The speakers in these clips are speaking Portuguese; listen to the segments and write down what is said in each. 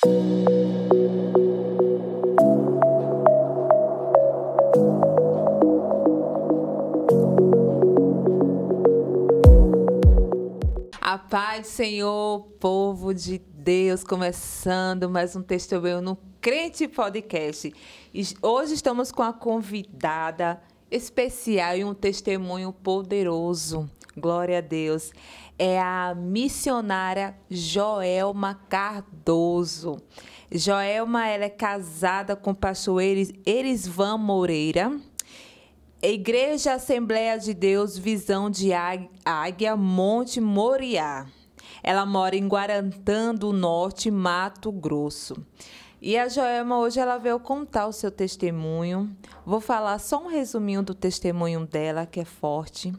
A paz do Senhor, povo de Deus, começando mais um Testemunho no Crente Podcast. Hoje estamos com a convidada especial e um testemunho poderoso. Glória a Deus. É a missionária Joelma Cardoso. Joelma, ela é casada com o pastor Erisvan Moreira. Igreja Assembleia de Deus, Visão de Águia, Monte Moriá. Ela mora em Guarantã do Norte, Mato Grosso. E a Joelma, hoje, ela veio contar o seu testemunho. Vou falar só um resuminho do testemunho dela, que é forte.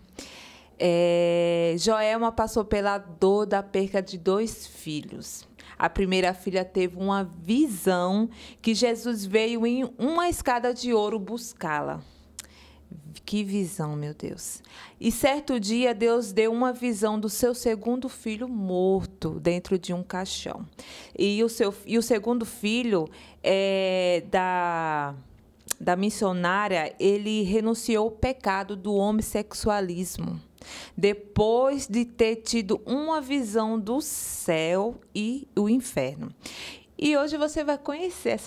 Joelma passou pela dor da perca de 2 filhos. A primeira filha teve uma visão que Jesus veio em uma escada de ouro buscá-la. Que visão, meu Deus. E certo dia, Deus deu uma visão do seu segundo filho morto dentro de um caixão. E o segundo filho da missionária, ele renunciou ao pecado do homossexualismo, depois de ter tido uma visão do céu e o inferno. E hoje você vai conhecer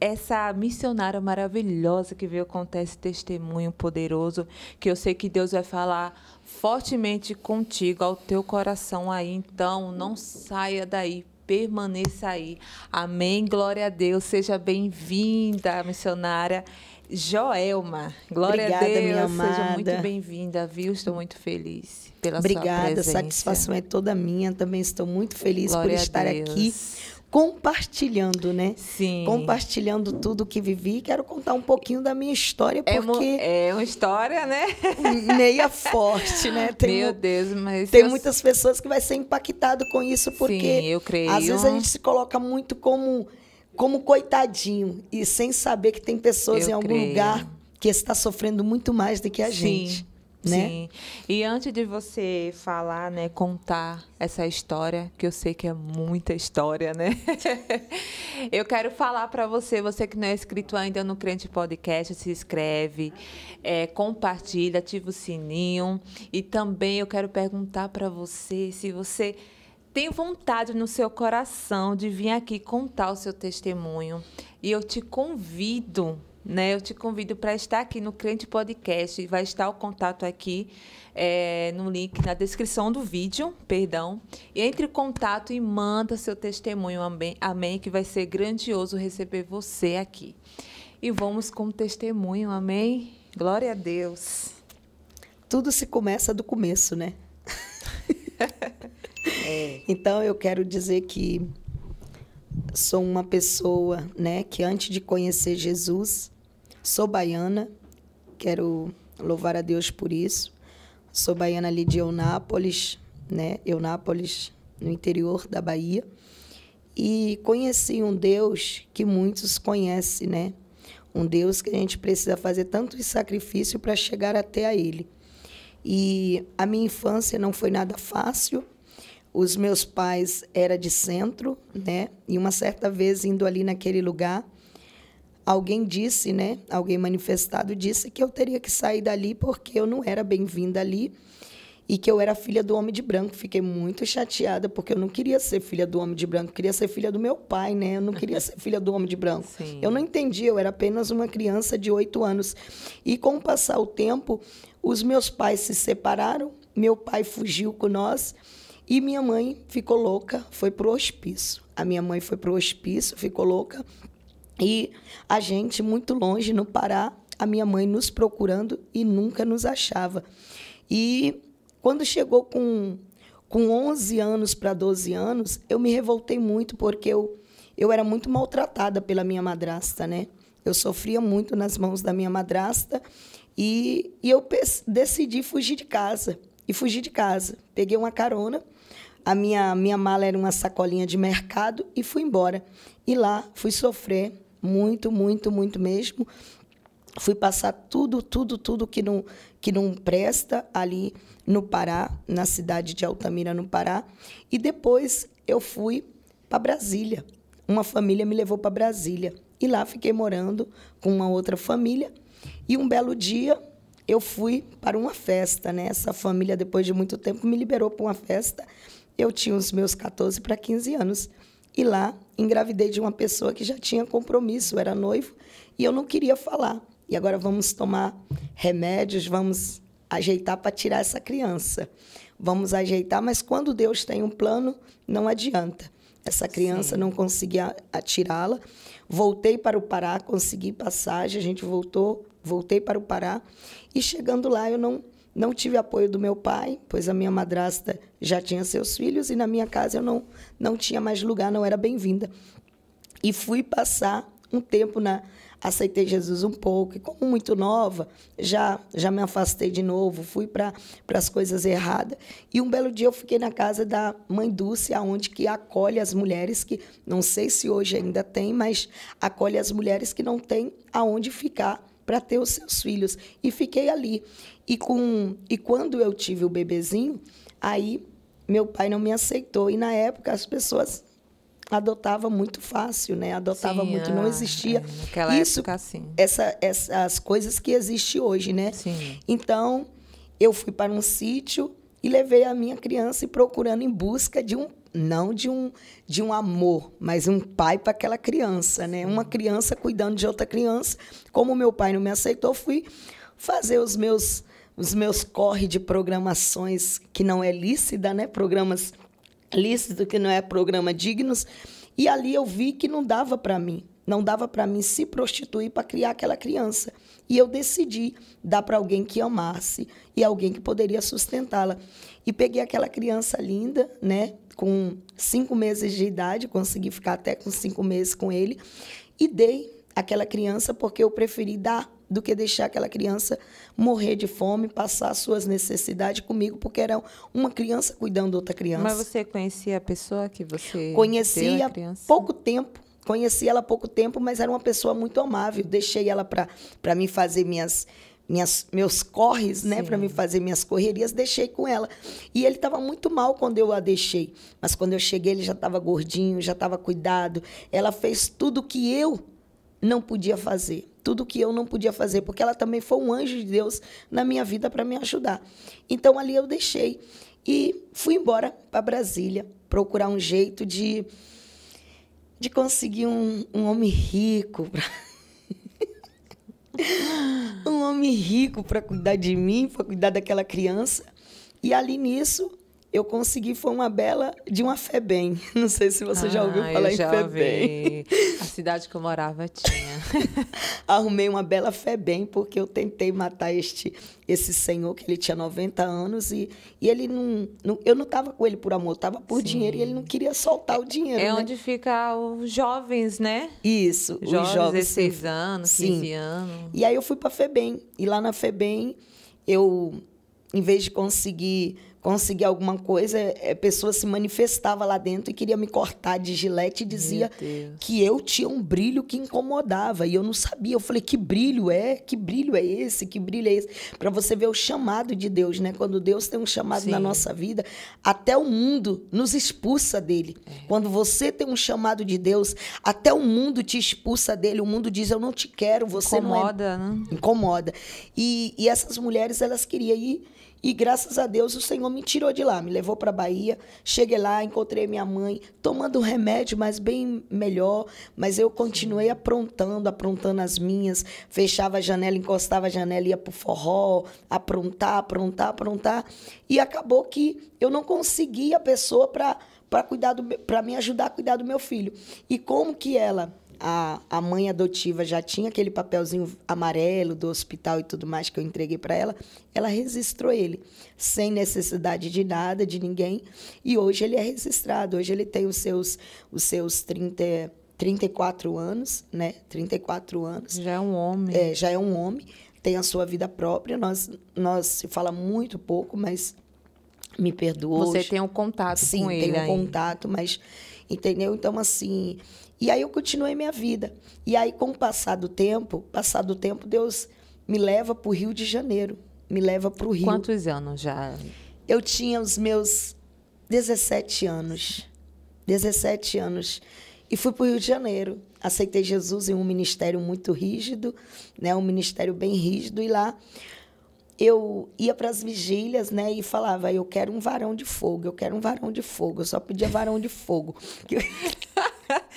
essa missionária maravilhosa que veio contar esse testemunho poderoso, que eu sei que Deus vai falar fortemente contigo, ao teu coração aí. Então, não saia daí, permaneça aí. Amém, glória a Deus. Seja bem-vinda, missionária Joelma. Glória Obrigada, a Deus. minha amada. Seja muito bem-vinda, viu? Estou muito feliz pela sua Obrigada, presença. a satisfação é toda minha. Também estou muito feliz Glória por estar a Deus. aqui compartilhando, né? Sim. Compartilhando tudo que vivi. Quero contar um pouquinho da minha história, porque É uma história, né? meia forte, né? Meu Deus, mas tem muitas pessoas que vai ser impactado com isso, porque Sim, eu creio. Às vezes a gente se coloca muito como coitadinho e sem saber que tem pessoas Eu em algum creio. lugar que está sofrendo muito mais do que a gente. Né? Sim. E antes de você falar, né, contar essa história, que eu sei que é muita história, né? Eu quero falar para você que não é inscrito ainda no Crente Podcast, se inscreve, compartilha, ativa o sininho. E também eu quero perguntar para você se você tem vontade no seu coração de vir aqui contar o seu testemunho. E eu te convido, né? Eu te convido para estar aqui no Crente Podcast. Vai estar o contato aqui no link na descrição do vídeo, perdão. Entre em contato e manda seu testemunho, amém, que vai ser grandioso receber você aqui. E vamos com o testemunho, amém? Glória a Deus. Tudo se começa do começo, né? Então, eu quero dizer que sou uma pessoa, né, que antes de conhecer Jesus, sou baiana, quero louvar a Deus por isso. Sou baiana ali de Eunápolis, né, Eunápolis, no interior da Bahia. E conheci um Deus que muitos conhecem, né? Um Deus que a gente precisa fazer tanto sacrifício para chegar até a Ele. E a minha infância não foi nada fácil. Os meus pais eram de centro, né? E uma certa vez, indo ali naquele lugar, alguém disse, né? Alguém manifestado disse que eu teria que sair dali porque eu não era bem-vinda ali e que eu era filha do homem de branco. Fiquei muito chateada porque eu não queria ser filha do homem de branco, eu queria ser filha do meu pai, né? Eu não queria ser filha do homem de branco. Sim. Eu não entendi, eu era apenas uma criança de 8 anos. E com o passar o tempo, os meus pais se separaram, meu pai fugiu com nós. E minha mãe ficou louca, foi para o hospício. A minha mãe foi para o hospício, ficou louca. E a gente, muito longe, no Pará, a minha mãe nos procurando e nunca nos achava. E quando chegou com 11 anos para 12 anos, eu me revoltei muito, porque eu era muito maltratada pela minha madrasta, né? Eu sofria muito nas mãos da minha madrasta e eu decidi fugir de casa. E fugi de casa. Peguei uma carona. A minha mala era uma sacolinha de mercado e fui embora. E lá fui sofrer muito, muito, muito mesmo. Fui passar tudo que não presta ali no Pará, na cidade de Altamira, no Pará. E depois eu fui para Brasília, uma família me levou para Brasília. E lá fiquei morando com uma outra família. E um belo dia eu fui para uma festa, né? Essa família, depois de muito tempo, me liberou para uma festa. Eu tinha os meus 14 para 15 anos. E lá engravidei de uma pessoa que já tinha compromisso, era noivo, e eu não queria falar. E agora vamos tomar remédios, vamos ajeitar para tirar essa criança. Vamos ajeitar, mas quando Deus tem um plano, não adianta. Essa criança não conseguia tirá-la. Voltei para o Pará, consegui passagem, a gente voltei para o Pará. E chegando lá, eu não tive apoio do meu pai, pois a minha madrasta já tinha seus filhos e na minha casa eu não tinha mais lugar, não era bem-vinda. E fui passar um tempo aceitei Jesus um pouco, e como muito nova, já me afastei de novo, fui para as coisas erradas. E um belo dia eu fiquei na casa da mãe Dulce, onde que acolhe as mulheres que, não sei se hoje ainda tem, mas acolhe as mulheres que não têm aonde ficar para ter os seus filhos. E fiquei ali. E quando eu tive o bebezinho, aí meu pai não me aceitou. E na época as pessoas adotava muito fácil, né? Adotava muito, não existia naquela época, assim. Essas coisas que existem hoje, né? Sim. Então, eu fui para um sítio e levei a minha criança e procurando em busca de não de um amor, mas um pai para aquela criança, né? Uma criança cuidando de outra criança. Como meu pai não me aceitou, fui fazer os meus corre de programações que não é lícita, né? Programas lícito, que não é programa dignos, e ali eu vi que não dava para mim se prostituir para criar aquela criança. E eu decidi dar para alguém que amasse e alguém que poderia sustentá-la. E peguei aquela criança linda, né, com 5 meses de idade, consegui ficar até com 5 meses com ele, e dei aquela criança porque eu preferi dar do que deixar aquela criança morrer de fome, passar suas necessidades comigo, porque era uma criança cuidando de outra criança. Mas você conhecia a pessoa que você conhecia a criança? Pouco tempo. Conheci ela há pouco tempo, mas era uma pessoa muito amável. Deixei ela para mim fazer meus corres, né? Para mim fazer minhas correrias, deixei com ela. E ele estava muito mal quando eu a deixei. Mas quando eu cheguei, ele já estava gordinho, já estava cuidado. Ela fez tudo que eu não podia fazer. Tudo que eu não podia fazer, porque ela também foi um anjo de Deus na minha vida para me ajudar. Então, ali eu deixei. E fui embora para Brasília, procurar um jeito de conseguir um homem rico. Um homem rico para cuidar de mim, para cuidar daquela criança. E ali nisso, eu consegui, foi uma bela de uma FEBEM. Não sei se você já ouviu falar em FEBEM. A cidade que eu morava tinha. Arrumei uma bela FEBEM, porque eu tentei matar esse senhor, que ele tinha 90 anos, e ele eu não estava com ele por amor, estava por dinheiro, e ele não queria soltar o dinheiro. É, né? onde ficam os jovens, né? Isso, os jovens, 16 anos, 15 anos. E aí eu fui para a FEBEM, e lá na FEBEM, eu, em vez de conseguir alguma coisa, a pessoa se manifestava lá dentro e queria me cortar de gilete e dizia que eu tinha um brilho que incomodava. E eu não sabia. Eu falei, que brilho é? Que brilho é esse? Que brilho é esse? Para você ver o chamado de Deus, né? Quando Deus tem um chamado na nossa vida, até o mundo nos expulsa dele. Quando você tem um chamado de Deus, até o mundo te expulsa dele. O mundo diz, eu não te quero, você incomoda, não é... né? Incomoda. E essas mulheres, elas queriam ir. E, graças a Deus, o Senhor me tirou de lá, me levou para a Bahia. Cheguei lá, encontrei minha mãe, tomando um remédio, mas bem melhor. Mas eu continuei aprontando as minhas. Fechava a janela, encostava a janela, ia para o forró, aprontar. E acabou que eu não conseguia a pessoa para me ajudar a cuidar do meu filho. E como que a mãe adotiva já tinha aquele papelzinho amarelo do hospital e tudo mais que eu entreguei para ela, ela registrou ele, sem necessidade de nada, de ninguém. E hoje ele é registrado. Hoje ele tem os seus 34 anos, né? 34 anos. Já é um homem. Já é um homem, tem a sua vida própria. Nós se fala muito pouco, mas me perdoa. Você tem um contato com ele? Sim, tenho um contato, mas... Entendeu? Então, assim... E aí eu continuei minha vida. E aí, com o passar do tempo, Deus me leva para o Rio de Janeiro. Me leva para o Rio. Quantos anos já? Eu tinha os meus 17 anos. 17 anos. e fui para o Rio de Janeiro. Aceitei Jesus em um ministério muito rígido, né? Um ministério bem rígido, e lá eu ia para as vigílias, né, e falava, eu quero um varão de fogo, eu quero um varão de fogo. Eu só pedia varão de fogo.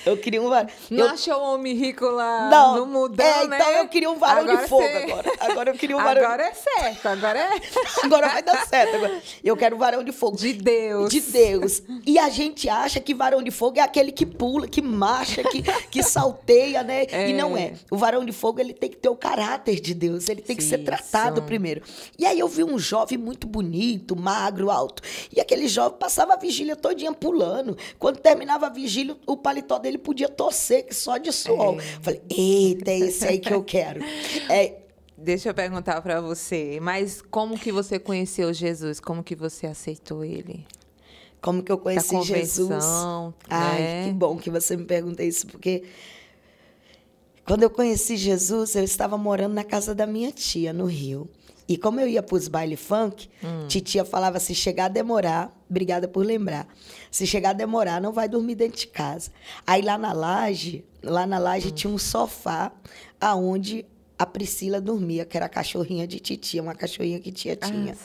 Eu queria um varão. Não achou o homem rico lá no mudão, né? Então eu queria um varão de fogo agora. Agora eu queria um varão. Agora é certo, agora vai dar certo. Agora. Eu quero um varão de fogo. De Deus. De Deus. E a gente acha que varão de fogo é aquele que pula, que marcha, que salteia, né? E não é. O varão de fogo, ele tem que ter o caráter de Deus. Ele tem que ser tratado primeiro. E aí eu vi um jovem muito bonito, magro, alto. E aquele jovem passava a vigília todinha pulando. Quando terminava a vigília, o paletó dele podia torcer, que só de suor. Falei, eita, é esse aí que eu quero. Deixa eu perguntar para você, mas como que você conheceu Jesus? Como que você aceitou ele? Como que eu conheci Jesus? Né? Que bom que você me pergunta isso, porque quando eu conheci Jesus, eu estava morando na casa da minha tia, no Rio. E como eu ia para os baile funk, titia falava, se chegar a demorar, obrigada por lembrar, se chegar a demorar, não vai dormir dentro de casa. Aí lá na laje tinha um sofá aonde a Priscila dormia, que era a cachorrinha de titia, uma cachorrinha que tia tinha.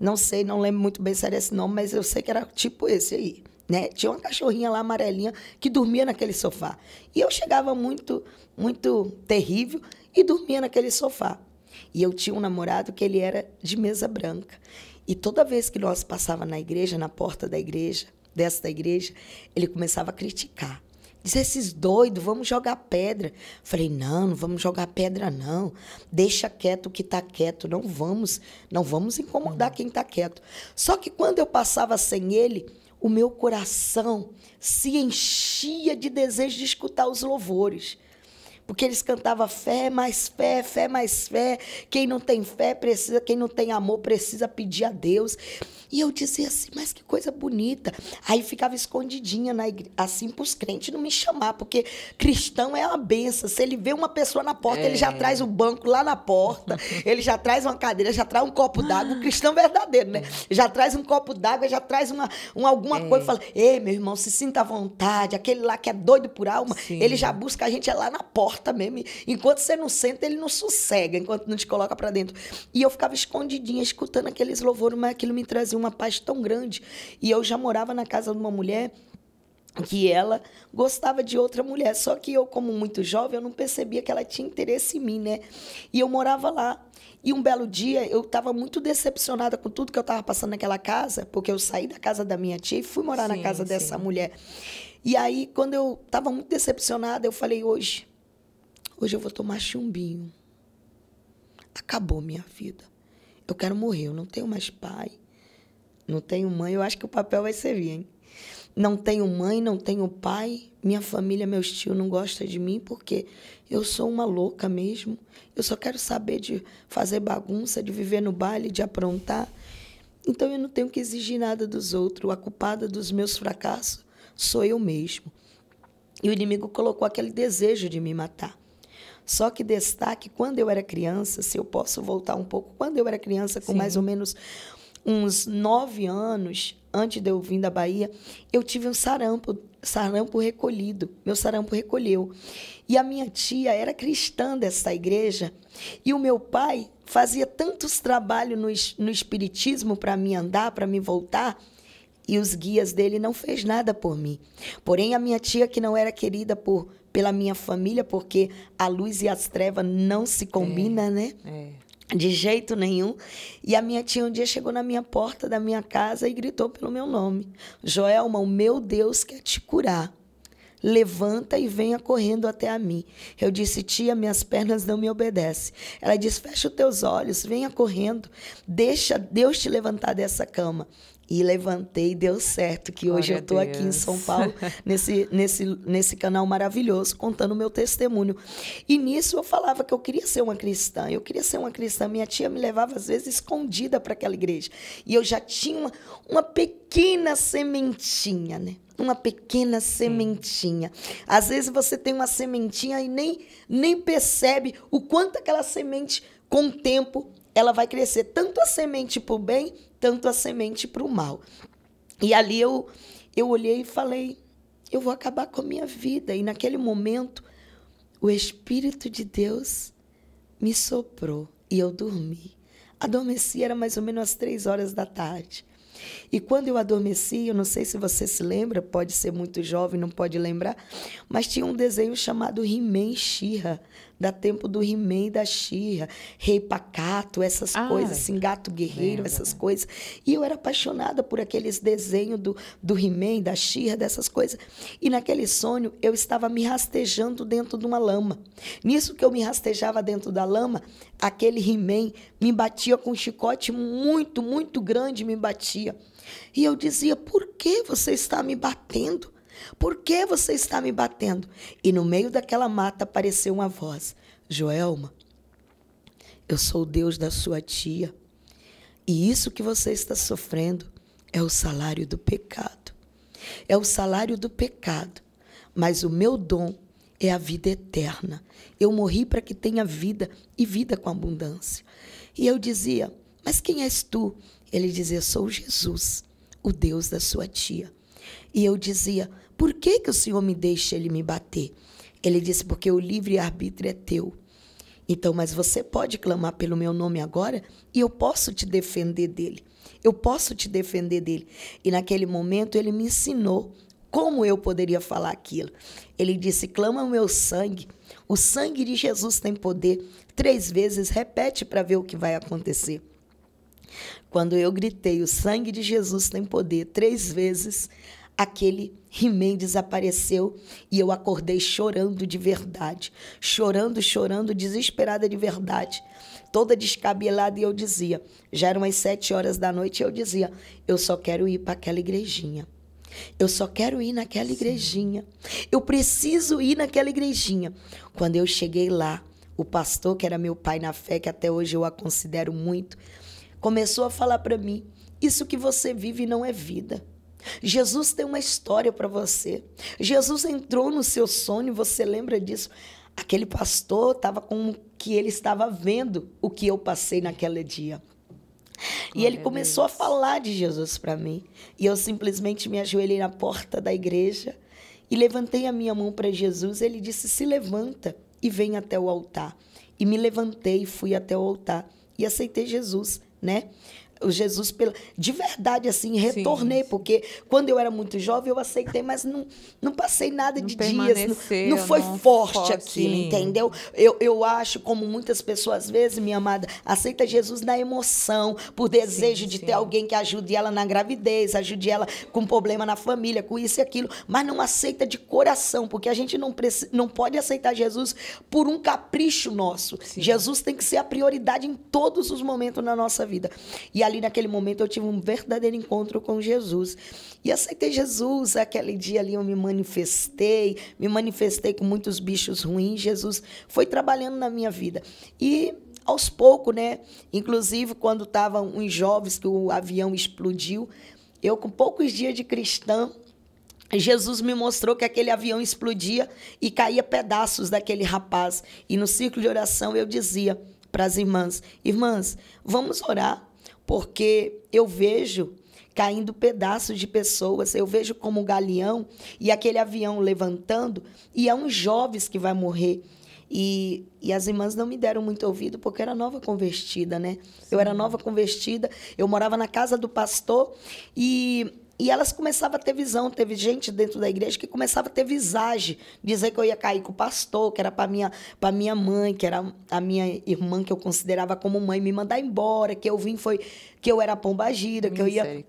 Não sei, não lembro muito bem se era esse nome, mas eu sei que era tipo esse aí, né? Tinha uma cachorrinha lá amarelinha que dormia naquele sofá. E eu chegava muito, muito terrível e dormia naquele sofá. E eu tinha um namorado que ele era de mesa branca. E toda vez que nós passávamos na igreja, na porta da igreja, dessa igreja, ele começava a criticar. Dizia, esses doidos, vamos jogar pedra. Falei, não vamos jogar pedra, não. Deixa quieto o que está quieto. Não vamos incomodar quem está quieto. Só que quando eu passava sem ele, o meu coração se enchia de desejo de escutar os louvores. Porque eles cantavam fé, mais fé, fé, mais fé. Quem não tem fé precisa, quem não tem amor precisa pedir a Deus. E eu dizia assim, mas que coisa bonita. Aí ficava escondidinha assim para os crentes não me chamar, porque cristão é uma benção. Se ele vê uma pessoa na porta, ele já traz o banco lá na porta, ele já traz uma cadeira, já traz um copo d'água. O cristão verdadeiro, né? Já traz um copo d'água, já traz alguma coisa. Fala, ei, meu irmão, se sinta à vontade. Aquele lá que é doido por alma, ele já busca a gente lá na porta mesmo. Enquanto você não senta, ele não sossega, enquanto não te coloca para dentro. E eu ficava escondidinha, escutando aqueles louvores, mas aquilo me trazia uma paz tão grande. E eu já morava na casa de uma mulher que ela gostava de outra mulher. Só que eu, como muito jovem, eu não percebia que ela tinha interesse em mim, né? E eu morava lá. E um belo dia, eu estava muito decepcionada com tudo que eu estava passando naquela casa, porque eu saí da casa da minha tia e fui morar na casa dessa mulher. E aí, quando eu estava muito decepcionada, eu falei, hoje eu vou tomar chumbinho. Acabou minha vida. Eu quero morrer, eu não tenho mais pai. Não tenho mãe, eu acho que o papel vai servir, hein? Não tenho mãe, não tenho pai, minha família, meus tios não gostam de mim porque eu sou uma louca mesmo. Eu só quero saber de fazer bagunça, de viver no baile, de aprontar. Então eu não tenho que exigir nada dos outros. A culpada dos meus fracassos sou eu mesmo. E o inimigo colocou aquele desejo de me matar. Só que destaque, quando eu era criança, se eu posso voltar um pouco, quando eu era criança, com mais ou menos uns 9 anos, antes de eu vir da Bahia, eu tive um sarampo recolhido. Meu sarampo recolheu. E a minha tia era cristã dessa igreja. E o meu pai fazia tantos trabalhos no espiritismo para me andar, para me voltar, e os guias dele não fez nada por mim. Porém, a minha tia, que não era querida pela minha família, porque a luz e as trevas não se combinam, né? De jeito nenhum. E a minha tia um dia chegou na minha porta da minha casa e gritou pelo meu nome. Joelma, o meu Deus quer te curar. Levanta e venha correndo até a mim. Eu disse, tia, minhas pernas não me obedecem. Ela disse, fecha os teus olhos, venha correndo. Deixa Deus te levantar dessa cama. E levantei e deu certo, que hoje eu estou aqui em São Paulo, nesse canal maravilhoso, contando o meu testemunho. E nisso eu falava que eu queria ser uma cristã. Minha tia me levava, às vezes, escondida para aquela igreja. E eu já tinha uma pequena sementinha, né? Uma pequena sementinha. Às vezes você tem uma sementinha e nem percebe o quanto aquela semente, com o tempo, ela vai crescer. Tanto a semente para o bem, tanto a semente para o mal. E ali eu olhei e falei, eu vou acabar com a minha vida. E naquele momento, o Espírito de Deus me soprou e eu dormi. Adormeci, era mais ou menos às 3 horas da tarde. E quando eu adormeci, eu não sei se você se lembra, pode ser muito jovem, não pode lembrar, mas tinha um desenho chamado He-Man e She-Ra, da tempo do He-Man e da She-Ra, Rei Pacato, essas coisas, assim, Gato Guerreiro, essas coisas. E eu era apaixonada por aqueles desenhos do He-Man, da She-Ra, dessas coisas. E naquele sonho, eu estava me rastejando dentro de uma lama. Nisso que eu me rastejava dentro da lama, aquele He-Man me batia com um chicote muito, muito grande, me batia. E eu dizia, por que você está me batendo? Por que você está me batendo? E no meio daquela mata apareceu uma voz. Joelma, eu sou o Deus da sua tia. E isso que você está sofrendo é o salário do pecado. É o salário do pecado. Mas o meu dom é a vida eterna. Eu morri para que tenha vida e vida com abundância. E eu dizia, mas quem és tu? Ele dizia, sou Jesus, o Deus da sua tia. E eu dizia, por que o Senhor me deixa ele me bater? Ele disse, porque o livre-arbítrio é teu. Então, mas você pode clamar pelo meu nome agora e eu posso te defender dele. Eu posso te defender dele. E naquele momento ele me ensinou como eu poderia falar aquilo. Ele disse, clama o meu sangue. O sangue de Jesus tem poder. 3 vezes, repete para ver o que vai acontecer. Quando eu gritei, o sangue de Jesus tem poder, 3 vezes, aquele He-Man desapareceu e eu acordei chorando de verdade. Chorando, desesperada de verdade. Toda descabelada e eu dizia, já eram as 7 horas da noite e eu dizia, eu só quero ir para aquela igrejinha. Eu só quero ir naquela igrejinha. Eu preciso ir naquela igrejinha. Quando eu cheguei lá, o pastor, que era meu pai na fé, que até hoje eu a considero muito, começou a falar para mim, isso que você vive não é vida. Jesus tem uma história para você. Jesus entrou no seu sonho, você lembra disso? Aquele pastor estava com que ele estava vendo o que eu passei naquele dia. E ele começou a falar de Jesus para mim. E eu simplesmente me ajoelhei na porta da igreja e levantei a minha mão para Jesus. Ele disse, se levanta e vem até o altar. E me levantei e fui até o altar e aceitei Jesus, né? O Jesus, de verdade, assim, retornei, sim, porque quando eu era muito jovem, eu aceitei, mas não passei nada de dias, não foi forte aquilo, sim, entendeu? Eu acho, como muitas pessoas, às vezes, minha amada, aceita Jesus na emoção, por desejo, sim, de ter alguém que ajude ela na gravidez, ajude ela com problema na família, com isso e aquilo, mas não aceita de coração, porque a gente não pode aceitar Jesus por um capricho nosso. Sim. Jesus tem que ser a prioridade em todos os momentos na nossa vida. E ali naquele momento eu tive um verdadeiro encontro com Jesus. E aceitei Jesus, aquele dia ali eu me manifestei com muitos bichos ruins. Jesus foi trabalhando na minha vida. E aos poucos, né? Inclusive quando estavam uns jovens que o avião explodiu, eu com poucos dias de cristã, Jesus me mostrou que aquele avião explodia e caía pedaços daquele rapaz. E no círculo de oração eu dizia para as irmãs, vamos orar, porque eu vejo caindo pedaços de pessoas, eu vejo como um galeão e aquele avião levantando e é uns jovens que vai morrer. E as irmãs não me deram muito ouvido porque eu era nova convertida, né? Sim. Eu era nova convertida, eu morava na casa do pastor e elas começavam a ter visão. Teve gente dentro da igreja que começava a ter visagem, dizer que eu ia cair com o pastor, que era para minha mãe, que era a minha irmã, que eu considerava como mãe, me mandar embora, que eu vim foi que eu era pombagira, que eu ia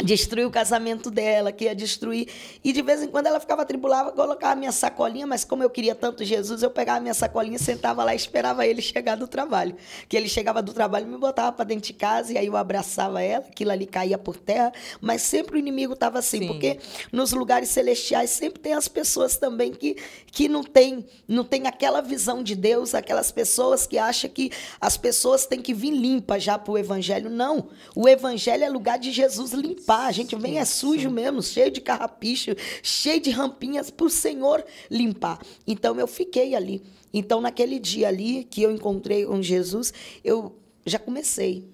destruir o casamento dela, que ia destruir. E de vez em quando ela ficava atribulada, colocava a minha sacolinha, mas como eu queria tanto Jesus, eu pegava a minha sacolinha, sentava lá e esperava ele chegar do trabalho. Que ele chegava do trabalho, me botava para dentro de casa, e aí eu abraçava ela, aquilo ali caía por terra, mas sempre o inimigo estava assim, sim, porque nos lugares celestiais sempre tem as pessoas também que não tem aquela visão de Deus, aquelas pessoas que acham que as pessoas têm que vir limpas já para o evangelho. Não, o evangelho é lugar de Jesus limpar. A gente vem sujo mesmo, cheio de carrapicho, cheio de rampinhas para o Senhor limpar. Então eu fiquei ali. Então naquele dia ali que eu encontrei com Jesus, eu já comecei.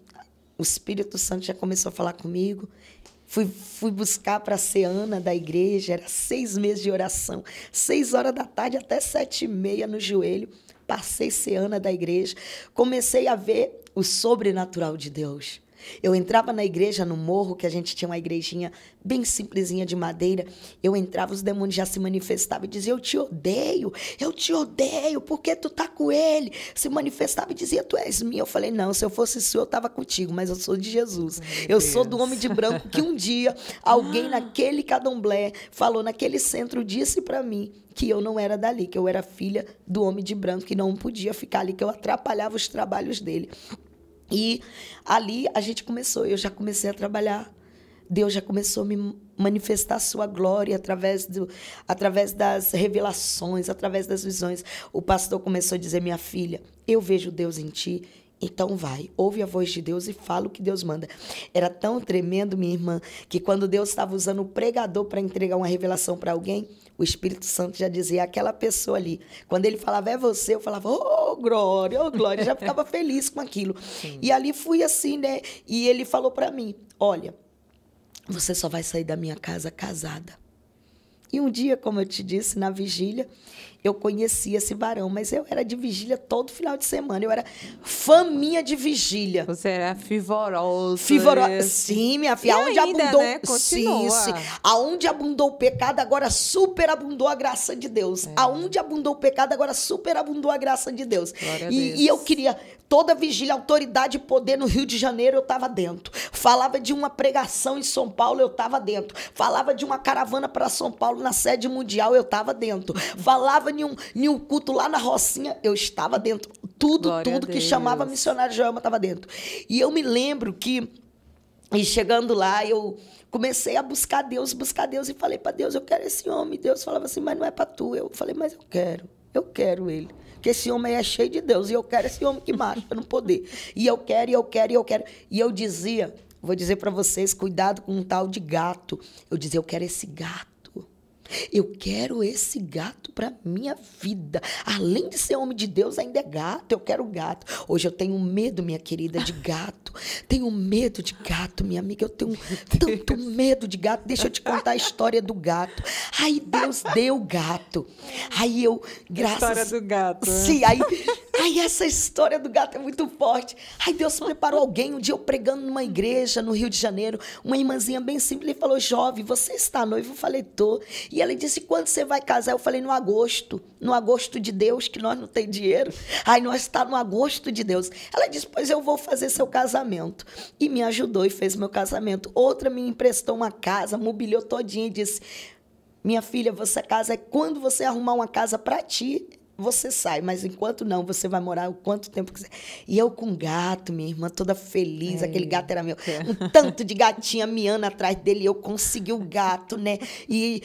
O Espírito Santo já começou a falar comigo. Fui buscar para ser Ana da igreja, era 6 meses de oração, 6 horas da tarde até 7h30 no joelho. Passei a ser Ana da igreja, comecei a ver o sobrenatural de Deus. Eu entrava na igreja, no morro, que a gente tinha uma igrejinha bem simplesinha de madeira. Eu entrava, os demônios já se manifestavam e diziam, eu te odeio, por que tu tá com ele? Se manifestava e dizia, tu és minha. Eu falei, não, se eu fosse sua, eu estava contigo, mas eu sou de Jesus. Eu sou do homem de branco, que um dia alguém naquele candomblé falou, naquele centro, disse para mim que eu não era dali, que eu era filha do homem de branco, que não podia ficar ali, que eu atrapalhava os trabalhos dele. E ali a gente começou, eu já comecei a trabalhar. Deus já começou a me manifestar a sua glória através das revelações, através das visões. O pastor começou a dizer, minha filha, eu vejo Deus em ti, então vai, ouve a voz de Deus e fala o que Deus manda. Era tão tremendo, minha irmã, que quando Deus estava usando o pregador para entregar uma revelação para alguém, o Espírito Santo já dizia, aquela pessoa ali. Quando ele falava, é você, eu falava, oh, glória, já ficava feliz com aquilo. Sim. E ali fui assim, né? E ele falou para mim, olha, você só vai sair da minha casa casada. E um dia, como eu te disse, na vigília, eu conheci esse varão, mas eu era de vigília todo final de semana. Eu era faminha de vigília. Você era fervorosa. Sim, minha filha. Aonde ainda, abundou, né? Continua. Sim. Aonde abundou o pecado, agora superabundou a graça de Deus. Aonde abundou o pecado, agora superabundou a graça de Deus. E eu queria toda vigília, autoridade e poder no Rio de Janeiro, eu estava dentro. Falava de uma pregação em São Paulo, eu estava dentro. Falava de uma caravana para São Paulo na sede mundial, eu estava dentro. Falava em um culto lá na Rocinha, eu estava dentro. Tudo que chamava missionário Joelma estava dentro. E eu me lembro que, e chegando lá, eu comecei a buscar Deus e falei para Deus, eu quero esse homem. Deus falava assim, mas não é para tu. Eu falei, mas eu quero ele. Porque esse homem é cheio de Deus, e eu quero esse homem que marcha para não poder. E eu quero. E eu dizia, vou dizer para vocês, cuidado com um tal de gato. Eu dizia, eu quero esse gato. Eu quero esse gato para minha vida. Além de ser homem de Deus, ainda é gato. Eu quero gato. Hoje eu tenho medo, minha querida, de gato. Tenho medo de gato, minha amiga. Eu tenho tanto medo de gato. Deixa eu te contar a história do gato. Aí Deus deu gato. Aí eu, graças... A história do gato. Sim, aí essa história do gato é muito forte. Aí Deus preparou alguém. Um dia eu pregando numa igreja no Rio de Janeiro, uma irmãzinha bem simples, ele falou, jovem, você está noivo? Eu falei, tô. E ela disse, quando você vai casar? Eu falei, no agosto de Deus, que nós não tem dinheiro. Aí nós está no agosto de Deus. Ela disse, pois eu vou fazer seu casamento. E me ajudou e fez meu casamento. Outra me emprestou uma casa, mobiliou todinha e disse, minha filha, você casa é quando você arrumar uma casa para ti, você sai, mas enquanto não, você vai morar o quanto tempo quiser. E eu com gato, minha irmã, toda feliz, aquele gato era meu. Um tanto de gatinha miando atrás dele, eu consegui o gato, né? E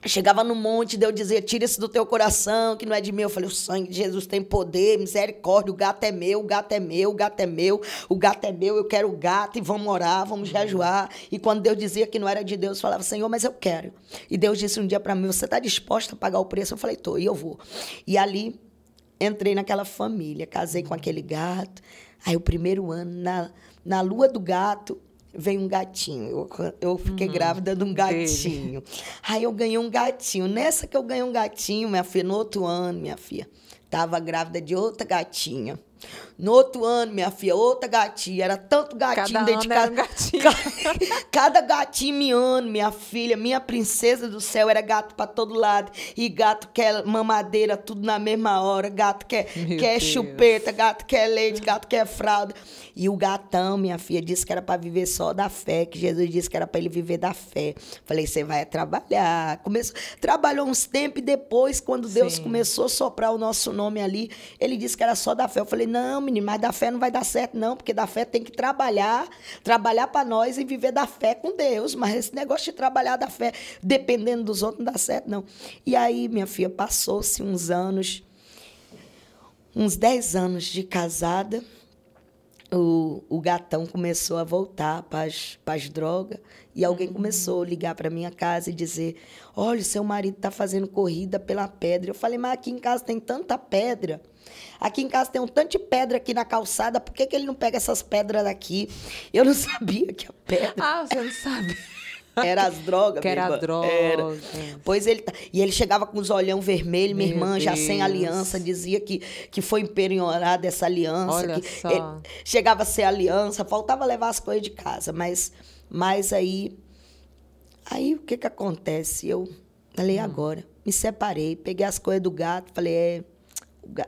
chegava no monte, Deus dizia, tira isso do teu coração, que não é de mim. Eu falei, o sangue de Jesus tem poder, misericórdia, o gato é meu, o gato é meu, o gato é meu, o gato é meu, eu quero o gato, e vamos orar, vamos jejuar. E quando Deus dizia que não era de Deus, eu falava, Senhor, mas eu quero. E Deus disse um dia para mim, você está disposta a pagar o preço? Eu falei, tô, e eu vou. E ali, entrei naquela família, casei com aquele gato. Aí o primeiro ano, na lua do gato, veio um gatinho. Eu fiquei grávida de um gatinho. Aí eu ganhei um gatinho. Nessa que eu ganhei um gatinho, minha filha, no outro ano, minha filha, estava grávida de outra gatinha. No outro ano, minha filha, outra gatinha. Era tanto gatinho dentro de casa. Cada gatinho miando, minha filha. Minha princesa do céu era gato para todo lado. E gato quer mamadeira, tudo na mesma hora. Gato quer chupeta, gato quer leite, gato quer fralda. E o gatão, minha filha, disse que era para viver só da fé, que Jesus disse que era para ele viver da fé. Falei, você vai trabalhar. Trabalhou uns tempos e depois, quando Deus começou a soprar o nosso nome ali, ele disse que era só da fé. Eu falei, não, menino, mas da fé não vai dar certo, não, porque da fé tem que trabalhar para nós e viver da fé com Deus. Mas esse negócio de trabalhar da fé, dependendo dos outros, não dá certo, não. E aí, minha filha, passou-se uns 10 anos de casada. o gatão começou a voltar para as drogas e alguém começou a ligar para minha casa e dizer: olha, seu marido está fazendo corrida pela pedra. Eu falei: mas aqui em casa tem tanta pedra. Aqui em casa tem um tanto de pedra aqui na calçada, por que ele não pega essas pedras daqui? Eu não sabia que a pedra... Ah, você não sabe. Era as drogas, que era a droga. Era. Pois ele... E ele chegava com os olhão vermelhos, minha irmã, já sem aliança, dizia que foi empenhorada essa aliança. Olha que só. Chegava a ser aliança, faltava levar as coisas de casa. Mas aí o que acontece? Eu falei: agora, me separei, peguei as coisas do gato, falei: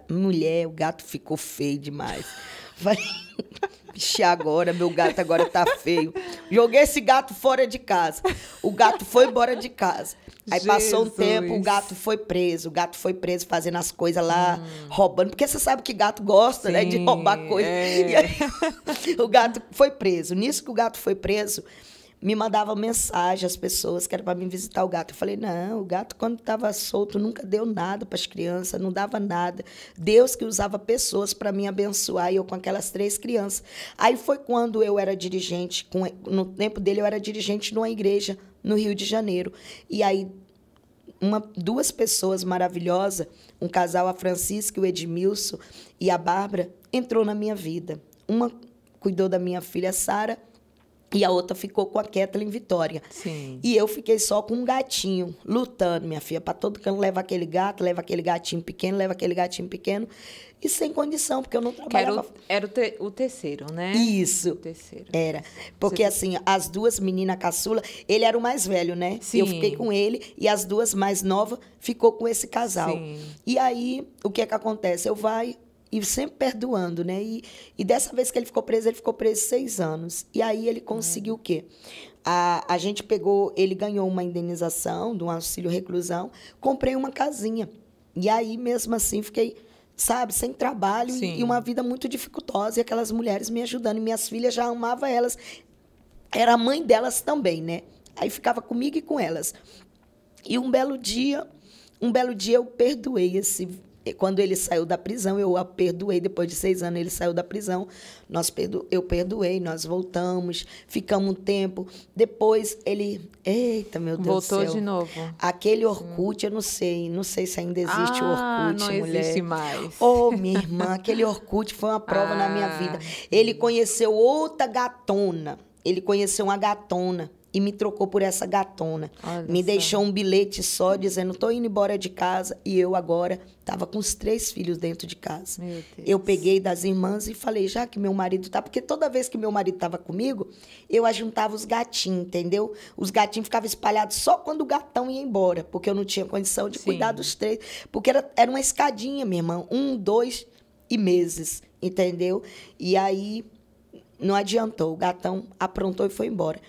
mulher, o gato ficou feio demais. Falei: vixe, agora, meu gato agora tá feio. Joguei esse gato fora de casa. O gato foi embora de casa. Aí passou um tempo, o gato foi preso. O gato foi preso fazendo as coisas lá, roubando. Porque você sabe que gato gosta, né, de roubar coisa. E aí, o gato foi preso. Nisso que o gato foi preso, me mandava mensagem as pessoas que era para me visitar o gato. Eu falei: não, o gato, quando estava solto, nunca deu nada para as crianças, não dava nada. Deus que usava pessoas para me abençoar, e eu com aquelas 3 crianças. Aí foi quando eu era dirigente, no tempo dele eu era dirigente numa igreja no Rio de Janeiro. E aí 2 pessoas maravilhosas, um casal, a Francisca e o Edmilson, e a Bárbara, entrou na minha vida. Uma cuidou da minha filha Sara, e a outra ficou com a Kathleen Vitória. Sim. E eu fiquei só com um gatinho, lutando, minha filha, para todo canto. Leva aquele gato, leva aquele gatinho pequeno, leva aquele gatinho pequeno. E sem condição, porque eu não trabalhava. Era o terceiro, né? Isso. O terceiro. Era. Porque, assim, as 2 meninas caçula, ele era o mais velho, né? Sim. Eu fiquei com ele, e as 2 mais novas ficou com esse casal. Sim. E aí, o que acontece? Eu e sempre perdoando, né? E dessa vez que ele ficou preso 6 anos. E aí ele conseguiu o quê? A gente pegou, ele ganhou uma indenização de um auxílio reclusão, comprei uma casinha. E aí, mesmo assim, fiquei, sabe, sem trabalho e uma vida muito dificultosa. E aquelas mulheres me ajudando. E minhas filhas já amavam elas. Era a mãe delas também, né? Aí ficava comigo e com elas. E um belo dia eu perdoei esse... Quando ele saiu da prisão, eu a perdoei. Depois de 6 anos, ele saiu da prisão. Eu perdoei, nós voltamos, ficamos um tempo. Depois, ele... Eita, meu Deus do céu. Voltou de novo. Aquele Orkut, eu não sei se ainda existe o Orkut, não mulher. existe mais. Oh, minha irmã, aquele Orkut foi uma prova na minha vida. Ele conheceu outra gatona. Ele conheceu uma gatona e me trocou por essa gatona. Me deixou um bilhete só dizendo: tô indo embora de casa. E eu agora estava com os 3 filhos dentro de casa. Meu Deus. Eu peguei das irmãs e falei: já que meu marido tá... Porque toda vez que meu marido estava comigo, eu ajuntava os gatinhos, entendeu? Os gatinhos ficavam espalhados só quando o gatão ia embora, porque eu não tinha condição de cuidar dos 3. Porque era uma escadinha, minha irmã. 1, 2 e meses, entendeu? E aí não adiantou. O gatão aprontou e foi embora.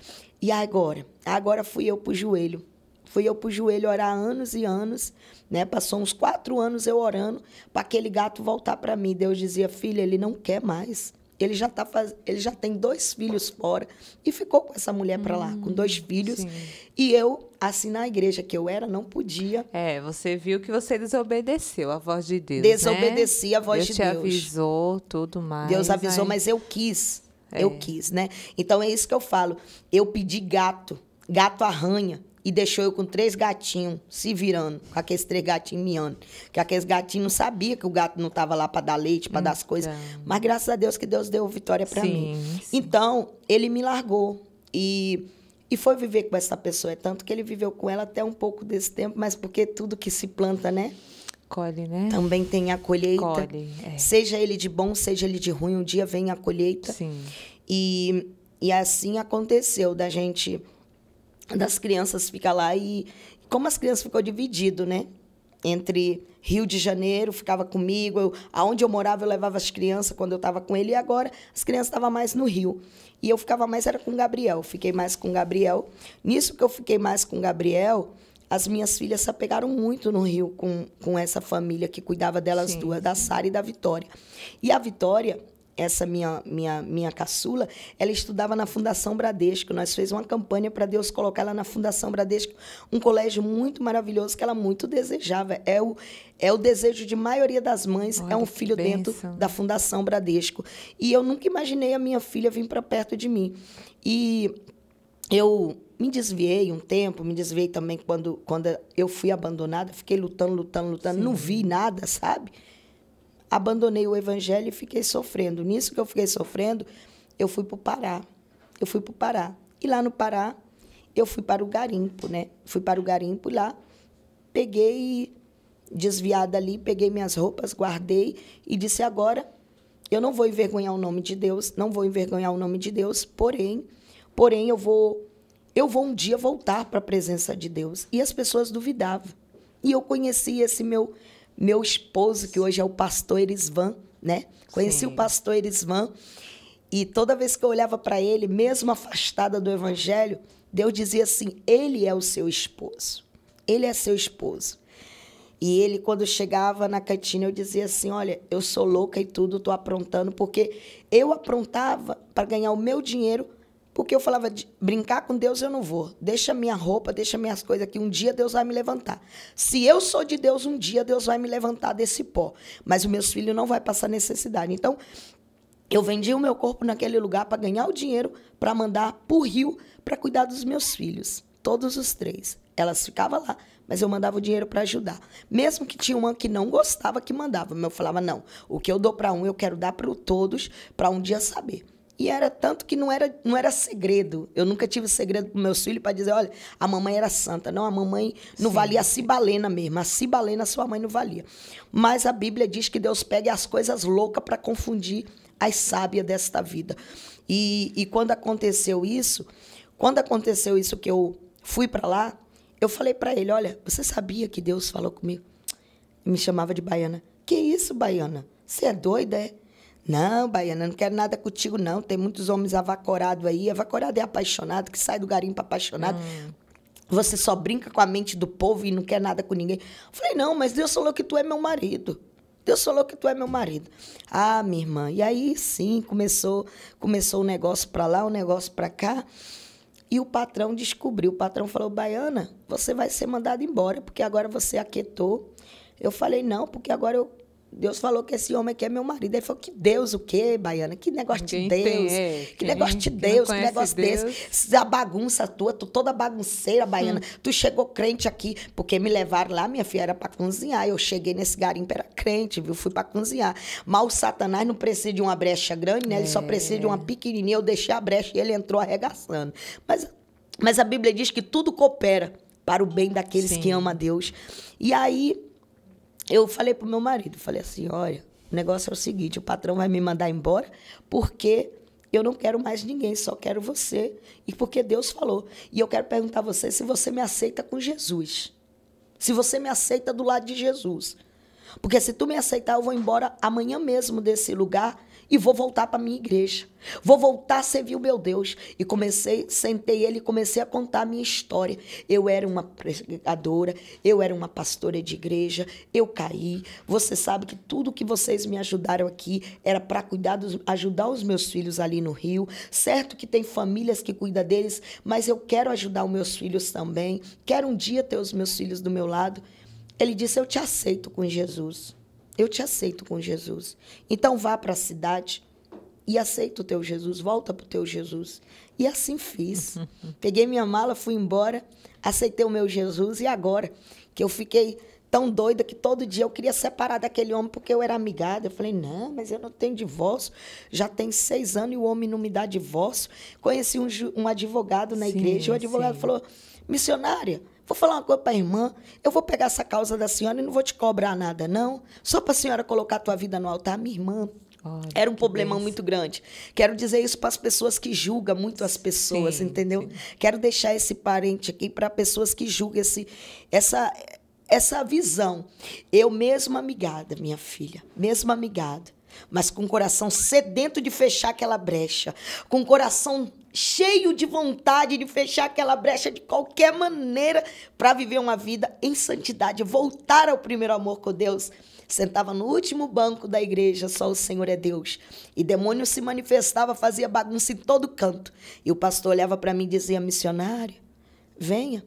E agora? Agora fui eu pro joelho. Fui eu pro joelho orar anos e anos, né? Passou uns 4 anos eu orando para aquele gato voltar para mim. Deus dizia: filha, ele não quer mais. Ele já tem 2 filhos fora. E ficou com essa mulher para lá, com 2 filhos. Sim. E eu, assim, na igreja que eu era, não podia. Você viu que você desobedeceu a voz de Deus, Desobedeci a voz de Deus. Deus te avisou, tudo mais. Deus avisou, mas eu quis. Eu quis, né? Então, é isso que eu falo. Eu pedi gato arranha, e deixou eu com 3 gatinhos se virando, com aqueles 3 gatinhos miando. Que aqueles gatinhos não sabiam que o gato não estava lá para dar leite, para dar as coisas. Mas graças a Deus que Deus deu vitória para mim. Sim. Então, ele me largou e foi viver com essa pessoa. É tanto que ele viveu com ela até um pouco desse tempo, mas porque tudo que se planta, né? Colhe, né? Também tem a colheita. Colhe, Seja ele de bom, seja ele de ruim, um dia vem a colheita. Sim. E assim aconteceu das crianças ficar lá. E como as crianças ficou dividido, né? Entre Rio de Janeiro, ficava comigo. Aonde eu morava, eu levava as crianças quando eu estava com ele. E agora, as crianças estavam mais no Rio. E eu ficava mais, era com o Gabriel. Fiquei mais com o Gabriel. Nisso que eu fiquei mais com o Gabriel... As minhas filhas se apegaram muito no Rio com essa família que cuidava delas duas, da Sara e da Vitória. E a Vitória, minha caçula, ela estudava na Fundação Bradesco. Nós fizemos uma campanha para Deus colocar ela na Fundação Bradesco, um colégio muito maravilhoso que ela muito desejava. É o desejo de maioria das mães, Olha, é um filho dentro da Fundação Bradesco. E eu nunca imaginei a minha filha vir para perto de mim. E eu me desviei um tempo, me desviei também quando eu fui abandonada, fiquei lutando, Sim. não vi nada, sabe? Abandonei o evangelho e fiquei sofrendo. Nisso que eu fiquei sofrendo, eu fui para o Pará. E lá no Pará, eu fui para o garimpo, né? Fui para o garimpo e lá, peguei, desviada ali, peguei minhas roupas, guardei e disse, agora, eu não vou envergonhar o nome de Deus, porém eu vou um dia voltar para a presença de Deus. E as pessoas duvidavam. E eu conheci esse meu esposo, que hoje é o pastor Erisvan, né? Conheci o pastor Erisvan, e toda vez que eu olhava para ele, mesmo afastada do evangelho, Deus dizia assim, ele é o seu esposo. Ele é seu esposo. E ele, quando chegava na cantina, eu dizia assim, olha, eu sou louca e tudo, estou aprontando, porque eu aprontava para ganhar o meu dinheiro, porque eu falava, brincar com Deus eu não vou. Deixa minha roupa, deixa minhas coisas aqui. Um dia Deus vai me levantar. Se eu sou de Deus, um dia Deus vai me levantar desse pó. Mas os meus filhos não vão passar necessidade. Então, eu vendia o meu corpo naquele lugar para ganhar o dinheiro, para mandar para o Rio, para cuidar dos meus filhos. Todos os 3. Elas ficavam lá, mas eu mandava o dinheiro para ajudar. Mesmo que tinha uma que não gostava, que mandava. Mas eu falava, não, o que eu dou para um, eu quero dar para todos, para um dia saber. E era tanto que não era segredo. Eu nunca tive segredo para meus filhos para dizer, olha, a mamãe era santa. Não, a mamãe não valia a cibalena mesmo. A cibalena sua mãe não valia. Mas a Bíblia diz que Deus pega as coisas loucas para confundir as sábias desta vida. E quando aconteceu isso que eu fui para lá, eu falei para ele, olha, você sabia que Deus falou comigo? Me chamava de Baiana. Que isso, Baiana? Você é doida, é? Não, Baiana, não quero nada contigo, não. Tem muitos homens avacorados aí. Avacorado é apaixonado, que sai do garimpo apaixonado. Você só brinca com a mente do povo e não quer nada com ninguém. Eu falei, não, mas Deus falou que tu é meu marido. Deus falou que tu é meu marido. Ah, minha irmã. E aí, sim, começou um negócio para lá, um negócio para cá. E o patrão descobriu. O patrão falou, Baiana, você vai ser mandada embora, porque agora você aquietou. Eu falei, não, porque agora Deus falou que esse homem aqui é meu marido. Ele falou, que Deus o quê, Baiana? Que negócio de Deus. Que negócio de Deus, que negócio desse. A bagunça tua, tu toda bagunceira, Baiana. Tu chegou crente aqui, porque me levaram lá, minha filha, era para cozinhar. Eu cheguei nesse garimpo, era crente, viu? Fui para cozinhar. Mas o Satanás não precisa de uma brecha grande, né? Ele só precisa de uma pequenininha. Eu deixei a brecha e ele entrou arregaçando. Mas a Bíblia diz que tudo coopera para o bem daqueles que amam a Deus. E aí, eu falei pro meu marido, falei assim, olha, o negócio é o seguinte, o patrão vai me mandar embora porque eu não quero mais ninguém, só quero você. E porque Deus falou. E eu quero perguntar a você se você me aceita com Jesus. Se você me aceita do lado de Jesus. Porque se tu me aceitar, eu vou embora amanhã mesmo desse lugar e vou voltar para a minha igreja. Vou voltar a servir o meu Deus. E sentei ele e comecei a contar a minha história. Eu era uma pregadora, eu era uma pastora de igreja, eu caí. Você sabe que tudo que vocês me ajudaram aqui era para ajudar os meus filhos ali no Rio. Certo que tem famílias que cuidam deles, mas eu quero ajudar os meus filhos também. Quero um dia ter os meus filhos do meu lado. Ele disse, eu te aceito com Jesus. Eu te aceito com Jesus. Então vá para a cidade e aceita o teu Jesus. Volta para o teu Jesus. E assim fiz. Peguei minha mala, fui embora, aceitei o meu Jesus. E agora que eu fiquei tão doida que todo dia eu queria separar daquele homem porque eu era amigada. Eu falei, não, mas eu não tenho divórcio. Já tem 6 anos e o homem não me dá divórcio. Conheci um advogado na igreja. E o advogado falou, missionária, vou falar uma coisa para a irmã, eu vou pegar essa causa da senhora e não vou te cobrar nada, não. Só para a senhora colocar a tua vida no altar. Minha irmã, era um problemão muito grande. Quero dizer isso para as pessoas que julgam muito as pessoas, entendeu? Sim. Quero deixar esse parente aqui para pessoas que julgam essa visão. Eu mesma amigada, minha filha, mesma amigada. mas com o coração sedento de fechar aquela brecha, com o coração cheio de vontade de fechar aquela brecha de qualquer maneira para viver uma vida em santidade, voltar ao primeiro amor com Deus. Sentava no último banco da igreja, só o Senhor é Deus. E demônio se manifestava, fazia bagunça em todo canto. E o pastor olhava para mim e dizia, missionária, venha.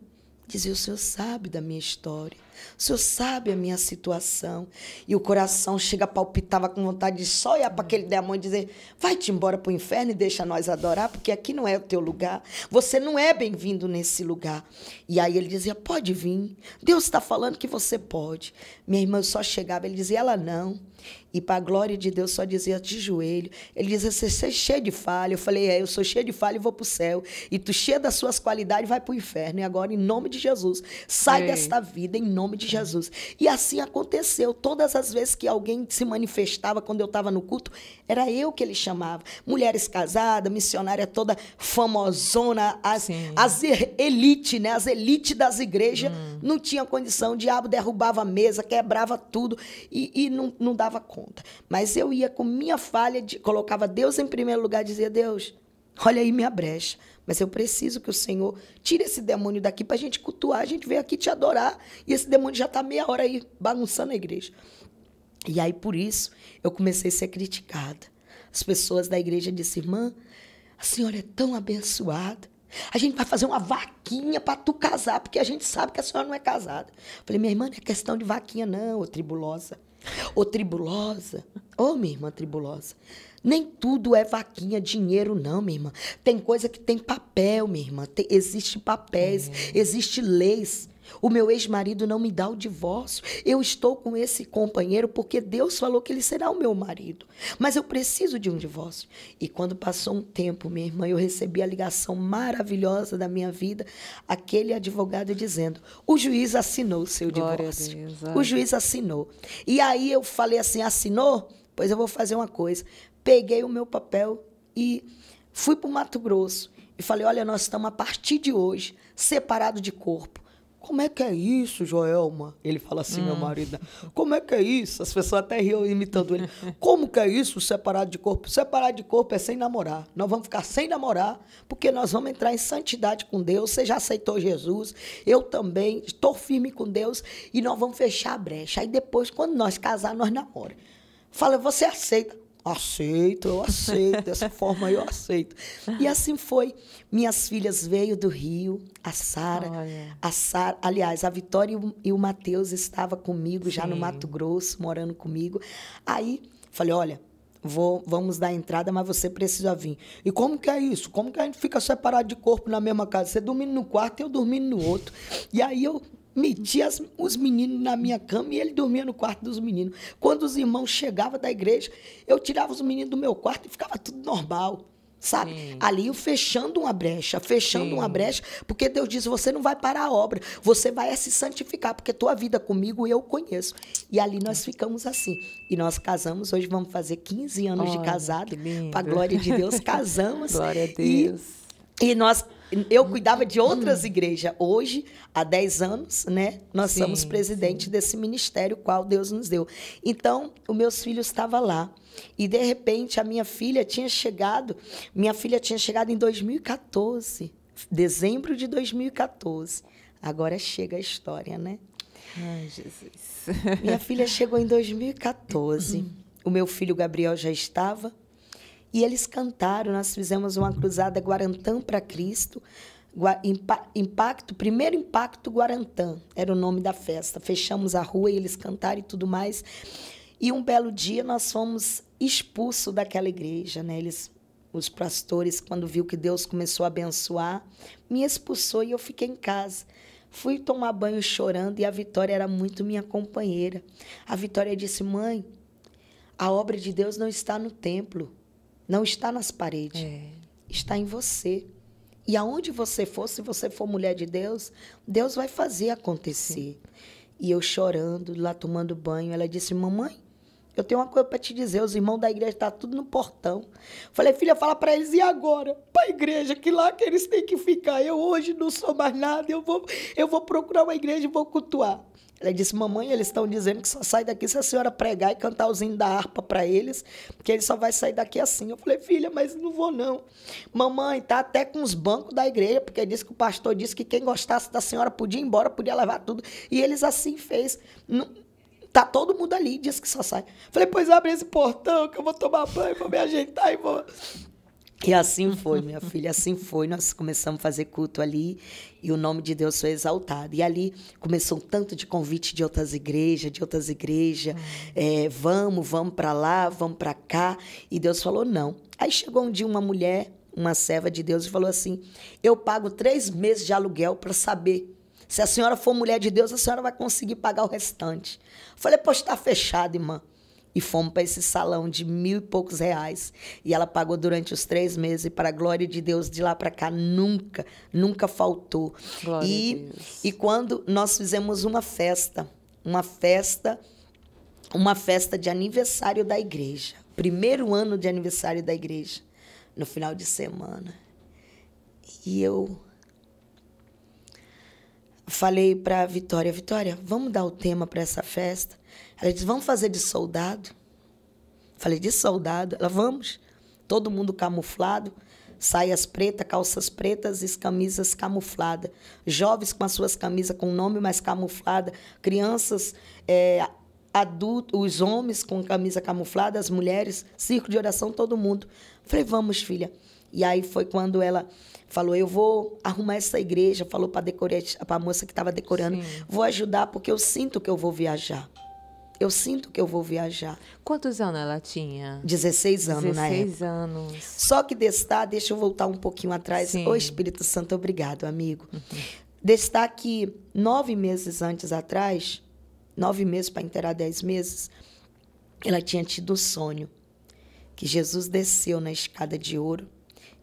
Dizia, o senhor sabe da minha história, o senhor sabe a minha situação. E o coração chega, palpitava com vontade de só olhar para aquele demônio e dizer, vai-te embora para o inferno e deixa nós adorar, porque aqui não é o teu lugar. Você não é bem-vindo nesse lugar. E aí ele dizia, pode vir. Deus está falando que você pode. Minha irmã só chegava, ele dizia, ela não. E para a glória de Deus só dizia de joelho. Ele dizia, você é cheio de falha. Eu falei, eu sou cheio de falha e vou para o céu. E tu cheio das suas qualidades vai para o inferno. E agora, em nome de Jesus, sai desta vida em nome de Jesus. E assim aconteceu. Todas as vezes que alguém se manifestava quando eu estava no culto, era eu que ele chamava. Mulheres casadas, missionária toda famosona, as elite, né? As elites das igrejas não tinham condição. O diabo derrubava a mesa, quebrava tudo e não dava conta. Mas eu ia com minha falha, colocava Deus em primeiro lugar, dizia, Deus, olha aí minha brecha, mas eu preciso que o Senhor tire esse demônio daqui para a gente cultuar, a gente veio aqui te adorar, e esse demônio já está meia hora aí bagunçando a igreja. E aí, por isso, eu comecei a ser criticada. As pessoas da igreja disseram, irmã, a senhora é tão abençoada, a gente vai fazer uma vaquinha para tu casar, porque a gente sabe que a senhora não é casada. Falei, minha irmã, não é questão de vaquinha não, ô tribulosa. Ô tribulosa, ô minha irmã tribulosa, nem tudo é vaquinha, dinheiro não, minha irmã. Tem coisa que tem papel, minha irmã. Existem papéis, existem leis. O meu ex-marido não me dá o divórcio. Eu estou com esse companheiro porque Deus falou que ele será o meu marido. Mas eu preciso de um divórcio. E quando passou um tempo, minha irmã, eu recebi a ligação maravilhosa da minha vida, aquele advogado dizendo, o juiz assinou o seu divórcio. O juiz assinou. E aí eu falei assim, assinou? Pois eu vou fazer uma coisa. Peguei o meu papel e fui para o Mato Grosso. E falei, olha, nós estamos a partir de hoje separados de corpo. Como é que é isso, Joelma? Ele fala assim, meu marido. Como é que é isso? As pessoas até riam imitando ele. Como que é isso, separado de corpo? Separado de corpo é sem namorar. Nós vamos ficar sem namorar, porque nós vamos entrar em santidade com Deus. Você já aceitou Jesus, eu também. Estou firme com Deus e nós vamos fechar a brecha. Aí depois, quando nós casar, nós namoramos. Fala, você aceita? Aceito, eu aceito. Dessa forma aí eu aceito. E assim foi. Minhas filhas veio do Rio, a Sara, aliás, a Vitória e o Mateus estavam comigo já no Mato Grosso, morando comigo. Aí, falei, olha, vamos dar entrada, mas você precisa vir. E como que é isso? Como que a gente fica separado de corpo na mesma casa? Você dormindo no quarto e eu dormindo no outro. E aí eu metia os meninos na minha cama e ele dormia no quarto dos meninos. Quando os irmãos chegavam da igreja, eu tirava os meninos do meu quarto e ficava tudo normal, sabe? Ali eu fechando uma brecha, porque Deus diz, você não vai parar a obra, você vai se santificar, porque tua vida comigo eu conheço. E ali nós ficamos assim. E nós casamos, hoje vamos fazer 15 anos de casado, para a glória de Deus, casamos. Glória a Deus. E eu cuidava de outras igrejas. Hoje, há 10 anos, né, nós somos presidente desse ministério, qual Deus nos deu. Então, os meus filhos estavam lá. E, de repente, a minha filha tinha chegado em 2014, dezembro de 2014. Agora chega a história, né? Ai, Jesus. Minha filha chegou em 2014. O meu filho Gabriel já estava. E eles cantaram, nós fizemos uma cruzada Guarantã para Cristo, primeiro impacto Guarantã, era o nome da festa. Fechamos a rua e eles cantaram e tudo mais. E um belo dia nós fomos expulsos daquela igreja, né? Os pastores, quando viu que Deus começou a abençoar, me expulsou e eu fiquei em casa. Fui tomar banho chorando e a Vitória era muito minha companheira. A Vitória disse, mãe, a obra de Deus não está no templo. Não está nas paredes, está em você. E aonde você for, se você for mulher de Deus, Deus vai fazer acontecer. E eu chorando, lá tomando banho, ela disse, mamãe, eu tenho uma coisa para te dizer, os irmãos da igreja estão tudo no portão. Falei, filha, fala para eles, e agora? Para a igreja, que lá que eles têm que ficar. Eu hoje não sou mais nada, eu vou procurar uma igreja e vou cultuar. Ela disse, mamãe, eles estão dizendo que só sai daqui se a senhora pregar e cantar os hinos da harpa para eles, porque ele só vai sair daqui assim. Eu falei, filha, mas não vou não. Mamãe, tá até com os bancos da igreja, porque disse que o pastor disse que quem gostasse da senhora podia ir embora, podia levar tudo. E eles assim fez. Tá todo mundo ali, disse que só sai. Falei, pois abre esse portão que eu vou tomar banho, vou me ajeitar e vou... E assim foi, minha filha, assim foi. Nós começamos a fazer culto ali e o nome de Deus foi exaltado. E ali começou um tanto de convite de outras igrejas. Vamos para lá, vamos para cá. E Deus falou, não. Aí chegou um dia uma mulher, uma serva de Deus, e falou assim, eu pago 3 meses de aluguel para saber. Se a senhora for mulher de Deus, a senhora vai conseguir pagar o restante. Falei, pois está fechado, irmã. E fomos para esse salão de R$1.000 e poucos. E ela pagou durante os 3 meses. E para a glória de Deus, de lá para cá, nunca faltou. Glória a Deus. E quando nós fizemos uma festa de aniversário da igreja. Primeiro ano de aniversário da igreja. No final de semana. E eu falei para a Vitória, vamos dar o tema para essa festa? Ela disse, vamos fazer de soldado? Falei, de soldado? Ela, vamos. Todo mundo camuflado, saias pretas, calças pretas e camisas camufladas. Jovens com as suas camisas com nome mais camuflada. Crianças, adultos, os homens com camisa camuflada, as mulheres, círculo de oração, todo mundo. Falei, vamos, filha. E aí foi quando ela falou, eu vou arrumar essa igreja. Falou para a moça que estava decorando, sim, vou ajudar porque eu sinto que eu vou viajar. Quantos anos ela tinha? 16 anos na época. 16 anos. Só que deixa eu voltar um pouquinho atrás. Sim. Ô, Espírito Santo, obrigado, amigo. Destar que 9 meses antes atrás, 9 meses para inteirar 10 meses, ela tinha tido um sonho que Jesus desceu na escada de ouro.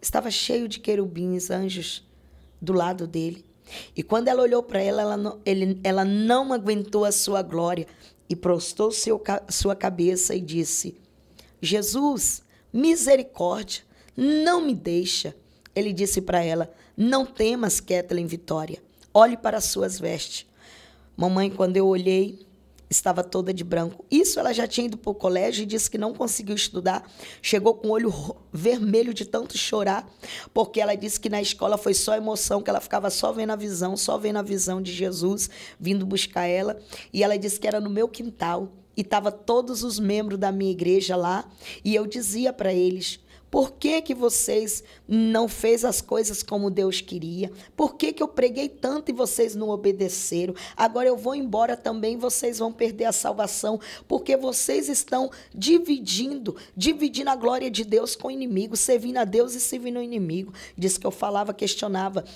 Estava cheio de querubins, anjos do lado dele. E quando ela olhou para ela não aguentou a sua glória e prostrou sua cabeça e disse, Jesus, misericórdia, não me deixa. Ele disse para ela, não temas, Kathleen Vitória, olhe para as suas vestes. Mamãe, quando eu olhei, estava toda de branco. Isso ela já tinha ido para o colégio e disse que não conseguiu estudar. Chegou com o olho vermelho de tanto chorar, porque ela disse que na escola foi só emoção, que ela ficava só vendo a visão de Jesus vindo buscar ela. E ela disse que era no meu quintal e estavam todos os membros da minha igreja lá. E eu dizia para eles, por que vocês não fez as coisas como Deus queria? Por que eu preguei tanto e vocês não obedeceram? Agora eu vou embora também, vocês vão perder a salvação, porque vocês estão dividindo a glória de Deus com o inimigo, servindo a Deus e servindo o inimigo. Disse que eu falava, questionava.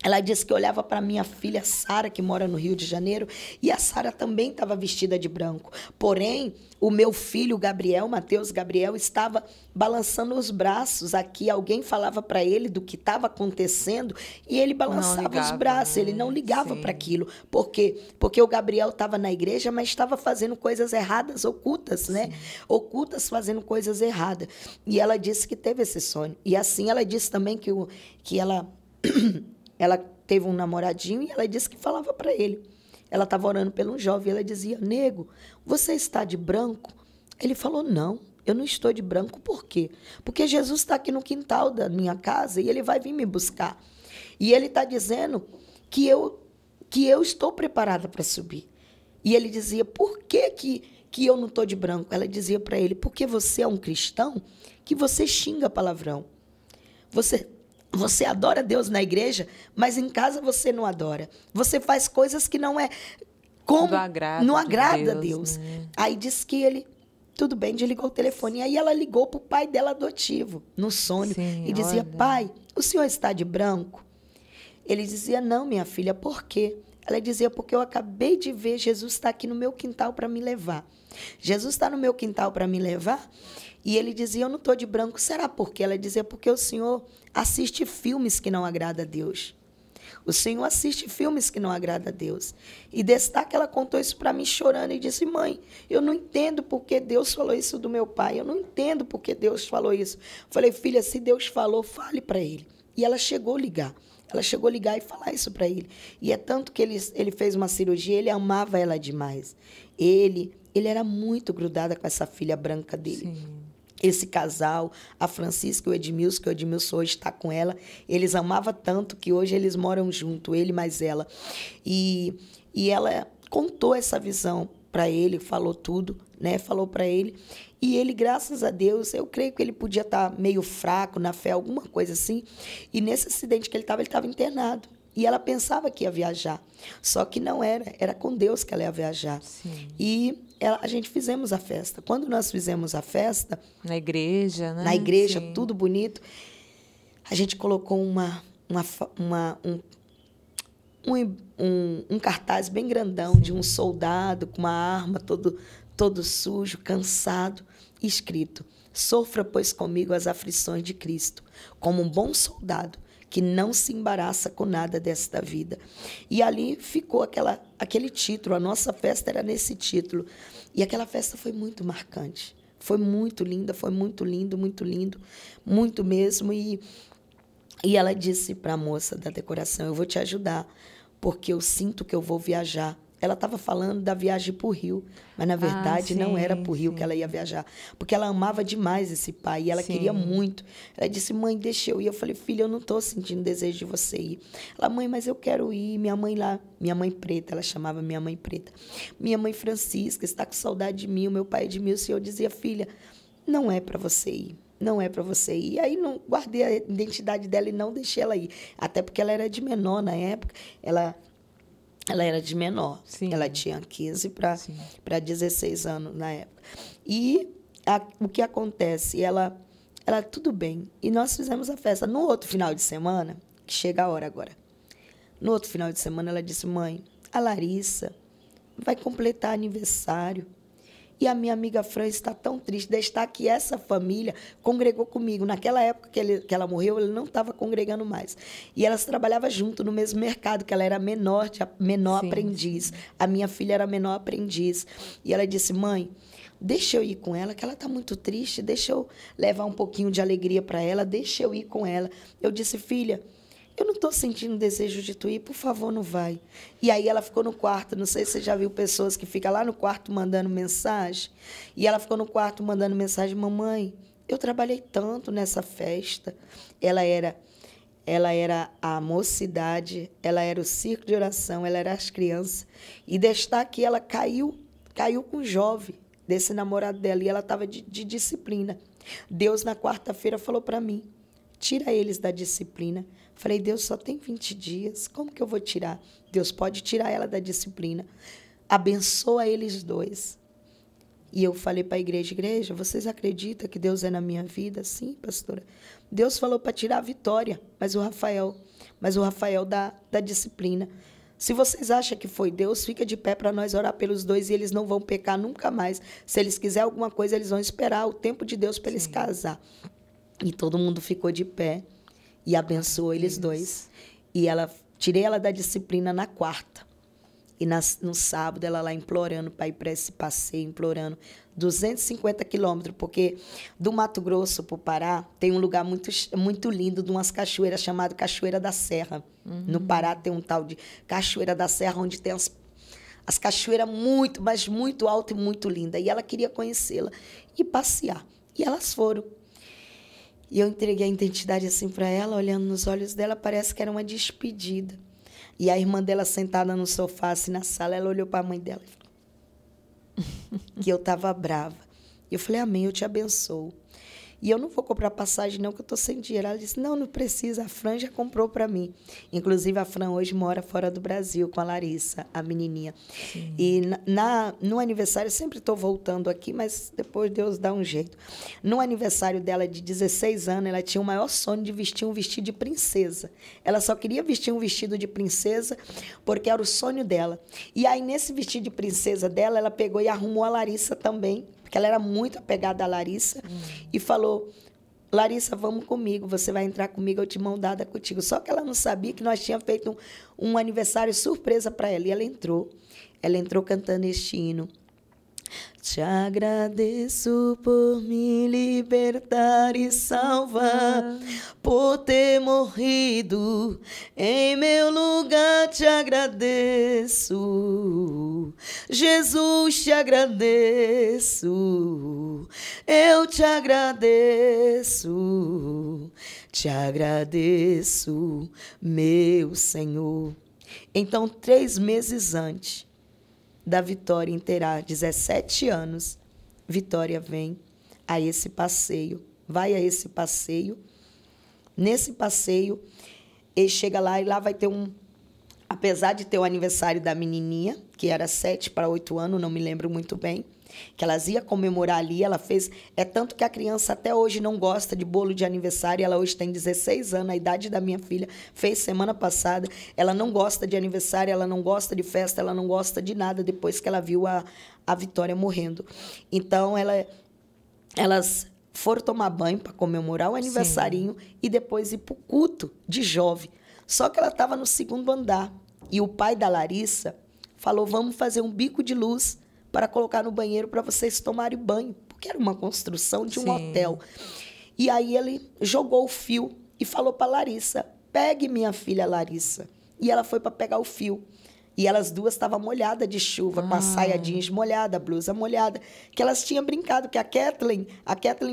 Ela disse que olhava para minha filha Sara, que mora no Rio de Janeiro, e a Sara também estava vestida de branco. Porém, o meu filho Gabriel, Mateus Gabriel, estava balançando os braços. Aqui alguém falava para ele do que estava acontecendo e ele balançava os braços. Ele não ligava para aquilo. Por quê? Porque o Gabriel estava na igreja, mas estava fazendo coisas erradas, ocultas, né? Sim. Ocultas, fazendo coisas erradas. E ela disse que teve esse sonho. E assim ela disse também que ela teve um namoradinho e ela disse que falava para ele. Ela estava orando pelo jovem e ela dizia, nego, você está de branco? Ele falou, não, eu não estou de branco. Por quê? Porque Jesus está aqui no quintal da minha casa e ele vai vir me buscar. E ele está dizendo que eu estou preparada para subir. E ele dizia, por que eu não estou de branco? Ela dizia para ele, porque você é um cristão que você xinga palavrão. Você adora Deus na igreja, mas em casa você não adora. Você faz coisas que não é como não agrada a Deus. Né? Aí disse que ele, tudo bem, desligou o telefone. E aí ela ligou para o pai dela adotivo, no sonho, e dizia, olha, pai, o senhor está de branco? Ele dizia, não, minha filha, por quê? Ela dizia, porque eu acabei de ver, Jesus está aqui no meu quintal para me levar. Jesus está no meu quintal para me levar? E ele dizia, eu não estou de branco. Será por quê? Ela dizia, porque o senhor assiste filmes que não agradam a Deus. O senhor assiste filmes que não agradam a Deus. E destaque, ela contou isso para mim chorando e disse, mãe, eu não entendo por que Deus falou isso do meu pai. Eu não entendo por que Deus falou isso. Falei, filha, se Deus falou, fale para ele. E ela chegou a ligar. Ela chegou a ligar e falar isso para ele. E é tanto que ele fez uma cirurgia, ele amava ela demais. Ele era muito grudado com essa filha branca dele. Sim. Esse casal, a Francisca e o Edmilson, que o Edmilson hoje está com ela, eles amavam tanto que hoje eles moram junto, ele mais ela. E ela contou essa visão para ele, falou tudo, né? Falou para ele. E ele, graças a Deus, eu creio que ele podia estar meio fraco na fé, alguma coisa assim. E nesse acidente que ele estava internado. E ela pensava que ia viajar. Só que não era. Era com Deus que ela ia viajar. Sim. E a gente fizemos a festa. Quando nós fizemos a festa... Na igreja, né? Na igreja, Sim. tudo bonito. A gente colocou um cartaz bem grandão, sim, de um soldado com uma arma, todo sujo, cansado, escrito: sofra, pois, comigo as aflições de Cristo, como um bom soldado que não se embaraça com nada desta vida. E ali ficou aquele título, a nossa festa era nesse título. E aquela festa foi muito marcante. Foi muito linda, foi muito lindo, muito mesmo. E ela disse para a moça da decoração: eu vou te ajudar, porque eu sinto que eu vou viajar. Ela estava falando da viagem para o Rio, mas, na verdade, sim, não era para o Rio, sim, que ela ia viajar, porque ela amava demais esse pai e ela, sim, queria muito. Ela disse: mãe, deixa eu ir. Eu falei: filha, eu não estou sentindo desejo de você ir. Ela: mãe, mas eu quero ir. Minha mãe lá, minha mãe preta, ela chamava minha mãe preta, minha mãe Francisca, está com saudade de mim, o meu pai Edmilson. E eu dizia: filha, não é para você ir. Não é para você ir. E aí não guardei a identidade dela e não deixei ela ir. Até porque ela era de menor na época. Ela era de menor. Sim. Ela tinha 15 para 16 anos na época. E o que acontece? Ela tudo bem. E nós fizemos a festa. No outro final de semana, que chega a hora agora, no outro final de semana ela disse: mãe, a Larissa vai completar aniversário. E a minha amiga Fran está tão triste de estar que essa família congregou comigo. Naquela época que ela morreu, ele não estava congregando mais. E elas trabalhavam junto no mesmo mercado, que ela era menor sim, aprendiz. A minha filha era menor aprendiz. E ela disse: mãe, deixa eu ir com ela, que ela está muito triste, deixa eu levar um pouquinho de alegria para ela, deixa eu ir com ela. Eu disse: filha, eu não estou sentindo desejo de tu ir, por favor, não vai. E aí ela ficou no quarto, não sei se você já viu pessoas que ficam lá no quarto mandando mensagem, e ela ficou no quarto mandando mensagem: mamãe, eu trabalhei tanto nessa festa. Ela era a mocidade, ela era o circo de oração, ela era as crianças. E destar que ela caiu com o jovem desse namorado dela, e ela estava de disciplina. Deus, na quarta-feira, falou para mim: tira eles da disciplina. Falei: Deus, só tem 20 dias, como que eu vou tirar? Deus pode tirar ela da disciplina. Abençoa eles dois. E eu falei para a igreja: vocês acreditam que Deus é na minha vida? Sim, pastora. Deus falou para tirar a Vitória, mas o Rafael da disciplina. Se vocês acham que foi Deus, fica de pé para nós orar pelos dois e eles não vão pecar nunca mais. Se eles quiserem alguma coisa, eles vão esperar o tempo de Deus para eles casar. E todo mundo ficou de pé e abençoou eles dois. E tirei ela da disciplina na quarta. E no sábado, ela lá implorando para ir para esse passeio, implorando 250 quilômetros, porque do Mato Grosso para o Pará tem um lugar muito, muito lindo, de umas cachoeiras, chamado Cachoeira da Serra. Uhum. No Pará tem um tal de Cachoeira da Serra, onde tem as cachoeiras muito, mas muito altas e muito lindas. E ela queria conhecê-la e passear. E elas foram. E eu entreguei a identidade assim para ela, olhando nos olhos dela, parece que era uma despedida. E a irmã dela sentada no sofá, assim, na sala, ela olhou para a mãe dela e falou que eu estava brava. E eu falei: amém, eu te abençoo. E eu não vou comprar passagem não, que eu estou sem dinheiro. Ela disse: não precisa, a Fran já comprou para mim. Inclusive, a Fran hoje mora fora do Brasil com a Larissa, a menininha. Sim. E no aniversário, sempre estou voltando aqui, mas depois Deus dá um jeito. No aniversário dela de 16 anos, ela tinha o maior sonho de vestir um vestido de princesa. Ela só queria vestir um vestido de princesa porque era o sonho dela. E aí, nesse vestido de princesa dela, ela pegou e arrumou a Larissa também, porque ela era muito apegada à Larissa, e falou: Larissa, vamos comigo, você vai entrar comigo, eu de mão dada contigo. Só que ela não sabia que nós tínhamos feito um aniversário surpresa para ela. E ela entrou cantando este hino. Te agradeço por me libertar e salvar, por ter morrido em meu lugar. Te agradeço, Jesus, te agradeço, eu te agradeço, meu Senhor. Então, 3 meses antes da Vitória inteirar 17 anos, Vitória vem a esse passeio, vai a esse passeio. Nesse passeio, ele chega lá e lá vai ter apesar de ter o aniversário da menininha, que era 7 para 8 anos, não me lembro muito bem, que elas iam comemorar ali, ela fez... É tanto que a criança até hoje não gosta de bolo de aniversário, ela hoje tem 16 anos, a idade da minha filha, fez semana passada, ela não gosta de aniversário, ela não gosta de festa, ela não gosta de nada depois que ela viu a Vitória morrendo. Então, elas foram tomar banho para comemorar o aniversarinho. Sim. E depois ir para o culto de jovem. Só que ela estava no 2º andar. E o pai da Larissa falou, vamos fazer um bico de luz para colocar no banheiro para vocês tomarem banho. Porque era uma construção de um Sim. hotel. E aí ele jogou o fio e falou para Larissa, pegue minha filha Larissa. E ela foi para pegar o fio. E elas duas estavam molhadas de chuva, com a saia jeans molhada, a blusa molhada, que elas tinham brincado, que a Kathleen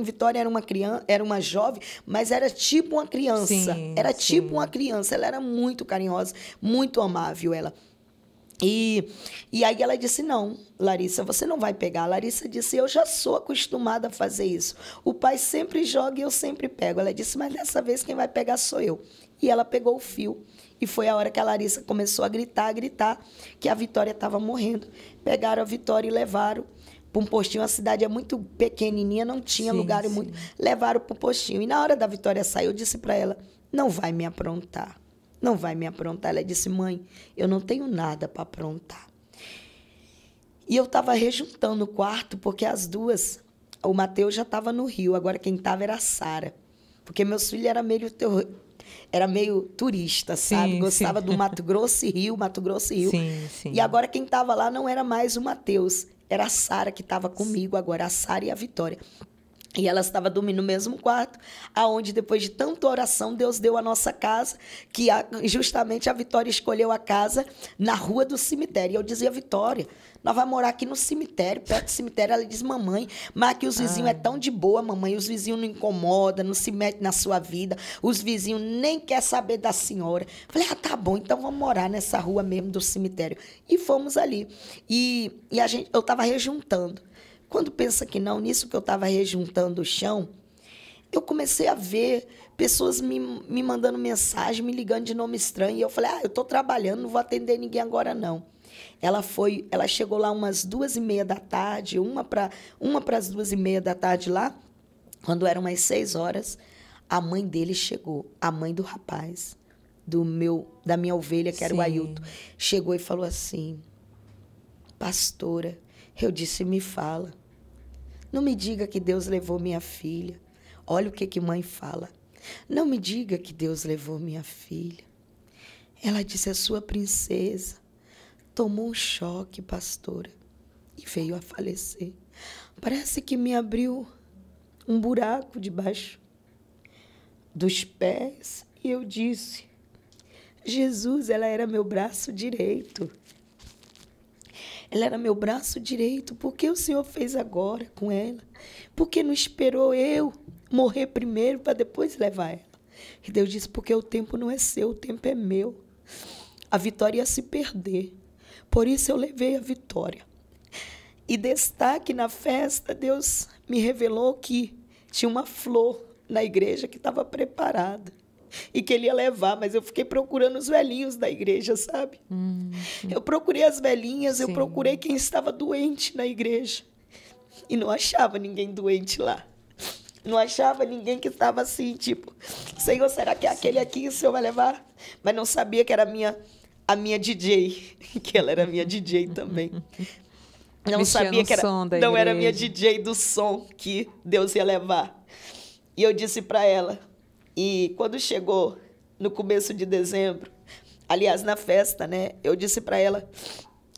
Vitória era uma criança, era uma jovem, mas era tipo uma criança. Sim, era tipo uma criança, ela era muito carinhosa, muito amável, ela. E aí ela disse, não, Larissa, você não vai pegar. A Larissa disse, eu já sou acostumada a fazer isso. O pai sempre joga e eu sempre pego. Ela disse, mas dessa vez quem vai pegar sou eu. E ela pegou o fio. E foi a hora que a Larissa começou a gritar, que a Vitória estava morrendo. Pegaram a Vitória e levaram para um postinho. A cidade é muito pequenininha, não tinha lugar muito. Levaram para o postinho. E na hora da Vitória sair, eu disse para ela, não vai me aprontar. Não vai me aprontar. Ela disse, mãe, eu não tenho nada para aprontar. E eu estava rejuntando o quarto, porque as duas, o Mateus já estava no Rio, agora quem estava era a Sara. Porque meus filhos era meio turista, sabe? Sim, gostava do Mato Grosso e Rio, Mato Grosso e Rio. Sim, sim. E agora quem estava lá não era mais o Mateus, era a Sara que estava comigo agora, a Sara e a Vitória. E elas estavam dormindo no mesmo quarto, aonde depois de tanta oração, Deus deu a nossa casa, que justamente a Vitória escolheu a casa na rua do cemitério. E eu dizia, Vitória, nós vamos morar aqui no cemitério, perto do cemitério. Ela diz, mamãe, mas aqui os vizinhos é tão de boa, mamãe, os vizinhos não incomodam, não se metem na sua vida, os vizinhos nem querem saber da senhora. Falei, tá bom, então vamos morar nessa rua mesmo do cemitério. E fomos ali. E eu estava rejuntando. Quando pensa que não, nisso que eu estava rejuntando o chão, eu comecei a ver pessoas me mandando mensagem, me ligando de nome estranho. E eu falei, eu estou trabalhando, não vou atender ninguém agora, não. Ela chegou lá umas 2h30 da tarde, uma para as 2h30 da tarde lá, quando eram umas 6 horas, a mãe dele chegou, a mãe do rapaz, da minha ovelha, que era o Ailton, chegou e falou assim, pastora, eu disse, me fala. Não me diga que Deus levou minha filha. Olha o que mãe fala. Não me diga que Deus levou minha filha. Ela disse, a sua princesa tomou um choque, pastora, e veio a falecer. Parece que me abriu um buraco debaixo dos pés. E eu disse, Jesus, ela era meu braço direito. Ela era meu braço direito. Por que o Senhor fez agora com ela? Por que não esperou eu morrer primeiro para depois levar ela? E Deus disse, porque o tempo não é seu, o tempo é meu. A Vitória ia se perder. Por isso eu levei a Vitória. E destaque na festa, Deus me revelou que tinha uma flor na igreja que estava preparada. E que ele ia levar, mas eu fiquei procurando os velhinhos da igreja, sabe? Eu procurei as velhinhas, Sim. Eu procurei quem estava doente na igreja. E não achava ninguém doente lá. Não achava ninguém que estava assim, tipo, Senhor, será que é aquele aqui que o Senhor vai levar? Mas não sabia que era a minha DJ, que ela era minha DJ também. Não sabia que não era minha DJ do som que Deus ia levar. E eu disse para ela, e quando chegou no começo de dezembro, aliás, na festa, né? Eu disse para ela,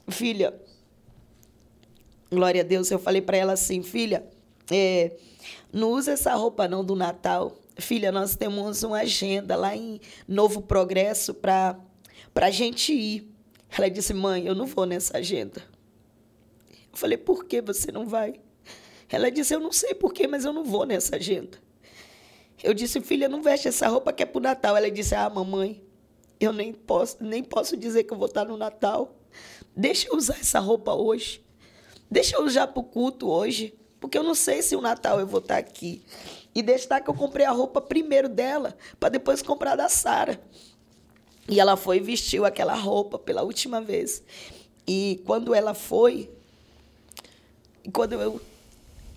filha, Glória a Deus. Eu falei para ela assim, filha, não usa essa roupa não do Natal. Filha, nós temos uma agenda lá em Novo Progresso para a gente ir. Ela disse, mãe, eu não vou nessa agenda. Eu falei, por que você não vai? Ela disse, eu não sei por quê, mas eu não vou nessa agenda. Eu disse, filha, não veste essa roupa que é para o Natal. Ela disse, mamãe, eu nem posso dizer que eu vou estar no Natal. Deixa eu usar essa roupa hoje. Deixa eu usar para o culto hoje, porque eu não sei se o Natal eu vou estar aqui. E destaque que eu comprei a roupa primeiro dela, para depois comprar da Sara. E ela foi e vestiu aquela roupa pela última vez. E quando ela foi,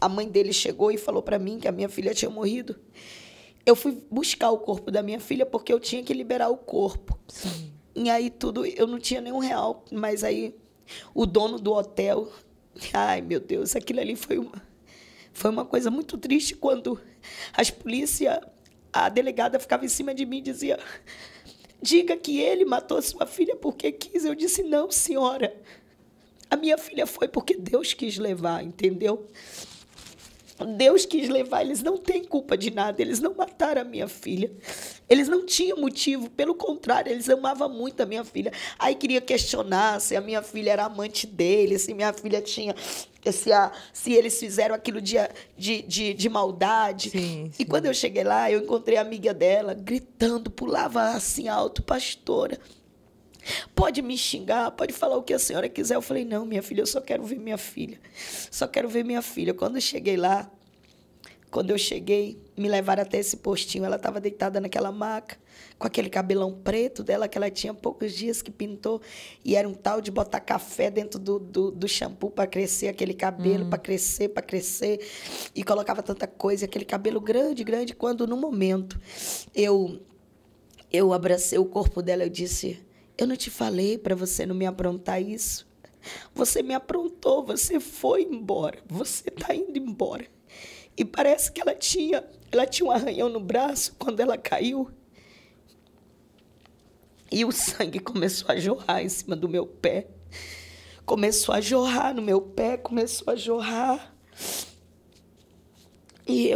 a mãe dele chegou e falou para mim que a minha filha tinha morrido, eu fui buscar o corpo da minha filha porque eu tinha que liberar o corpo. Sim. E aí eu não tinha nenhum real, mas aí o dono do hotel, ai meu Deus, aquilo ali foi uma coisa muito triste quando a delegada ficava em cima de mim e dizia, diga que ele matou sua filha porque quis. Eu disse, não, senhora, a minha filha foi porque Deus quis levar, entendeu? Deus quis levar, eles não têm culpa de nada, eles não mataram a minha filha. Eles não tinham motivo, pelo contrário, eles amavam muito a minha filha. Aí queria questionar se a minha filha era amante dele, se minha filha tinha... Se eles fizeram aquilo de maldade. Sim, sim. E quando eu cheguei lá, eu encontrei a amiga dela, gritando, pulava assim alto, pastora, pode me xingar, pode falar o que a senhora quiser. Eu falei, não, minha filha, eu só quero ver minha filha. Só quero ver minha filha. Quando eu cheguei, me levaram até esse postinho. Ela estava deitada naquela maca, com aquele cabelão preto dela, que ela tinha poucos dias que pintou. E era um tal de botar café dentro do shampoo para crescer aquele cabelo, para crescer. E colocava tanta coisa, aquele cabelo grande. Quando, no momento, eu abracei o corpo dela, eu disse... Eu não te falei para você não me aprontar isso? Você me aprontou, você foi embora, você está indo embora. E parece que ela tinha um arranhão no braço quando ela caiu. E o sangue começou a jorrar em cima do meu pé. Começou a jorrar no meu pé, começou a jorrar. E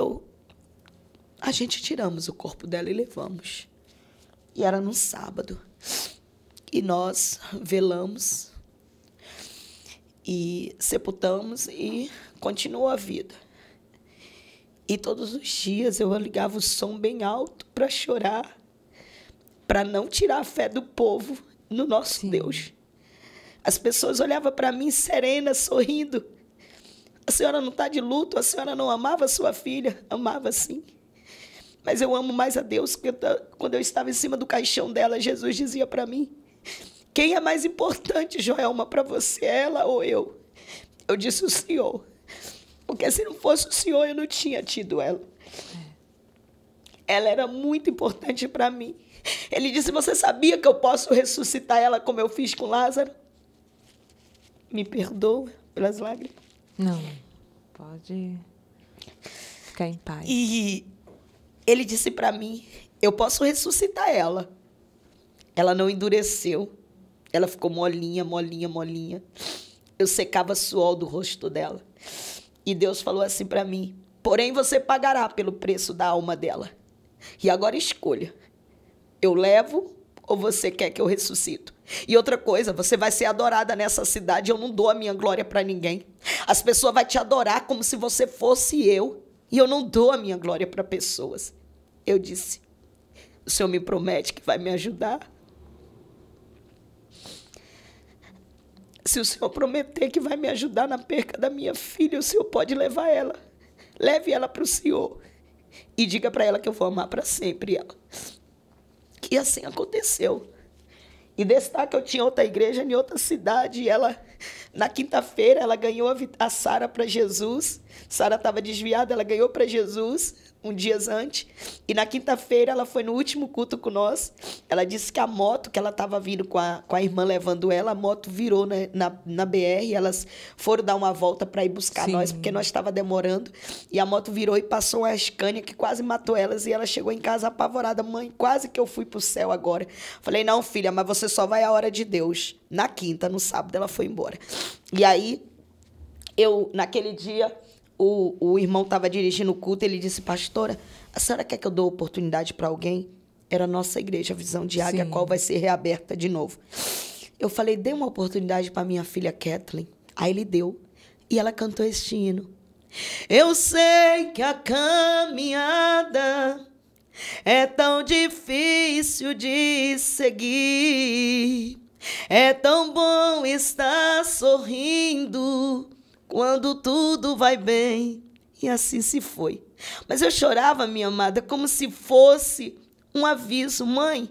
a gente tiramos o corpo dela e levamos. E era no sábado. E nós velamos e sepultamos e continuou a vida. E todos os dias eu ligava o som bem alto para chorar, para não tirar a fé do povo no nosso Sim. Deus. As pessoas olhavam para mim serena, sorrindo. A senhora não está de luto, a senhora não amava a sua filha? Amava sim. Mas eu amo mais a Deus, porque quando eu estava em cima do caixão dela, Jesus dizia para mim, quem é mais importante, Joelma, para você, ela ou eu? Eu disse o Senhor. Porque se não fosse o Senhor, eu não tinha tido ela. Ela era muito importante para mim. Ele disse, você sabia que eu posso ressuscitar ela como eu fiz com Lázaro? Me perdoa pelas lágrimas. Não, pode ficar em paz. E ele disse para mim, eu posso ressuscitar ela. Ela não endureceu. Ela ficou molinha. Eu secava suor do rosto dela. E Deus falou assim para mim, porém você pagará pelo preço da alma dela. E agora escolha, eu levo ou você quer que eu ressuscito? E outra coisa, você vai ser adorada nessa cidade, eu não dou a minha glória para ninguém. As pessoas vão te adorar como se você fosse eu. E eu não dou a minha glória para pessoas. Eu disse, o Senhor me promete que vai me ajudar? Se o Senhor prometer que vai me ajudar na perca da minha filha, o Senhor pode levar ela. Leve ela para o Senhor. E diga para ela que eu vou amar para sempre ela. E assim aconteceu. E destaque, eu tinha outra igreja em outra cidade. E ela, na quinta-feira, ela ganhou a Sara para Jesus. Sara estava desviada, ela ganhou para Jesus um dia antes. E na quinta-feira, ela foi no último culto com nós. Ela disse que a moto que ela estava vindo com a irmã levando ela, a moto virou, né, na BR. E elas foram dar uma volta para ir buscar Sim. nós, porque nós estava demorando. E a moto virou e passou uma Scania que quase matou elas. E ela chegou em casa apavorada. Mãe, quase que eu fui para o céu agora. Falei, não, filha, mas você só vai à hora de Deus. Na quinta, no sábado, ela foi embora. E aí, naquele dia, o irmão estava dirigindo o culto, ele disse, pastora, a senhora quer que eu dou oportunidade para alguém? Era a nossa igreja, a Visão de Águia, a qual vai ser reaberta de novo. Eu falei, dê uma oportunidade para minha filha Kathleen. Aí ele deu. E ela cantou este hino. Eu sei que a caminhada é tão difícil de seguir. É tão bom estar sorrindo quando tudo vai bem. E assim se foi. Mas eu chorava, minha amada, como se fosse um aviso. Mãe,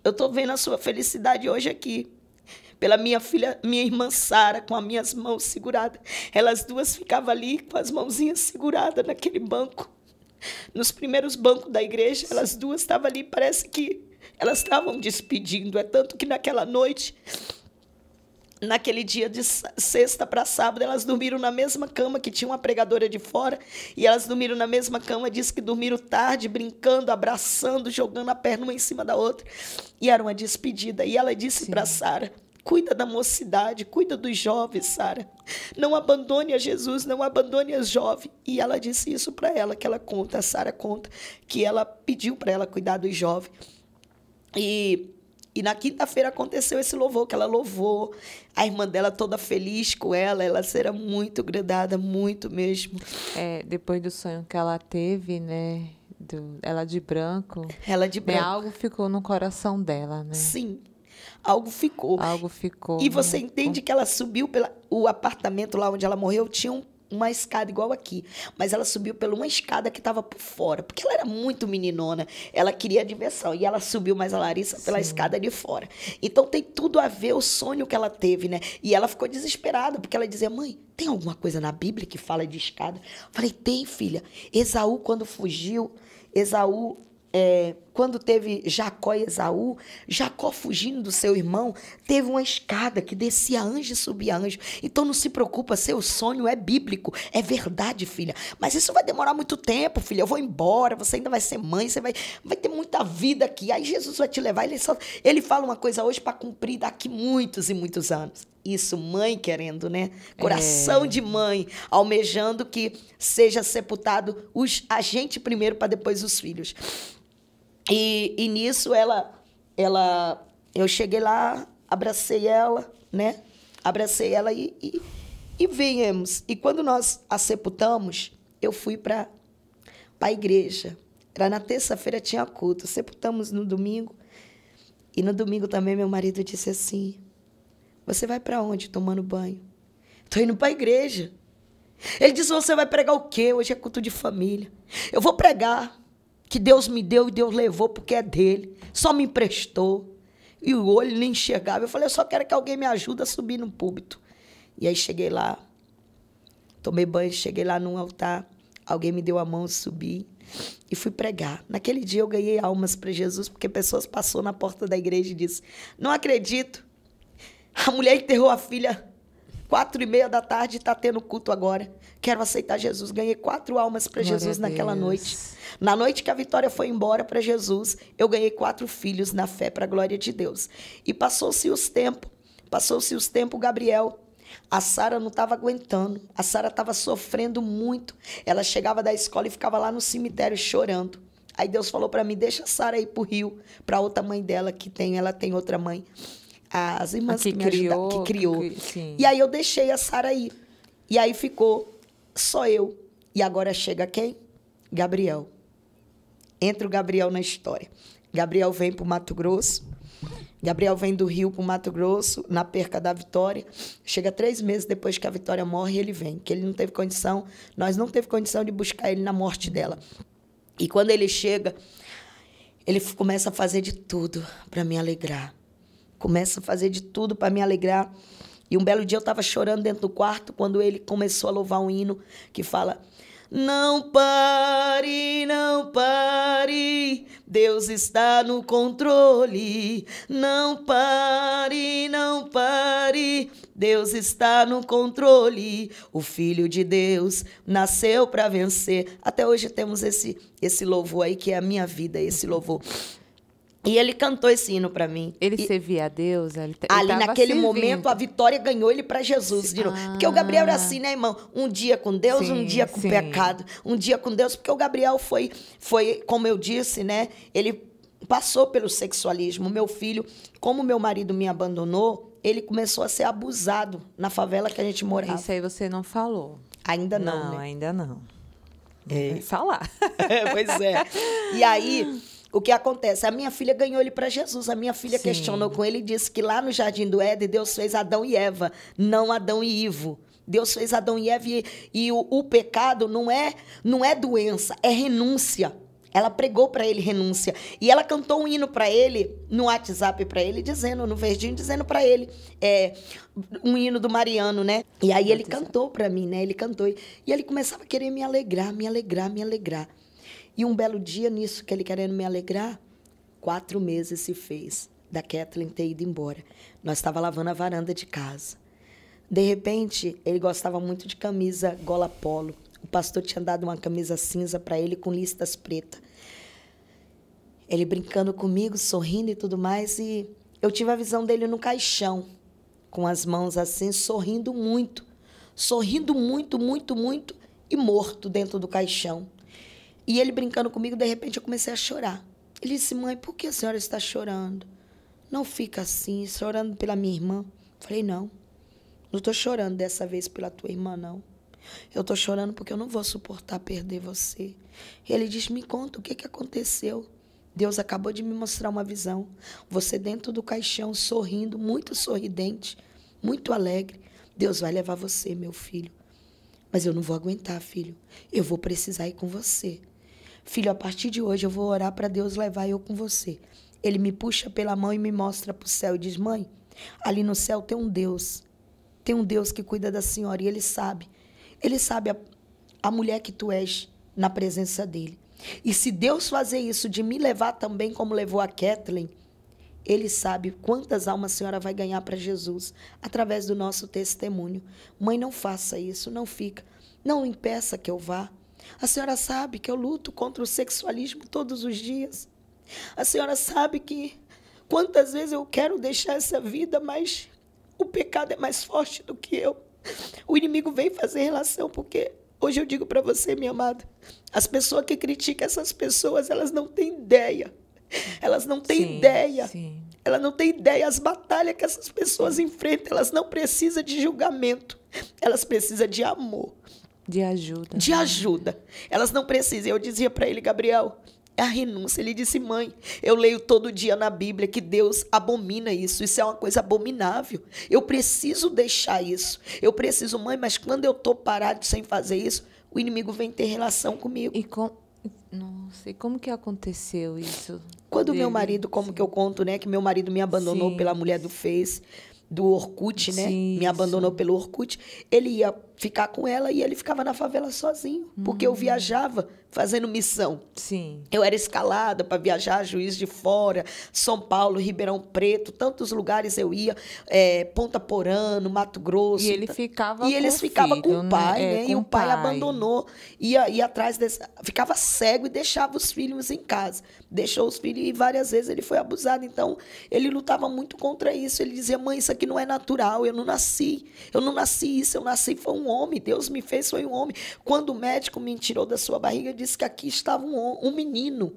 eu estou vendo a sua felicidade hoje aqui. Pela minha filha, minha irmã Sara, com as minhas mãos seguradas. Elas duas ficavam ali com as mãozinhas seguradas naquele banco. Nos primeiros bancos da igreja, elas duas estavam ali, parece que elas estavam despedindo. É tanto que naquela noite, naquele dia de sexta para sábado, elas dormiram na mesma cama, que tinha uma pregadora de fora, e elas dormiram na mesma cama, disse que dormiram tarde, brincando, abraçando, jogando a perna uma em cima da outra, e era uma despedida. E ela disse para Sara, cuida da mocidade, cuida dos jovens, Sara, não abandone a Jesus, não abandone as jovens. E ela disse isso para ela, que ela conta, a Sara conta, que ela pediu para ela cuidar dos jovens. E na quinta-feira aconteceu esse louvor, que ela louvou, a irmã dela toda feliz com ela era muito grudada, muito mesmo. Depois do sonho que ela teve, né, ela de branco. Ela de branco. Algo ficou no coração dela, né? Sim, algo ficou. Algo ficou. E você entende que ela subiu o apartamento lá onde ela morreu, tinha uma escada igual aqui, mas ela subiu por uma escada que estava por fora, porque ela era muito meninona, ela queria diversão, e ela subiu mais a Larissa pela escada de fora. Então tem tudo a ver o sonho que ela teve, né? E ela ficou desesperada, porque ela dizia, mãe, tem alguma coisa na Bíblia que fala de escada? Eu falei, tem, filha. Esaú, quando fugiu, quando teve Jacó e Esaú, Jacó fugindo do seu irmão, teve uma escada que descia anjo e subia anjo. Então não se preocupa, seu sonho é bíblico, é verdade, filha. Mas isso vai demorar muito tempo, filha. Eu vou embora, você ainda vai ser mãe, você vai ter muita vida aqui. Aí Jesus vai te levar. Ele fala uma coisa hoje para cumprir daqui muitos e muitos anos. Isso, mãe querendo, né? Coração de mãe, almejando que seja sepultado a gente primeiro para depois os filhos. E nisso eu cheguei lá, abracei ela, né? Abracei ela e viemos. E quando nós a sepultamos, eu fui para a igreja. Era na terça-feira, tinha culto. Sepultamos no domingo. E no domingo também meu marido disse assim, você vai para onde tomando banho? Estou indo para a igreja. Ele disse, você vai pregar o quê? Hoje é culto de família. Eu vou pregar que Deus me deu e Deus levou porque é dele. Só me emprestou. E o olho nem enxergava. Eu falei, eu só quero que alguém me ajude a subir no púlpito. E aí cheguei lá, tomei banho, cheguei lá num altar. Alguém me deu a mão, subi e fui pregar. Naquele dia eu ganhei almas para Jesus, porque pessoas passaram na porta da igreja e disse, não acredito. A mulher enterrou a filha 4:30 da tarde e está tendo culto agora. Quero aceitar Jesus. Ganhei 4 almas para Jesus naquela noite. Na noite que a Vitória foi embora para Jesus, eu ganhei 4 filhos na fé para a glória de Deus. E passou-se os tempos, Gabriel. A Sara não estava aguentando. A Sara estava sofrendo muito. Ela chegava da escola e ficava lá no cemitério chorando. Aí Deus falou para mim, deixa a Sara ir para o Rio, para outra mãe dela ela tem outra mãe. As irmãs que me ajudaram, que criou. E aí eu deixei a Sara ir. E aí ficou só eu. E agora chega quem? Gabriel. Entra o Gabriel na história. Gabriel vem para o Mato Grosso. Gabriel vem do Rio para o Mato Grosso, na perca da Vitória. Chega 3 meses depois que a Vitória morre, ele vem. Que ele não teve condição, nós não teve condição de buscar ele na morte dela. E quando ele chega, ele começa a fazer de tudo para me alegrar. Começa a fazer de tudo para me alegrar. E um belo dia eu estava chorando dentro do quarto quando ele começou a louvar um hino que fala: não pare, não pare, Deus está no controle. Não pare, não pare, Deus está no controle. O Filho de Deus nasceu para vencer. Até hoje temos esse louvor aí que é a minha vida, esse louvor. E ele cantou esse hino para mim. Ele servia a Deus? Ele ali naquele servindo. Momento, a Vitória ganhou ele para Jesus de novo. Porque o Gabriel era assim, né, irmão? Um dia com Deus, um dia com o pecado. Um dia com Deus, porque o Gabriel foi, como eu disse, né? Ele passou pelo sexualismo. Meu filho, como meu marido me abandonou, ele começou a ser abusado na favela que a gente morava. Isso aí você não falou. Ainda não, não, né? Ainda não. Vai falar. Pois é. E aí, o que acontece? A minha filha ganhou ele para Jesus. A minha filha questionou com ele e disse que lá no Jardim do Éden, Deus fez Adão e Eva, não Adão e Ivo. Deus fez Adão e Eva e o pecado não é doença, é renúncia. Ela pregou para ele renúncia. E ela cantou um hino para ele, no WhatsApp para ele, dizendo, no verdinho, dizendo para ele, um hino do Mariano, né? E aí ele cantou para mim, né? Ele cantou. E ele começava a querer me alegrar, me alegrar, me alegrar. E um belo dia, nisso que ele querendo me alegrar, 4 meses se fez da Kathleen ter ido embora. Nós estávamos lavando a varanda de casa. De repente, ele gostava muito de camisa gola polo. O pastor tinha dado uma camisa cinza para ele com listas pretas. Ele brincando comigo, sorrindo e tudo mais. E eu tive a visão dele no caixão, com as mãos assim, sorrindo muito. Sorrindo muito, muito, muito e morto dentro do caixão. E ele brincando comigo, de repente eu comecei a chorar. Ele disse, mãe, por que a senhora está chorando? Não fica assim, chorando pela minha irmã. Falei, não estou chorando dessa vez pela tua irmã, não. Eu estou chorando porque eu não vou suportar perder você. Ele diz, me conta, o que aconteceu? Deus acabou de me mostrar uma visão. Você dentro do caixão, sorrindo, muito sorridente, muito alegre. Deus vai levar você, meu filho. Mas eu não vou aguentar, filho. Eu vou precisar ir com você. Filho, a partir de hoje eu vou orar para Deus levar eu com você. Ele me puxa pela mão e me mostra para o céu e diz, mãe, ali no céu tem um Deus. Tem um Deus que cuida da senhora e Ele sabe a mulher que tu és na presença dele. E se Deus fazer isso de me levar também como levou a Kathleen, Ele sabe quantas almas a senhora vai ganhar para Jesus através do nosso testemunho. Mãe, não faça isso, não fica. Não impeça que eu vá. A senhora sabe que eu luto contra o sexualismo todos os dias. A senhora sabe que quantas vezes eu quero deixar essa vida, mas o pecado é mais forte do que eu. O inimigo vem fazer relação, porque hoje eu digo para você, minha amada, as pessoas que criticam essas pessoas, elas não têm ideia. Elas não têm ideia. Sim. Elas não têm ideia as batalhas que essas pessoas enfrentam. Elas não precisam de julgamento. Elas precisam de amor. De ajuda. De ajuda. Elas não precisam. Eu dizia para ele, Gabriel, é a renúncia. Ele disse, mãe, eu leio todo dia na Bíblia que Deus abomina isso. Isso é uma coisa abominável. Eu preciso deixar isso. Eu preciso, mãe, mas quando eu estou parado sem fazer isso, o inimigo vem ter relação comigo. Nossa, e como que aconteceu isso? Quando meu marido, como que eu conto, né? Que meu marido me abandonou pela mulher do Face, do Orkut, né? Me abandonou pelo Orkut. Ele ia ficar com ela e ele ficava na favela sozinho. Porque eu viajava fazendo missão. Sim. Eu era escalada para viajar, Juiz de Fora, São Paulo, Ribeirão Preto, tantos lugares eu ia, Ponta Porã, no Mato Grosso. E ele ficava e eles ficavam com o pai, né? Com e o pai abandonou, ia atrás desse, ficava cego e deixava os filhos em casa. Deixou os filhos e várias vezes ele foi abusado. Então, ele lutava muito contra isso. Ele dizia, mãe, isso aqui não é natural, eu não nasci isso, eu nasci foi um homem, Deus me fez, foi um homem. Quando o médico me tirou da sua barriga, disse que aqui estava um menino,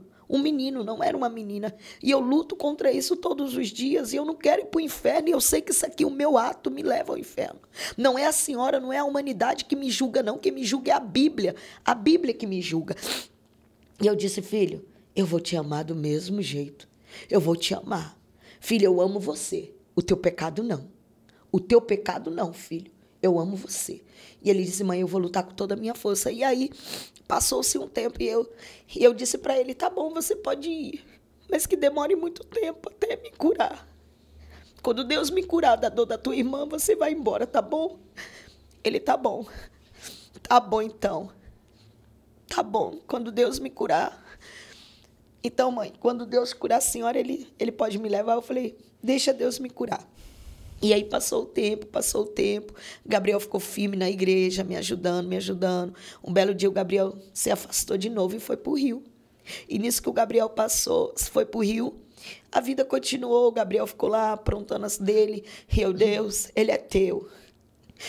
não era uma menina. E eu luto contra isso todos os dias, e eu não quero ir para o inferno, e eu sei que isso aqui, o meu ato, me leva ao inferno. Não é a senhora, não é a humanidade que me julga, não. Quem me julga é a Bíblia que me julga. E eu disse, filho, eu vou te amar do mesmo jeito. Eu vou te amar. Filho, eu amo você. O teu pecado não. O teu pecado não, filho. Eu amo você. E ele disse, mãe, eu vou lutar com toda a minha força. E aí, passou-se um tempo e eu disse para ele, tá bom, você pode ir, mas que demore muito tempo até me curar. Quando Deus me curar da dor da tua irmã, você vai embora, tá bom? Ele, tá bom. Tá bom, então. Tá bom, quando Deus me curar. Então, mãe, quando Deus curar a senhora, ele pode me levar. Eu falei, deixa Deus me curar. E aí passou o tempo. Gabriel ficou firme na igreja, me ajudando. Um belo dia o Gabriel se afastou de novo e foi para o Rio. E nisso que o Gabriel foi para o Rio, A vida continuou, o Gabriel ficou lá aprontando as dele. E eu, Deus, ele é teu.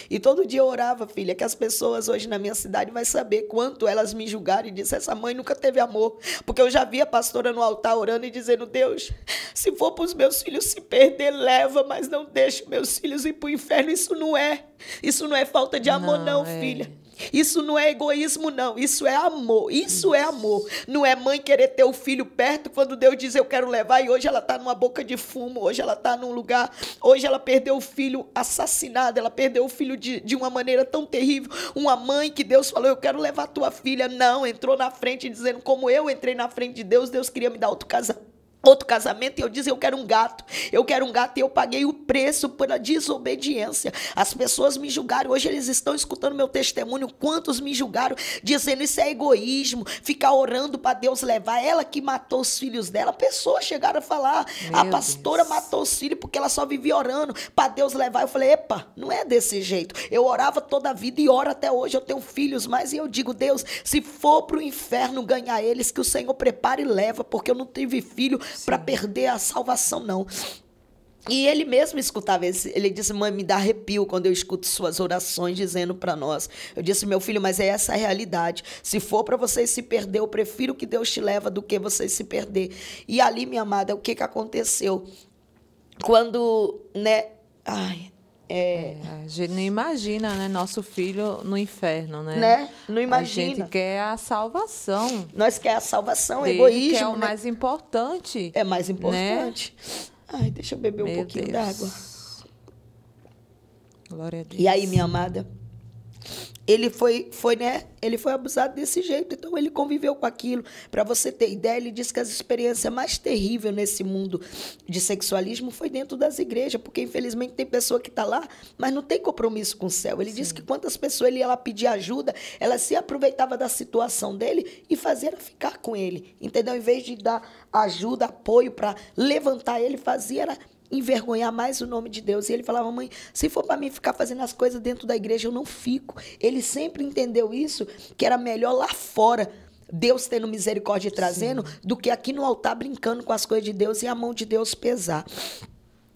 E todo dia eu orava, filha, que as pessoas hoje na minha cidade vão saber quanto elas me julgaram e disseram, essa mãe nunca teve amor. Porque eu já vi a pastora no altar orando e dizendo, Deus, se for para os meus filhos se perder, leva, mas não deixe meus filhos ir para o inferno. Isso não é falta de amor não, filha. Isso não é egoísmo, não. Isso é amor. Isso é amor. Não é mãe querer ter o filho perto quando Deus diz eu quero levar e hoje ela está numa boca de fumo, hoje ela está num lugar, hoje ela perdeu o filho assassinado, ela perdeu o filho de uma maneira tão terrível. Uma mãe que Deus falou eu quero levar tua filha. Não, entrou na frente dizendo como eu entrei na frente de Deus, Deus queria me dar outro casamento, e eu disse, eu quero um gato, e eu paguei o preço pela desobediência. As pessoas me julgaram, hoje eles estão escutando meu testemunho, quantos me julgaram, dizendo isso é egoísmo, ficar orando para Deus levar, ela que matou os filhos dela. Pessoas chegaram a falar, a pastora matou os filhos porque ela só vivia orando para Deus levar. Eu falei, epa, não é desse jeito, eu orava toda a vida e oro até hoje, eu tenho filhos, mas eu digo, Deus, se for para o inferno ganhar eles, que o Senhor prepare e leva, porque eu não tive filho para perder a salvação, não. E ele mesmo escutava, ele disse, mãe, me dá arrepio quando eu escuto suas orações dizendo para nós. Eu disse, meu filho, mas é essa a realidade. Se for para vocês se perder, eu prefiro que Deus te leve do que vocês se perder. E ali, minha amada, o que aconteceu? Quando, né, a gente não imagina, né? Nosso filho no inferno, né? Não imagina. A gente quer a salvação. Nós quer a salvação, dele, egoísmo. Que é o mais importante. É mais importante. Né? Ai, deixa eu beber um pouquinho d'água. Glória a Deus. E aí, minha amada, ele foi abusado desse jeito, então ele conviveu com aquilo. Para você ter ideia, ele disse que as experiências mais terríveis nesse mundo de sexualismo foi dentro das igrejas, porque infelizmente tem pessoa que está lá, mas não tem compromisso com o céu. Ele disse que quantas pessoas ele ia lá pedir ajuda, ela se aproveitava da situação dele e fazia ela ficar com ele, entendeu? Em vez de dar ajuda, apoio para levantar ele, fazia era envergonhar mais o nome de Deus. E ele falava, mãe, se for para mim ficar fazendo as coisas dentro da igreja, eu não fico. Ele sempre entendeu isso, que era melhor lá fora, Deus tendo misericórdia e trazendo, do que aqui no altar brincando com as coisas de Deus e a mão de Deus pesar.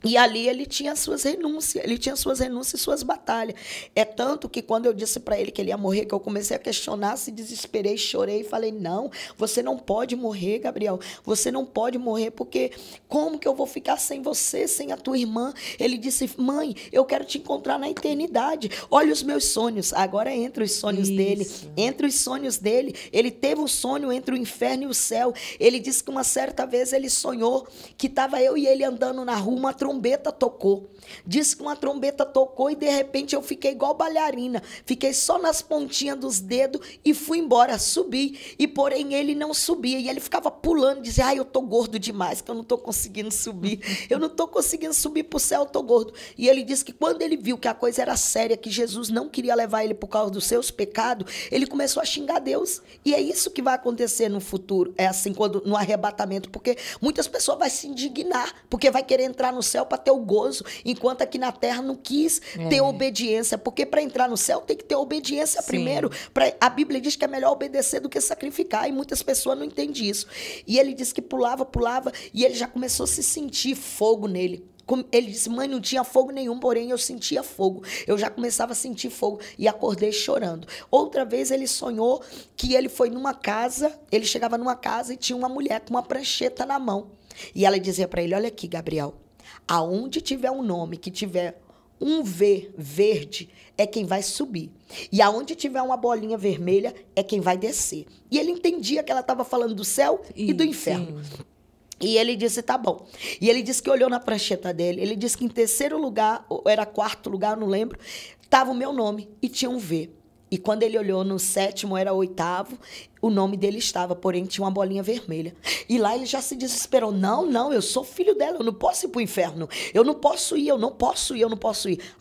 E ali ele tinha suas renúncias, e suas batalhas. É tanto que quando eu disse para ele que ele ia morrer, que eu comecei a questionar, se desesperei, chorei e falei, não, você não pode morrer, Gabriel, você não pode morrer, porque como que eu vou ficar sem você, sem a tua irmã? Ele disse, mãe, eu quero te encontrar na eternidade, olha os meus sonhos. Agora entre os sonhos dele, ele teve um sonho entre o inferno e o céu. Ele disse que uma certa vez ele sonhou que estava eu e ele andando na rua, uma trombeta tocou. Disse que uma trombeta tocou e de repente eu fiquei igual bailarina. Fiquei só nas pontinhas dos dedos e fui embora, subi. E porém ele não subia. E ele ficava pulando, dizia, eu tô gordo demais, que eu não tô conseguindo subir. Eu não tô conseguindo subir pro céu, eu tô gordo. E ele disse que quando ele viu que a coisa era séria, que Jesus não queria levar ele por causa dos seus pecados, ele começou a xingar Deus. E é isso que vai acontecer no futuro. É assim, quando no arrebatamento. Porque muitas pessoas vão se indignar, porque vai querer entrar no céu para ter o gozo, enquanto aqui na terra não quis ter obediência, porque para entrar no céu tem que ter obediência primeiro. A Bíblia diz que é melhor obedecer do que sacrificar, e muitas pessoas não entendem isso. E ele disse que pulava, e ele já começou a se sentir fogo nele. Ele disse, mãe, não tinha fogo nenhum, porém eu sentia fogo. Eu já começava a sentir fogo e acordei chorando. Outra vez ele sonhou que ele foi numa casa, ele chegava numa casa e tinha uma mulher com uma prancheta na mão. E ela dizia para ele, olha aqui, Gabriel, aonde tiver um nome que tiver um V verde, é quem vai subir. E aonde tiver uma bolinha vermelha, é quem vai descer. E ele entendia que ela estava falando do céu e do inferno. Sim. E ele disse, tá bom. E ele disse que olhou na prancheta dele, ele disse que em terceiro lugar, ou era quarto lugar, não lembro, estava o meu nome e tinha um V. E quando ele olhou no sétimo, era oitavo, o nome dele estava, porém tinha uma bolinha vermelha. E lá ele já se desesperou. Não, eu sou filho dela, eu não posso ir para o inferno. Eu não posso ir.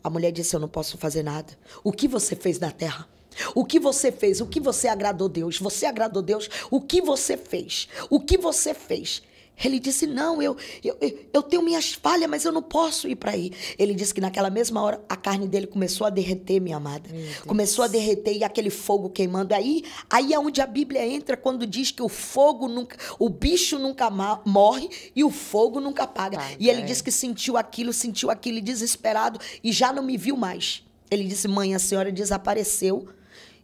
A mulher disse, eu não posso fazer nada. O que você fez na terra? O que você fez? O que você agradou Deus? Você agradou Deus? O que você fez? O que você fez? Ele disse, não, eu tenho minhas falhas, mas eu não posso ir para aí. Ele disse que naquela mesma hora a carne dele começou a derreter, minha amada. Começou a derreter e aquele fogo queimando. Aí é onde a Bíblia entra quando diz que o bicho nunca morre e o fogo nunca apaga. E ele disse que sentiu aquilo e desesperado e já não me viu mais. Ele disse, mãe, a senhora desapareceu.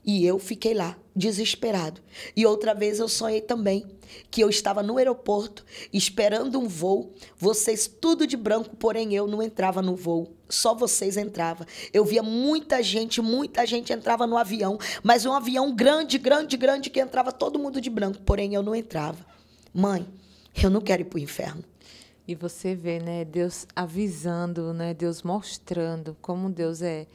E eu fiquei lá, desesperado. E outra vez eu sonhei também que eu estava no aeroporto, esperando um voo, vocês tudo de branco, porém eu não entrava no voo, só vocês entravam. Eu via muita gente entrava no avião, mas um avião grande, que entrava todo mundo de branco, porém eu não entrava. Mãe, eu não quero ir para o inferno. E você vê, né, Deus avisando, né, Deus mostrando como Deus é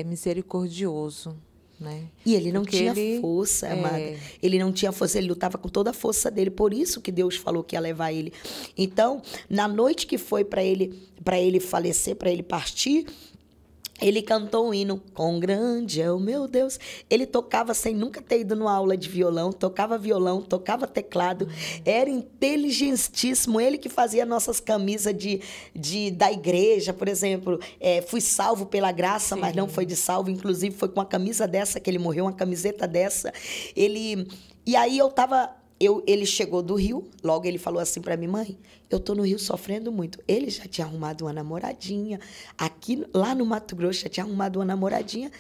misericordioso. Né? E ele não tinha força, amada. Ele não tinha força, ele lutava com toda a força dele. Por isso que Deus falou que ia levar ele. Então, na noite que foi para ele falecer, para ele partir, ele cantou um hino, quão grande é o meu Deus. Ele tocava sem nunca ter ido numa aula de violão, tocava teclado, era inteligentíssimo. Ele que fazia nossas camisas da igreja, por exemplo, fui salvo pela graça, mas não foi de salvo, inclusive foi com a camisa dessa que ele morreu, uma camiseta dessa. E aí ele chegou do Rio, logo ele falou assim para mim, mãe, eu tô no Rio sofrendo muito. Ele já tinha arrumado uma namoradinha, lá no Mato Grosso já tinha arrumado uma namoradinha,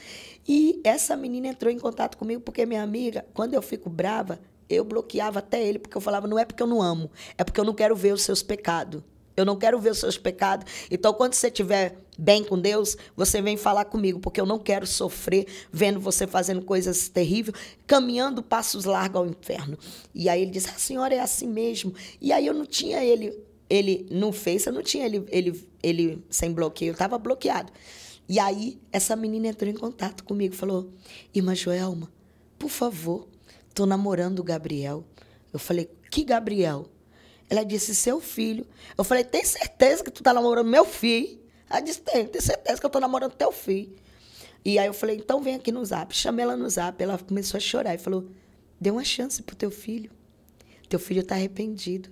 e essa menina entrou em contato comigo porque minha amiga, quando eu fico brava, eu bloqueava até ele, porque eu falava, não é porque eu não amo, é porque eu não quero ver os seus pecados. Eu não quero ver os seus pecados. Então, quando você estiver bem com Deus, você vem falar comigo, porque eu não quero sofrer vendo você fazendo coisas terríveis, caminhando passos largos ao inferno. E aí ele disse, a senhora é assim mesmo. E aí eu não tinha ele no Face, eu não tinha ele sem bloqueio, eu estava bloqueado. E aí essa menina entrou em contato comigo, falou, irmã Joelma, por favor, estou namorando o Gabriel. Eu falei, que Gabriel? Ela disse, seu filho. Eu falei, tem certeza que tu tá namorando meu filho? Ela disse, tem certeza que eu tô namorando teu filho. E aí eu falei, então vem aqui no Zap. Chamei ela no Zap, ela começou a chorar e falou, dê uma chance pro teu filho. Teu filho tá arrependido.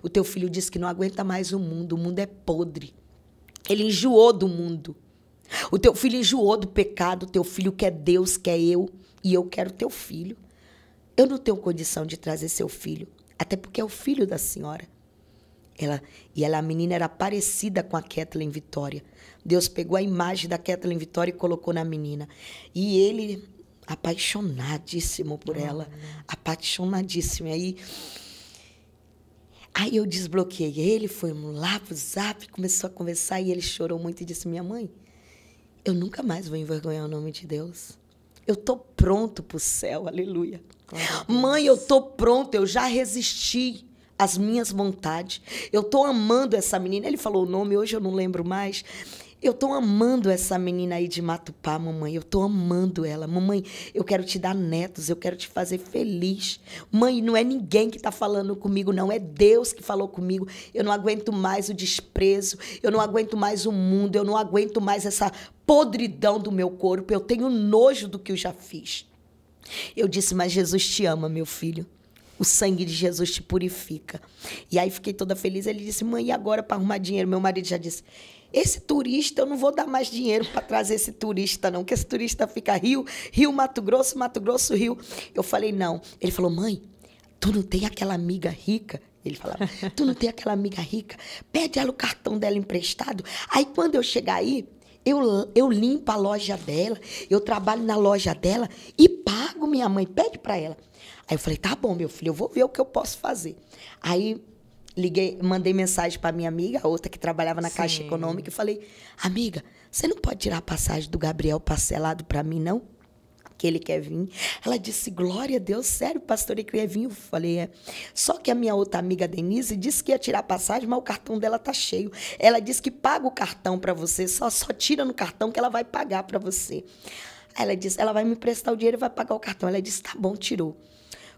O teu filho disse que não aguenta mais o mundo é podre. Ele enjoou do mundo. O teu filho enjoou do pecado, o teu filho quer Deus, quer eu, e eu quero teu filho. Eu não tenho condição de trazer seu filho. Até porque é o filho da senhora. A menina era parecida com a Kathleen Vitória. Deus pegou a imagem da Kathleen Vitória e colocou na menina. E ele, apaixonadíssimo por ela. Apaixonadíssimo. Aí eu desbloqueei ele, foi lá pro Zap, começou a conversar e ele chorou muito e disse, minha mãe, eu nunca mais vou envergonhar o nome de Deus. Eu estou pronto para o céu, aleluia. Mãe, eu estou pronto, eu já resisti às minhas vontades. Eu estou amando essa menina. Ele falou o nome, hoje eu não lembro mais. Eu estou amando essa menina aí de Matupá, mamãe. Eu estou amando ela. Mamãe, eu quero te dar netos, eu quero te fazer feliz. Mãe, não é ninguém que está falando comigo, não. É Deus que falou comigo. Eu não aguento mais o desprezo, eu não aguento mais o mundo, eu não aguento mais essa podridão do meu corpo. Eu tenho nojo do que eu já fiz. Eu disse, mas Jesus te ama, meu filho. O sangue de Jesus te purifica. E aí fiquei toda feliz. Ele disse, mãe, e agora para arrumar dinheiro? Meu marido já disse, esse turista, eu não vou dar mais dinheiro para trazer esse turista, não. Que esse turista fica Rio, Mato Grosso, Rio. Eu falei, não. Ele falou, mãe, tu não tem aquela amiga rica? Ele falava, tu não tem aquela amiga rica? Pede ela o cartão dela emprestado. Aí, quando eu chegar aí, eu limpo a loja dela, eu trabalho na loja dela e pago, minha mãe, pede para ela. Aí eu falei, tá bom, meu filho, eu vou ver o que eu posso fazer. Aí mandei mensagem para minha amiga, a outra que trabalhava na Caixa Econômica, e falei, amiga, você não pode tirar a passagem do Gabriel parcelado para mim, não? Que ele quer vir. Ela disse, glória a Deus, sério, pastor, ele quer vir? Eu falei, é. Só que a minha outra amiga, Denise, disse que ia tirar a passagem, mas o cartão dela tá cheio. Ela disse que paga o cartão para você, só tira no cartão que ela vai pagar para você. Aí ela disse, ela vai me emprestar o dinheiro e vai pagar o cartão. Ela disse, tá bom, tirou.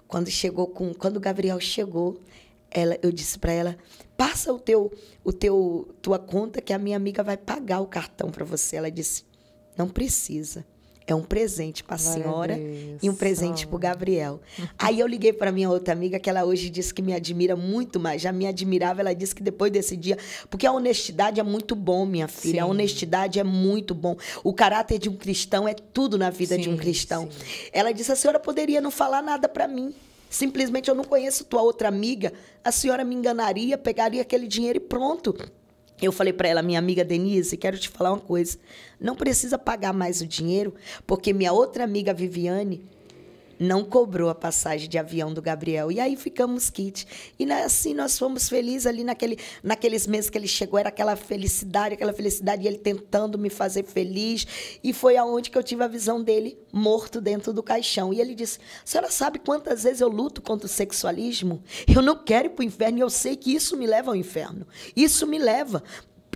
Quando o Gabriel chegou, eu disse para ela, passa tua conta que a minha amiga vai pagar o cartão para você. Ela disse, não precisa. É um presente para a senhora Deus. e um presente para o Gabriel. Aí eu liguei para minha outra amiga, que ela hoje disse que me admira muito mais. Já me admirava, ela disse que depois desse dia... Porque a honestidade é muito bom, minha filha. Sim. A honestidade é muito bom. O caráter de um cristão é tudo na vida de um cristão. Sim. Ela disse, a senhora poderia não falar nada para mim. Simplesmente eu não conheço tua outra amiga. A senhora me enganaria, pegaria aquele dinheiro e pronto. Eu falei para ela, minha amiga Denise, quero te falar uma coisa. Não precisa pagar mais o dinheiro, porque minha outra amiga Viviane não cobrou a passagem de avião do Gabriel. E aí ficamos quites. E assim nós fomos felizes ali naqueles meses que ele chegou. Era aquela felicidade, e ele tentando me fazer feliz. E foi aonde que eu tive a visão dele morto dentro do caixão. E ele disse, a senhora sabe quantas vezes eu luto contra o sexualismo? Eu não quero ir para o inferno e eu sei que isso me leva ao inferno. Isso me leva.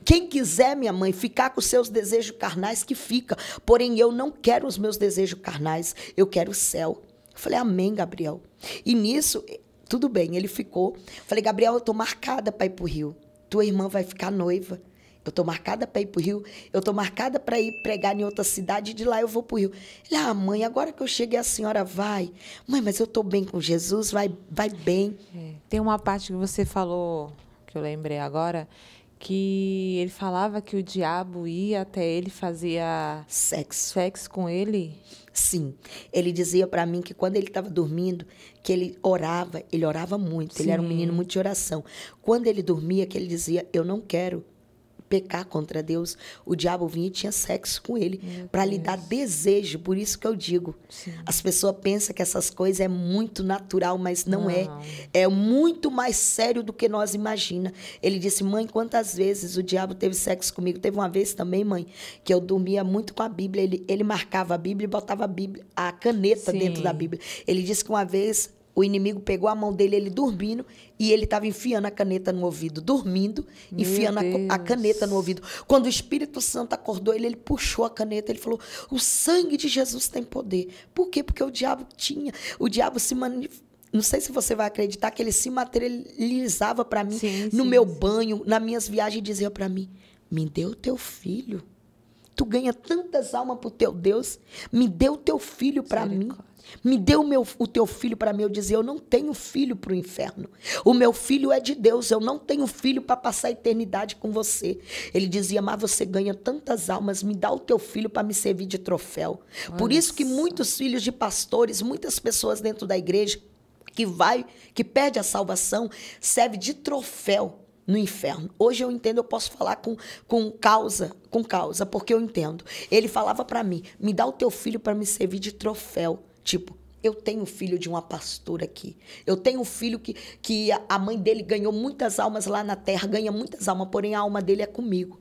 Quem quiser, minha mãe, ficar com os seus desejos carnais, que fica. Porém, eu não quero os meus desejos carnais, eu quero o céu. Eu falei, amém, Gabriel. E nisso, tudo bem, ele ficou. Falei, Gabriel, eu estou marcada para ir para o Rio. Tua irmã vai ficar noiva. Eu estou marcada para ir para o Rio. Eu estou marcada para ir pregar em outra cidade e de lá eu vou para o Rio. Ele, mãe, agora que eu cheguei, a senhora vai. Mãe, mas eu estou bem com Jesus, vai bem. Tem uma parte que você falou, que eu lembrei agora, que ele falava que o diabo ia até ele, fazia sexo com ele. Sim. Ele dizia para mim que quando ele estava dormindo, que ele orava muito. Sim. Ele era um menino muito de oração. Quando ele dormia, que ele dizia, eu não quero pecar contra Deus, o diabo vinha e tinha sexo com ele para lhe dar desejo. Por isso que eu digo, sim, as pessoas pensam que essas coisas é muito natural, mas não é. É muito mais sério do que nós imagina. Ele disse, mãe, quantas vezes o diabo teve sexo comigo? Teve uma vez também, mãe, que eu dormia muito com a Bíblia. Ele marcava a Bíblia e botava a caneta, sim, dentro da Bíblia. Ele disse que uma vez o inimigo pegou a mão dele, ele dormindo, e ele estava enfiando a caneta no ouvido, dormindo, enfiando a caneta no ouvido. Quando o Espírito Santo acordou ele puxou a caneta, ele falou, o sangue de Jesus tem poder. Por quê? Porque o diabo se manifestou. Não sei se você vai acreditar que ele se materializava para mim, sim, no meu banho, nas minhas viagens, e dizia para mim, me dê o teu filho. Tu ganha tantas almas para o teu Deus, me dê o teu filho para mim. Me dê o teu filho para mim. Eu dizia, eu não tenho filho para o inferno. O meu filho é de Deus. Eu não tenho filho para passar a eternidade com você. Ele dizia, mas você ganha tantas almas. Me dá o teu filho para me servir de troféu. Por isso que muitos filhos de pastores, muitas pessoas dentro da igreja, que perde a salvação, serve de troféu no inferno. Hoje eu entendo, eu posso falar com causa, porque eu entendo. Ele falava para mim, me dá o teu filho para me servir de troféu. Tipo, eu tenho filho de uma pastora aqui. Eu tenho um filho que a mãe dele ganhou muitas almas lá na terra, ganha muitas almas, porém a alma dele é comigo.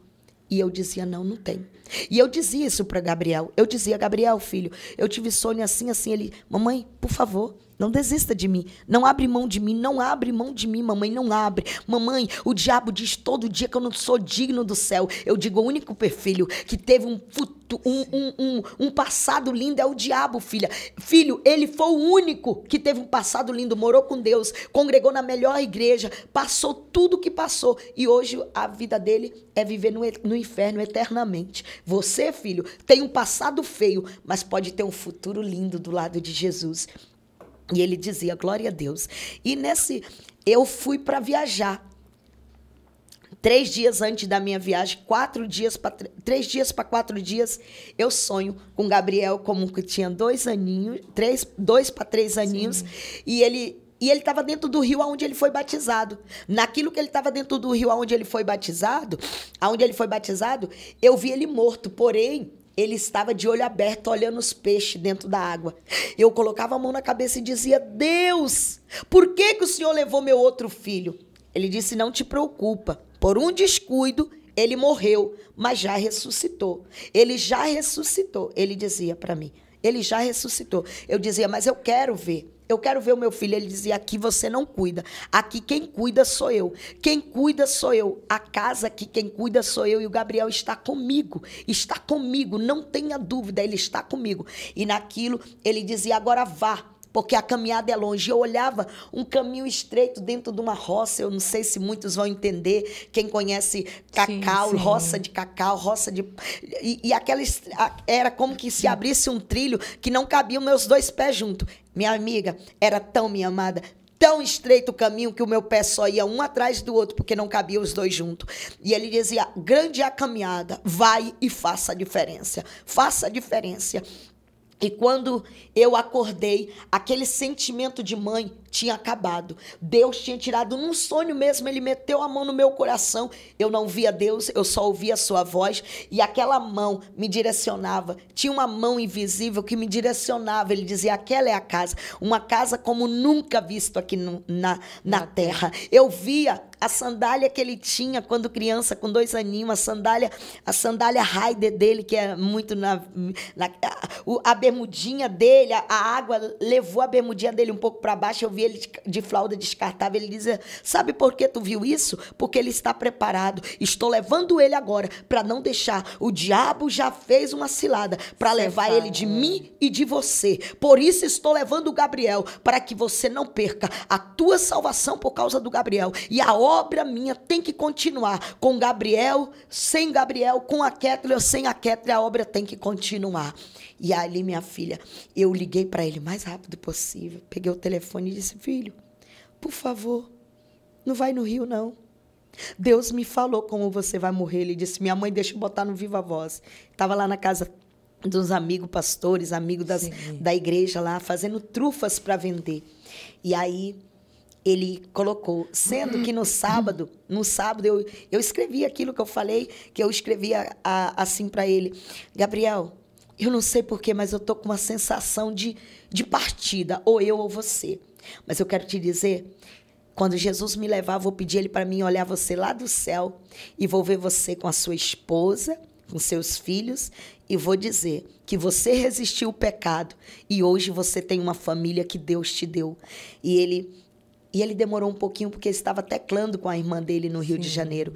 E eu dizia, não tem. E eu dizia isso para Gabriel. Eu dizia, Gabriel, filho, eu tive sonho assim, assim. Ele, mamãe, por favor, não desista de mim. Não abre mão de mim. Não abre mão de mim, mamãe. Não abre. Mamãe, o diabo diz todo dia que eu não sou digno do céu. Eu digo, o único filho que teve um passado lindo é o diabo, filha. Filho, ele foi o único que teve um passado lindo. Morou com Deus. Congregou na melhor igreja. Passou tudo que passou. E hoje a vida dele é viver no inferno eternamente. Você, filho, tem um passado feio, mas pode ter um futuro lindo do lado de Jesus. E ele dizia, glória a Deus. E eu fui para viajar. 3 dias antes da minha viagem, 3 dias para 4 dias, eu sonho com Gabriel como que tinha 2 aninhos, 2 para 3 aninhos, sim, e ele estava dentro do rio onde ele foi batizado. Naquilo que ele estava dentro do rio onde ele foi batizado, eu vi ele morto, porém, ele estava de olho aberto, olhando os peixes dentro da água. Eu colocava a mão na cabeça e dizia, Deus, por que o Senhor levou meu outro filho? Ele disse, não te preocupa, por um descuido, ele morreu, mas já ressuscitou. Ele já ressuscitou, ele dizia para mim. Ele já ressuscitou. Eu dizia, mas eu quero ver. Eu quero ver o meu filho. Ele dizia, aqui você não cuida. Aqui quem cuida sou eu. Quem cuida sou eu. A casa aqui quem cuida sou eu. E o Gabriel está comigo. Está comigo. Não tenha dúvida, ele está comigo. E naquilo ele dizia, agora vá. porque a caminhada é longe. Eu olhava um caminho estreito dentro de uma roça, eu não sei se muitos vão entender, quem conhece cacau, sim. roça de cacau, roça de... E aquela era como que se abrisse um trilho que não cabiam meus 2 pés juntos. Minha amiga, era tão, minha amada, tão estreito o caminho que o meu pé só ia um atrás do outro, porque não cabia os 2 juntos. E ele dizia, grande é a caminhada, vai e faça a diferença. Faça a diferença. E quando eu acordei, aquele sentimento de mãe tinha acabado. Deus tinha tirado num sonho mesmo, ele meteu a mão no meu coração. Eu não via Deus, eu só ouvia a sua voz. E aquela mão me direcionava. Tinha uma mão invisível que me direcionava. Ele dizia, aquela é a casa. Uma casa como nunca visto aqui na terra. Eu via a sandália que ele tinha quando criança, com 2 aninhos, a sandália Raider dele, que é muito a bermudinha dele, a água levou a bermudinha dele um pouco para baixo, eu vi ele de fralda descartável, ele dizia, sabe por que tu viu isso? Porque ele está preparado, estou levando ele agora para não deixar, o diabo já fez uma cilada para levar ele de mim e de você, por isso estou levando o Gabriel, para que você não perca a tua salvação por causa do Gabriel, e a obra minha tem que continuar, com Gabriel, sem Gabriel, com a Kétria ou sem a Kétria, a obra tem que continuar. E ali, minha filha, eu liguei para ele o mais rápido possível, peguei o telefone e disse, filho, por favor, não vai no Rio, não. Deus me falou como você vai morrer. Ele disse, minha mãe, deixa eu botar no Viva Voz. Estava lá na casa dos amigos pastores, amigos da igreja lá, fazendo trufas para vender. E aí ele colocou, sendo que no sábado eu escrevi aquilo que eu falei, que eu escrevia assim para ele, Gabriel, eu não sei porquê, mas eu estou com uma sensação de partida, ou eu ou você. Mas eu quero te dizer, quando Jesus me levar, vou pedir ele para mim olhar você lá do céu e vou ver você com a sua esposa, com seus filhos, e vou dizer que você resistiu o pecado e hoje você tem uma família que Deus te deu. E ele demorou um pouquinho porque estava teclando com a irmã dele no Rio de Janeiro.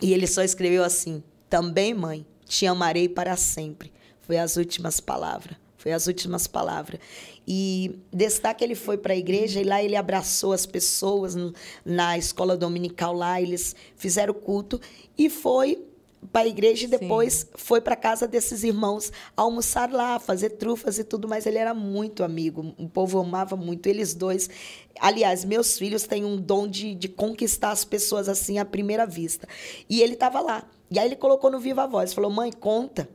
E ele só escreveu assim, também, mãe, te amarei para sempre. Foi as últimas palavras. Foi as últimas palavras. E destaque, ele foi para a igreja e lá ele abraçou as pessoas na escola dominical lá, eles fizeram culto e foi para a igreja e depois foi para a casa desses irmãos almoçar lá, fazer trufas e tudo mais. Ele era muito amigo, o povo amava muito eles dois. Aliás, meus filhos têm um dom de conquistar as pessoas assim à primeira vista. E ele estava lá. E aí ele colocou no Viva Voz, falou, mãe, conta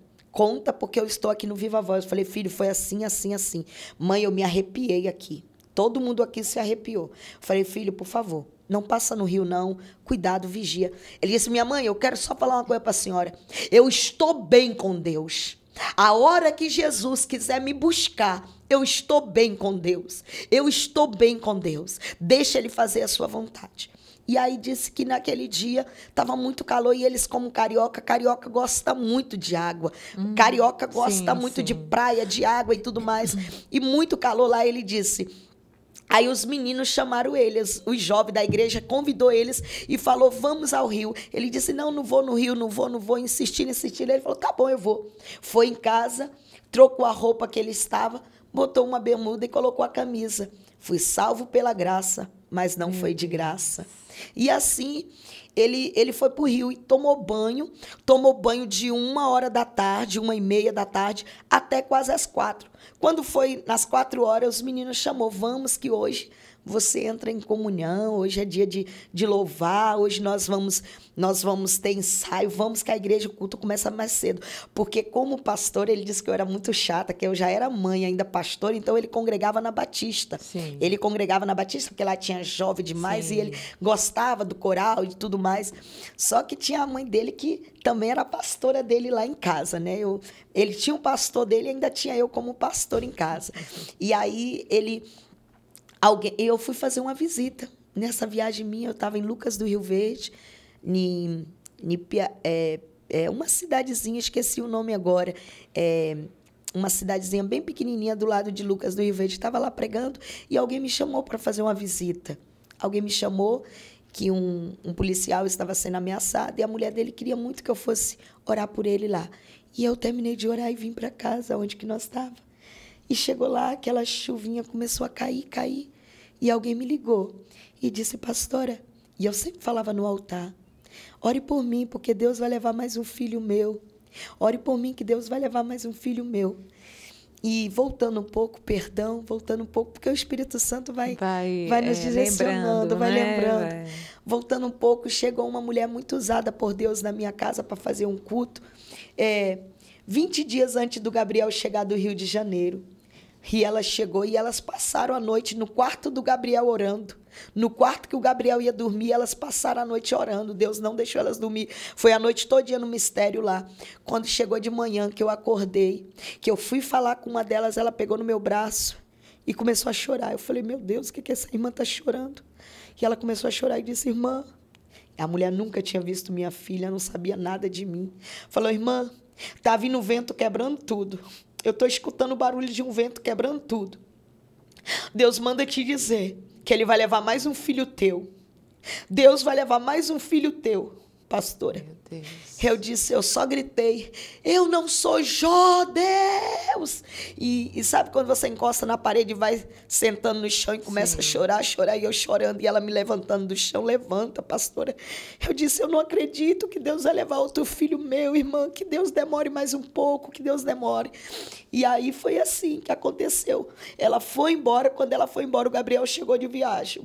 porque eu estou aqui no Viva Voz. Eu falei, filho, foi assim, assim, assim. Mãe, eu me arrepiei aqui. Todo mundo aqui se arrepiou. Eu falei, filho, por favor, não passa no Rio, não. Cuidado, vigia. Ele disse, minha mãe, eu quero só falar uma coisa para a senhora. Eu estou bem com Deus. A hora que Jesus quiser me buscar, eu estou bem com Deus. Eu estou bem com Deus. Deixa Ele fazer a sua vontade. E aí disse que naquele dia estava muito calor e eles, como carioca gosta muito de água. Carioca gosta muito de praia, de água e tudo mais. E muito calor lá, ele disse. Aí os meninos chamaram eles, os jovens da igreja, convidou eles e falou, vamos ao Rio. Ele disse, não vou no Rio, não vou, insistindo. Ele falou, tá bom, eu vou. Foi em casa, trocou a roupa que ele estava, botou uma bermuda e colocou a camisa. Fui salvo pela graça, mas não foi de graça. E assim, ele foi para o Rio e tomou banho de 1h da tarde, 1h30 da tarde, até quase às 4. Quando foi nas 4 horas, os meninos chamou, vamos que hoje você entra em comunhão, hoje é dia de louvar, hoje nós vamos ter ensaio, vamos que a igreja, o culto começa mais cedo. Porque como pastor, ele disse que eu era muito chata, que eu já era mãe, ainda pastor, então ele congregava na Batista. Sim. Ele congregava na Batista, porque lá tinha jovem demais, sim, e ele gostava do coral e tudo mais. Só que tinha a mãe dele que também era pastora dele lá em casa, né? Ele tinha um pastor dele e ainda tinha eu como pastor em casa. E aí eu fui fazer uma visita. Nessa viagem minha, eu estava em Lucas do Rio Verde, uma cidadezinha, esqueci o nome agora, uma cidadezinha bem pequenininha do lado de Lucas do Rio Verde. Estava lá pregando e alguém me chamou para fazer uma visita. Alguém me chamou que um policial estava sendo ameaçado e a mulher dele queria muito que eu fosse orar por ele lá. E eu terminei de orar e vim para casa, onde que nós estávamos. E chegou lá, aquela chuvinha começou a cair. E alguém me ligou e disse, pastora, e eu sempre falava no altar, ore por mim, porque Deus vai levar mais um filho meu. Ore por mim, que Deus vai levar mais um filho meu. E voltando um pouco, voltando um pouco, porque o Espírito Santo vai nos direcionando, vai lembrando. Voltando um pouco, chegou uma mulher muito usada por Deus na minha casa para fazer um culto. 20 dias antes do Gabriel chegar do Rio de Janeiro. E ela chegou e elas passaram a noite no quarto do Gabriel orando. No quarto que o Gabriel ia dormir, elas passaram a noite orando. Deus não deixou elas dormir. Foi a noite todinha no mistério lá. Quando chegou de manhã, que eu acordei, que eu fui falar com uma delas, ela pegou no meu braço e começou a chorar. Eu falei, meu Deus, o que essa irmã está chorando? E ela começou a chorar e disse, irmã, a mulher nunca tinha visto minha filha, não sabia nada de mim. Falou, irmã, tá vindo vento quebrando tudo. Eu estou escutando o barulho de um vento quebrando tudo. Deus manda te dizer que Ele vai levar mais um filho teu. Deus vai levar mais um filho teu, pastora. Meu Deus. Eu disse, eu só gritei, eu não sou Jó, Deus! E sabe quando você encosta na parede e vai sentando no chão e começa a chorar, e eu chorando, e ela me levantando do chão, levanta, pastora. Eu disse, eu não acredito que Deus vai levar outro filho meu, irmã, que Deus demore mais um pouco, que Deus demore. E aí foi assim que aconteceu. Ela foi embora, quando ela foi embora, o Gabriel chegou de viagem.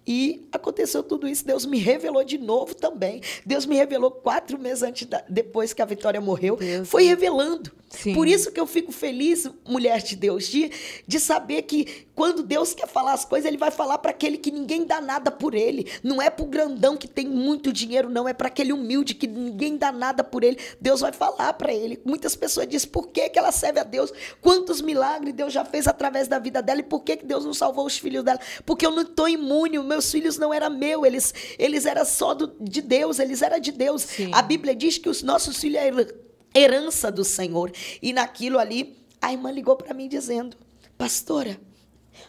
E aconteceu tudo isso, Deus me revelou de novo também. Deus me revelou 4 meses depois que a Vitória morreu. Foi revelando. Sim. Por isso que eu fico feliz, mulher de Deus, de saber que quando Deus quer falar as coisas, Ele vai falar para aquele que ninguém dá nada por ele. Não é para o grandão que tem muito dinheiro, não. É para aquele humilde que ninguém dá nada por ele. Deus vai falar para ele. Muitas pessoas dizem, por que ela serve a Deus? Quantos milagres Deus já fez através da vida dela? E por que Deus não salvou os filhos dela? Porque eu não estou imune. Meus filhos não eram meus. Eles eram só de Deus. Eles eram de Deus. Sim. A Bíblia diz que os nossos filhos eram herança do Senhor. E naquilo ali, a irmã ligou para mim dizendo, pastora,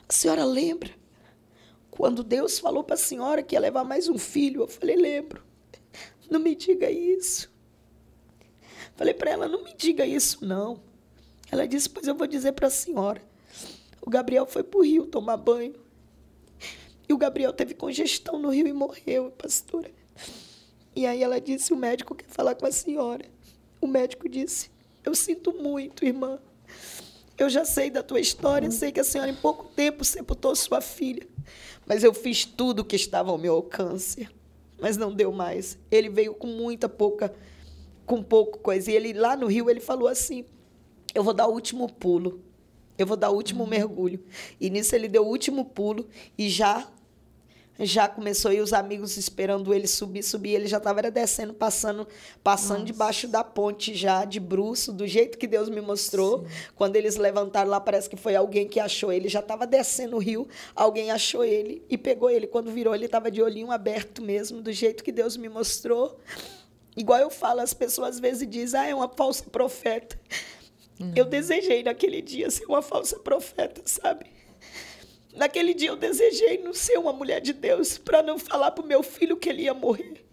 a senhora lembra quando Deus falou para a senhora que ia levar mais um filho? Eu falei, lembro. Não me diga isso. Falei para ela, não me diga isso, não. Ela disse, pois eu vou dizer para a senhora. O Gabriel foi para o rio tomar banho. E o Gabriel teve congestão no rio e morreu, pastora. E aí ela disse, o médico quer falar com a senhora. O médico disse, eu sinto muito, irmã. Eu já sei da tua história, sei que a senhora em pouco tempo sepultou sua filha. Mas eu fiz tudo o que estava ao meu alcance. Mas não deu mais. Ele veio com pouco coisa. E ele lá no rio, ele falou assim, eu vou dar o último pulo. Eu vou dar o último mergulho. E nisso ele deu o último pulo e já começou, e os amigos esperando ele subir. Ele já estava descendo, passando debaixo da ponte já, de bruço, do jeito que Deus me mostrou. Sim. Quando eles levantaram lá, parece que foi alguém que achou ele. Já estava descendo o rio, alguém achou ele e pegou ele. Quando virou, ele estava de olhinho aberto mesmo, do jeito que Deus me mostrou. Igual eu falo, as pessoas às vezes dizem, é uma falsa profeta. Eu desejei naquele dia ser uma falsa profeta, sabe? Naquele dia eu desejei não ser uma mulher de Deus para não falar para o meu filho que ele ia morrer.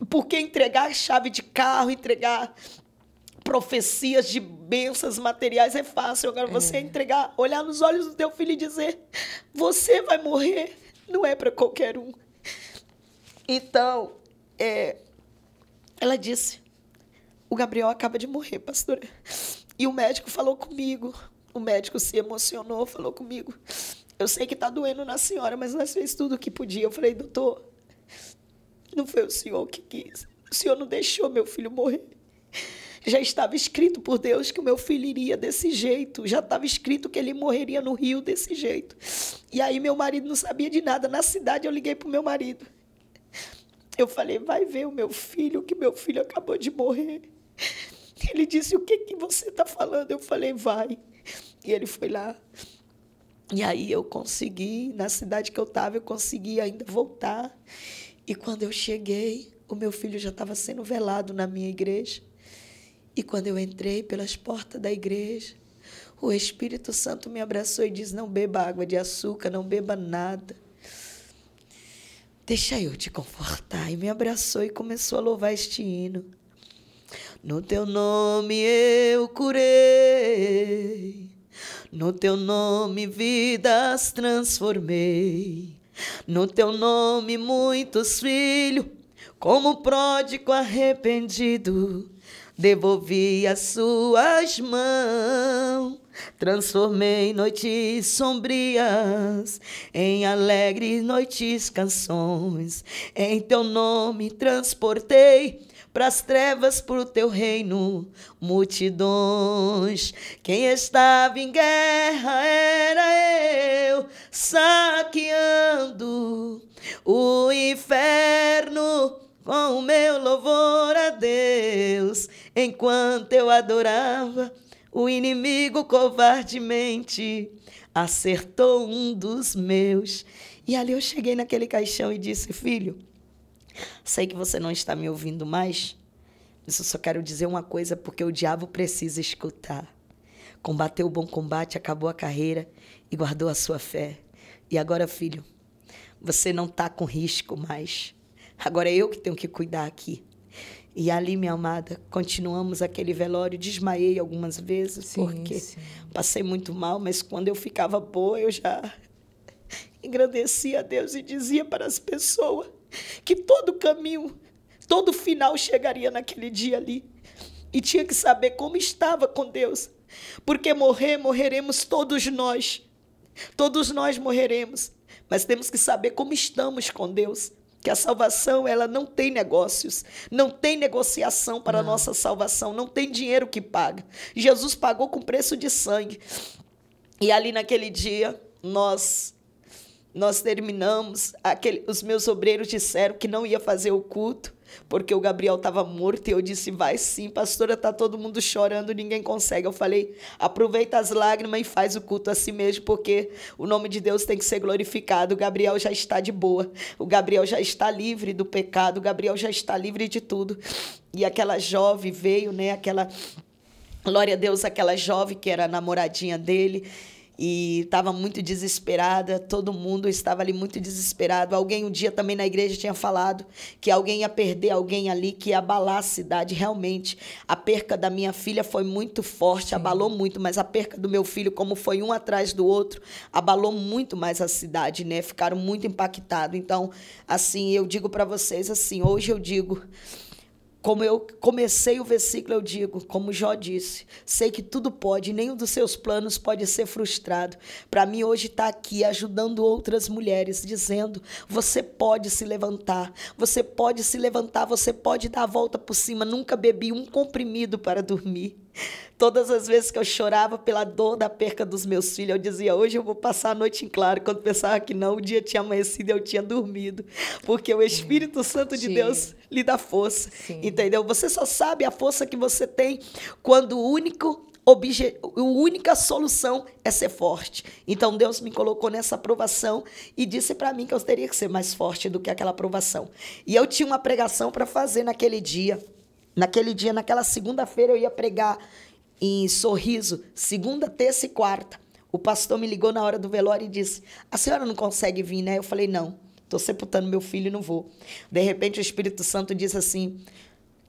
Porque entregar chave de carro, entregar profecias de bênçãos materiais é fácil. Agora você entregar, olhar nos olhos do teu filho e dizer, você vai morrer, não é para qualquer um. Então, ela disse, o Gabriel acaba de morrer, pastora. E o médico falou comigo. O médico se emocionou, falou comigo. Eu sei que está doendo na senhora, mas nós fizemos tudo o que podia. Eu falei, doutor, não foi o senhor que quis. O senhor não deixou meu filho morrer. Já estava escrito por Deus que o meu filho iria desse jeito. Já estava escrito que ele morreria no rio desse jeito. E aí meu marido não sabia de nada. Na cidade eu liguei para o meu marido. Eu falei, vai ver o meu filho, que meu filho acabou de morrer. Ele disse, o que você está falando? Eu falei, vai. E ele foi lá. E aí eu consegui, na cidade que eu estava, eu consegui ainda voltar. E quando eu cheguei, o meu filho já estava sendo velado na minha igreja. E quando eu entrei pelas portas da igreja, o Espírito Santo me abraçou e disse, não beba água de açúcar, não beba nada. Deixa eu te confortar. E me abraçou e começou a louvar este hino. No teu nome eu curei, no teu nome vidas transformei, no teu nome muitos filhos, como pródigo arrependido, devolvi as suas mãos. Transformei noites sombrias em alegres noites canções. Em teu nome transportei pras trevas, pro teu reino, multidões. Quem estava em guerra era eu, saqueando o inferno com o meu louvor a Deus. Enquanto eu adorava, o inimigo covardemente acertou um dos meus. E ali eu cheguei naquele caixão e disse: filho, sei que você não está me ouvindo mais, mas eu só quero dizer uma coisa, porque o diabo precisa escutar. Combateu o bom combate, acabou a carreira e guardou a sua fé. E agora, filho, você não está com risco mais. Agora é eu que tenho que cuidar aqui. E ali, minha amada, continuamos aquele velório. Desmaiei algumas vezes, porque passei muito mal, mas quando eu ficava boa, eu já engrandecia a Deus e dizia para as pessoas que todo caminho, todo final chegaria naquele dia ali. E tinha que saber como estava com Deus, porque morreremos todos nós. Todos nós morreremos, mas temos que saber como estamos com Deus. Que a salvação, ela não tem negócios, não tem negociação para a nossa salvação, não tem dinheiro que paga. Jesus pagou com preço de sangue. E ali naquele dia, nós terminamos, os meus obreiros disseram que não ia fazer o culto, porque o Gabriel estava morto, e eu disse: vai sim, pastora, está todo mundo chorando, ninguém consegue. Eu falei: aproveita as lágrimas e faz o culto assim mesmo, porque o nome de Deus tem que ser glorificado. O Gabriel já está de boa, o Gabriel já está livre do pecado, o Gabriel já está livre de tudo. E aquela jovem veio, né? Glória a Deus, aquela jovem que era a namoradinha dele, e estava muito desesperada, todo mundo estava ali muito desesperado. Alguém um dia também na igreja tinha falado que alguém ia perder alguém ali, que ia abalar a cidade. Realmente, a perca da minha filha foi muito forte, abalou muito, mas a perca do meu filho, como foi um atrás do outro, abalou muito mais a cidade, né? Ficaram muito impactados. Então, assim, eu digo para vocês, assim, hoje eu digo, como eu comecei o versículo, eu digo, como Jó disse, sei que tudo pode, nenhum dos seus planos pode ser frustrado. Para mim, hoje está aqui ajudando outras mulheres, dizendo: você pode se levantar, você pode se levantar, você pode dar a volta por cima. Nunca bebi um comprimido para dormir. Todas as vezes que eu chorava pela dor da perca dos meus filhos, eu dizia: hoje eu vou passar a noite em claro. Quando pensava que não, o dia tinha amanhecido e eu tinha dormido. Porque o Espírito Santo de Deus lhe dá força. Entendeu? Você só sabe a força que você tem quando a única solução é ser forte. Então, Deus me colocou nessa provação e disse para mim que eu teria que ser mais forte do que aquela provação. E eu tinha uma pregação para fazer naquele dia. Naquela segunda-feira, eu ia pregar em Sorriso, segunda, terça e quarta. O pastor me ligou na hora do velório e disse: a senhora não consegue vir, né? Eu falei: não, estou sepultando meu filho e não vou. De repente, o Espírito Santo disse assim: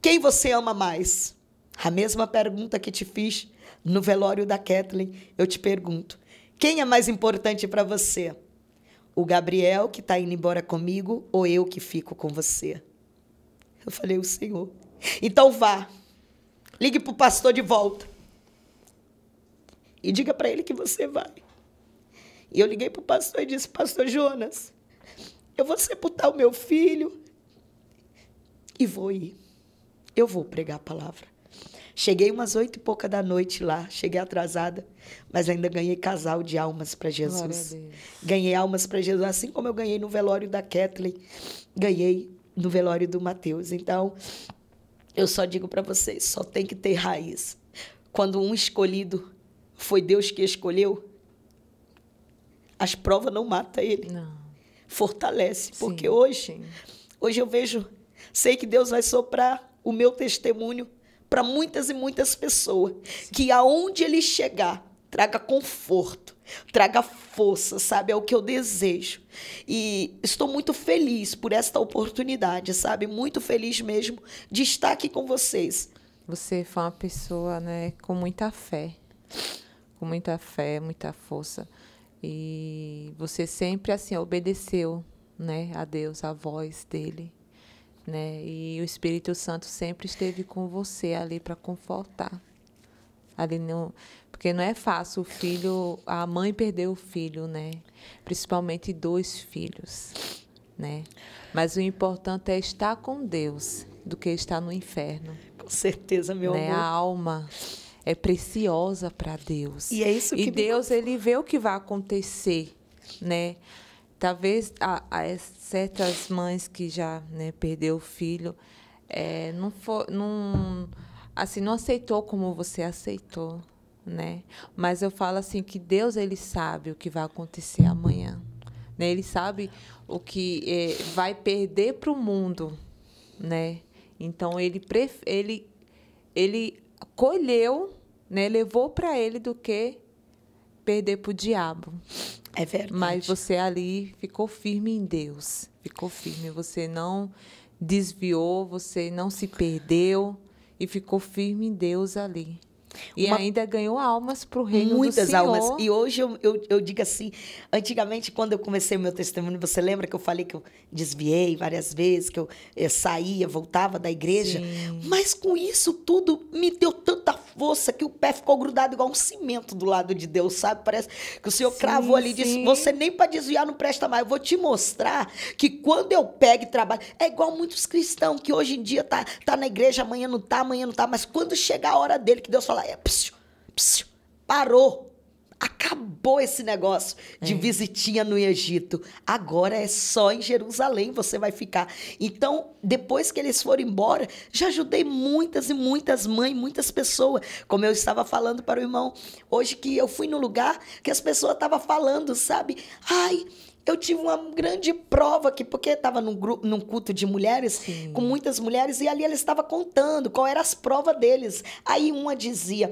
quem você ama mais? A mesma pergunta que te fiz no velório da Kathleen, eu te pergunto: quem é mais importante para você? O Gabriel, que está indo embora comigo, ou eu que fico com você? Eu falei: o Senhor. Então vá, ligue para o pastor de volta e diga para ele que você vai. E eu liguei para o pastor e disse: pastor Jonas, eu vou sepultar o meu filho e vou ir. Eu vou pregar a palavra. Cheguei umas 8h pouca da noite lá, cheguei atrasada, mas ainda ganhei casal de almas para Jesus. Ganhei almas para Jesus, assim como eu ganhei no velório da Kathleen, ganhei no velório do Mateus. Então, eu só digo para vocês, só tem que ter raiz. Quando um escolhido foi Deus que escolheu, as provas não matam ele. Não. Fortalece. Porque hoje eu vejo, sei que Deus vai soprar o meu testemunho para muitas e muitas pessoas. Que aonde ele chegar, traga conforto, traga força, sabe? É o que eu desejo. E estou muito feliz por esta oportunidade, sabe? Muito feliz mesmo de estar aqui com vocês. Você foi uma pessoa, né, com muita fé, muita força. E você sempre, assim, obedeceu, né, a Deus, a voz dele, né? E o Espírito Santo sempre esteve com você ali para confortar. Ali no, porque não é fácil o filho, a mãe perdeu o filho, né? Principalmente 2 filhos, né? Mas o importante é estar com Deus do que estar no inferno. Com certeza, meu né? amor. A alma é preciosa para Deus. E é isso que Deus, ele vê o que vai acontecer, né? Talvez certas mães que já, né, perdeu o filho, não aceitou como você aceitou, né? Mas eu falo assim que Deus, ele sabe o que vai acontecer amanhã, né? Ele sabe o que vai perder para o mundo, né? Então ele colheu, né? Levou para ele do que perder para o diabo. É verdade. Mas você ali ficou firme em Deus. Ficou firme. Você não desviou, você não se perdeu e ficou firme em Deus ali. E ainda ganhou almas para o reino do Senhor. Muitas almas. E hoje eu digo assim, antigamente, quando eu comecei o meu testemunho, você lembra que eu falei que eu desviei várias vezes, que eu saía, voltava da igreja? Sim. Mas com isso tudo me deu tanta força que o pé ficou grudado igual um cimento do lado de Deus, sabe? Parece que o Senhor cravou ali e disse, você nem para desviar não presta mais. Eu vou te mostrar que quando eu pego e trabalho, é igual muitos cristãos que hoje em dia tá na igreja, amanhã não tá, mas quando chegar a hora dele, que Deus fala, parou. Acabou esse negócio de visitinha no Egito. Agora é só em Jerusalém você vai ficar. Então, depois que eles foram embora, já ajudei muitas e muitas mães, muitas pessoas. Como eu estava falando para o irmão, hoje que eu fui no lugar que as pessoas estavam falando, sabe? Ai, eu tive uma grande prova aqui, porque estava num culto de mulheres, sim, com muitas mulheres, e ali eles estavam contando qual eram as provas deles. Aí uma dizia,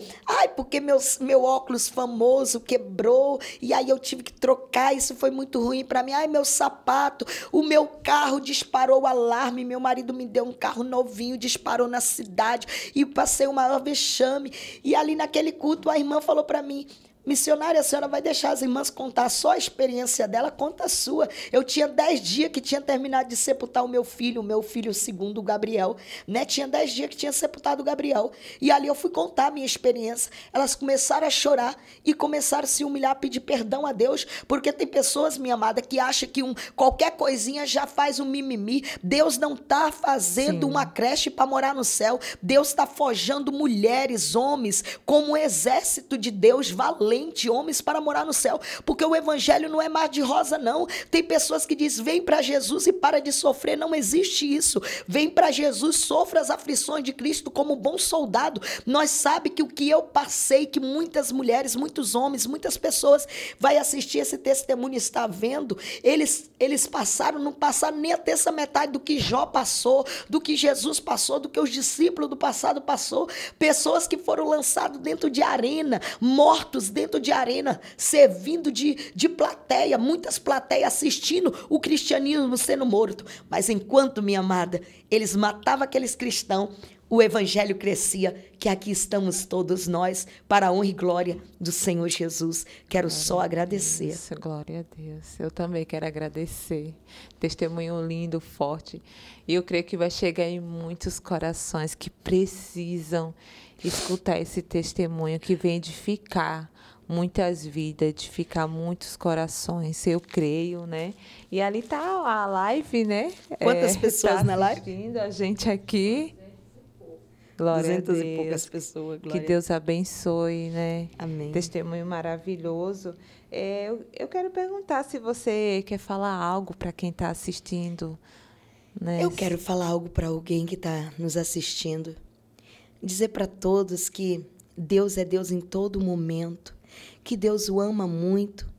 porque meu óculos famoso quebrou, e aí eu tive que trocar, isso foi muito ruim para mim. Meu sapato, o meu carro disparou o alarme, meu marido me deu um carro novinho, disparou na cidade, e passei uma vexame. E ali naquele culto, a irmã falou para mim, missionária, a senhora vai deixar as irmãs contar só a experiência dela, conta a sua. Eu tinha 10 dias que tinha terminado de sepultar o meu filho segundo, o Gabriel, né? Tinha 10 dias que tinha sepultado o Gabriel. E ali eu fui contar a minha experiência. Elas começaram a chorar e começaram a se humilhar, a pedir perdão a Deus, porque tem pessoas, minha amada, que acham que qualquer coisinha já faz um mimimi. Deus não está fazendo uma creche para morar no céu. Deus está forjando mulheres, homens, como um exército de Deus valente, homens para morar no céu, porque o evangelho não é mar de rosa, não. Tem pessoas que dizem, vem para Jesus e para de sofrer. Não existe isso. Vem para Jesus, sofra as aflições de Cristo como bom soldado. Nós sabemos que o que eu passei, que muitas mulheres, muitos homens, muitas pessoas vai assistir esse testemunho e está vendo, eles passaram, não passaram nem a terça metade do que Jó passou, do que Jesus passou, do que os discípulos do passado passou. Pessoas que foram lançados dentro de arena, mortos dentro de arena, servindo de plateia, muitas plateias assistindo o cristianismo sendo morto. Mas enquanto, minha amada, eles matavam aqueles cristãos, o evangelho crescia, que aqui estamos todos nós, para a honra e glória do Senhor Jesus. Quero glória só agradecer. Deus, glória a Deus. Eu também quero agradecer. Testemunho lindo, forte. E eu creio que vai chegar em muitos corações que precisam escutar esse testemunho, que vem edificar muitas vidas, edificar muitos corações, eu creio, né? E ali tá a live, né? Quantas pessoas na live? A gente aqui. Glória a Deus. 200 e poucas pessoas. Glória. Que Deus abençoe, né? Amém. Testemunho maravilhoso. Eu quero perguntar se você quer falar algo para quem está assistindo. Né? Eu quero falar algo para alguém que está nos assistindo. Dizer para todos que Deus é Deus em todo momento, que Deus o ama muito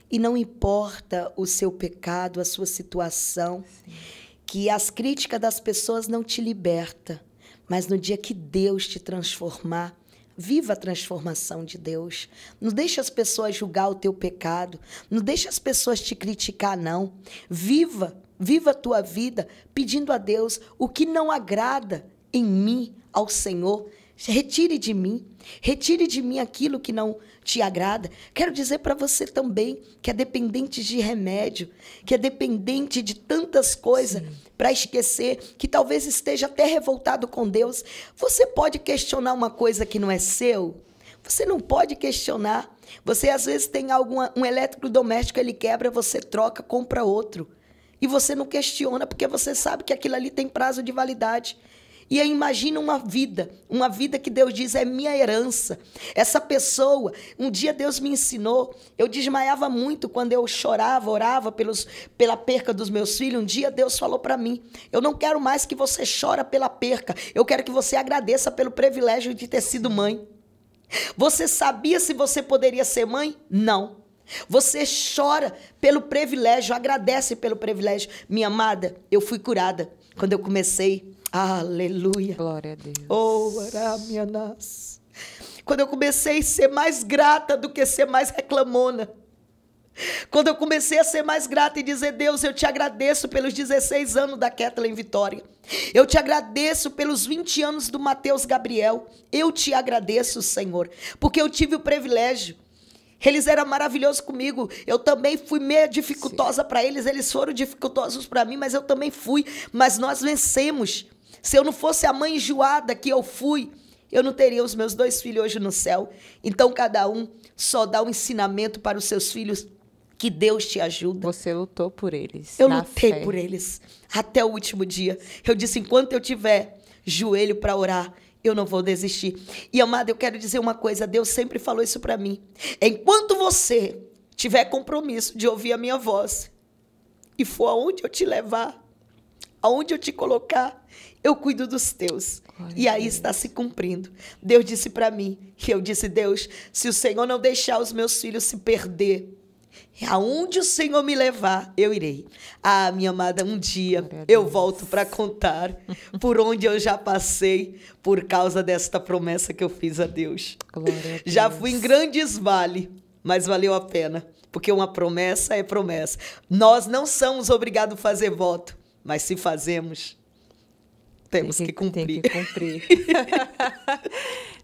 e não importa o seu pecado, a sua situação, sim, que as críticas das pessoas não te libertam, mas no dia que Deus te transformar, viva a transformação de Deus. Não deixe as pessoas julgar o teu pecado, não deixe as pessoas te criticar, não. Viva a tua vida pedindo a Deus o que não agrada em mim, ao Senhor. Retire de mim aquilo que não te agrada. Quero dizer para você também que é dependente de remédio, que é dependente de tantas coisas para esquecer, que talvez esteja até revoltado com Deus. Você pode questionar uma coisa que não é seu? Você não pode questionar. Você às vezes tem um eletrodoméstico, ele quebra, você troca, compra outro. E você não questiona, porque você sabe que aquilo ali tem prazo de validade. E aí imagina uma vida que Deus diz é minha herança. Essa pessoa, um dia Deus me ensinou, eu desmaiava muito quando eu chorava, orava pela perca dos meus filhos. Um dia Deus falou para mim, eu não quero mais que você chore pela perca, eu quero que você agradeça pelo privilégio de ter sido mãe. Você sabia se você poderia ser mãe? Não. Você chora pelo privilégio, agradece pelo privilégio. Minha amada, eu fui curada quando eu comecei. Aleluia. Glória a Deus. Oh, Aramianás. Quando eu comecei a ser mais grata do que ser mais reclamona. Quando eu comecei a ser mais grata e dizer, Deus, eu te agradeço pelos 16 anos da Kathleen Vitória. Eu te agradeço pelos 20 anos do Mateus Gabriel. Eu te agradeço, Senhor, porque eu tive o privilégio. Eles eram maravilhosos comigo. Eu também fui meio dificultosa para eles. Eles foram dificultosos para mim, mas eu também fui. Mas nós vencemos. Se eu não fosse a mãe enjoada que eu fui, eu não teria os meus 2 filhos hoje no céu. Então, cada um só dá um ensinamento para os seus filhos, que Deus te ajuda. Você lutou por eles. Eu lutei por eles até o último dia. Eu disse, enquanto eu tiver joelho para orar, eu não vou desistir. E, amada, eu quero dizer uma coisa, Deus sempre falou isso para mim. Enquanto você tiver compromisso de ouvir a minha voz, e for aonde eu te levar, aonde eu te colocar, eu cuido dos teus. E aí está se cumprindo. Deus disse para mim, e eu disse, Deus, se o Senhor não deixar os meus filhos se perder, aonde o Senhor me levar, eu irei. Ah, minha amada, um dia eu volto para contar por onde eu já passei por causa desta promessa que eu fiz a Deus. Glória a Deus. Já fui em grandes vales, mas valeu a pena, porque uma promessa é promessa. Nós não somos obrigados a fazer voto, mas se fazemos, temos que cumprir. Tem que cumprir.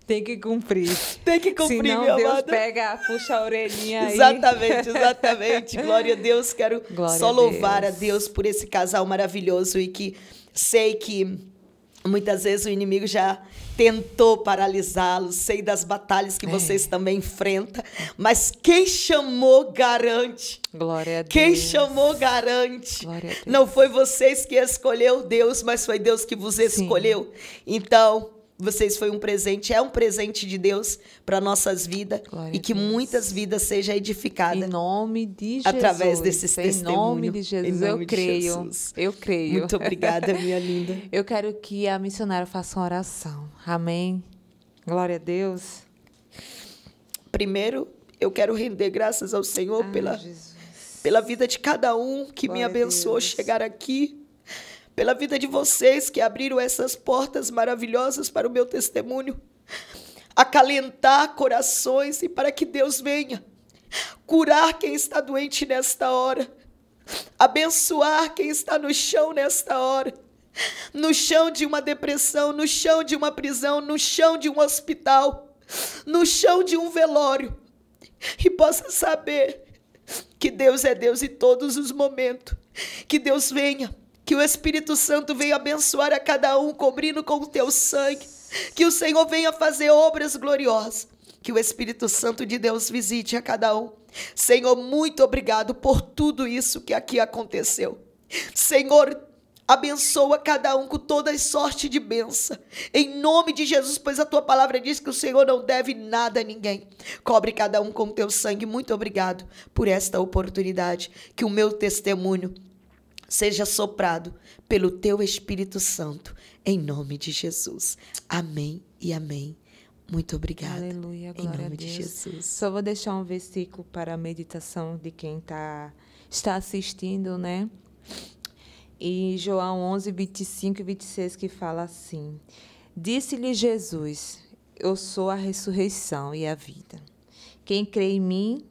Tem que cumprir. Tem que cumprir, senão minha Deus amada. puxa a orelhinha aí. Exatamente. Glória a Deus. Quero só louvar a Deus por esse casal maravilhoso e que sei que muitas vezes o inimigo já tentou paralisá-los. Sei das batalhas que vocês também enfrentam. Mas quem chamou, garante. Glória a Deus. Quem chamou, garante. Glória a Deus. Não foi vocês que escolheu Deus, mas foi Deus que vos escolheu. Então, vocês foi um presente, é um presente de Deus para nossas vidas. Glória e que muitas vidas sejam edificadas. Em nome de Jesus. Através desses testemunhos. Em nome de Jesus. Eu creio. Jesus. Eu creio. Muito obrigada, minha linda. Eu quero que a missionária faça uma oração. Amém. Glória a Deus. Primeiro, eu quero render graças ao Senhor pela vida de cada um que me abençoou chegar aqui. Pela vida de vocês que abriram essas portas maravilhosas para o meu testemunho, acalentar corações e para que Deus venha curar quem está doente nesta hora, abençoar quem está no chão nesta hora, no chão de uma depressão, no chão de uma prisão, no chão de um hospital, no chão de um velório, e possa saber que Deus é Deus em todos os momentos, que Deus venha, que o Espírito Santo venha abençoar a cada um, cobrindo com o teu sangue. Que o Senhor venha fazer obras gloriosas. Que o Espírito Santo de Deus visite a cada um. Senhor, muito obrigado por tudo isso que aqui aconteceu. Senhor, abençoa cada um com toda sorte de bênção. Em nome de Jesus, pois a tua palavra diz que o Senhor não deve nada a ninguém. Cobre cada um com o teu sangue. Muito obrigado por esta oportunidade. Que o meu testemunho seja soprado pelo teu Espírito Santo, em nome de Jesus. Amém e amém. Muito obrigada. Aleluia, glória em nome a Deus. de Jesus. Só vou deixar um versículo para a meditação de quem está assistindo, né? E João 11, 25 e 26, que fala assim: Disse-lhe Jesus, eu sou a ressurreição e a vida. Quem crê em mim,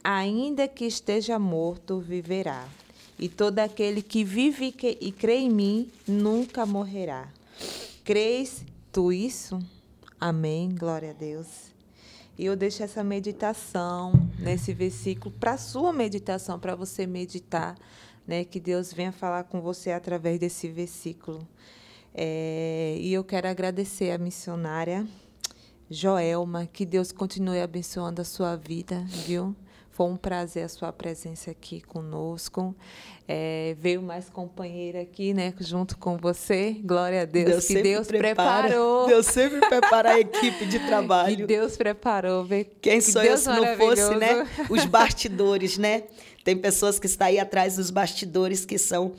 ainda que esteja morto, viverá. E todo aquele que vive e crê em mim nunca morrerá. Crês tu isso? Amém, glória a Deus. E eu deixo essa meditação nesse versículo para a sua meditação, para você meditar, né? Que Deus venha falar com você através desse versículo. E eu quero agradecer a missionária Joelma, que Deus continue abençoando a sua vida, viu? Foi um prazer a sua presença aqui conosco. Veio mais companheira aqui, né, junto com você. Glória a Deus, que Deus preparou. Deus sempre prepara a equipe de trabalho. Que Deus preparou. Quem sou eu se não fosse, né? Os bastidores, né? Tem pessoas que estão aí atrás dos bastidores que são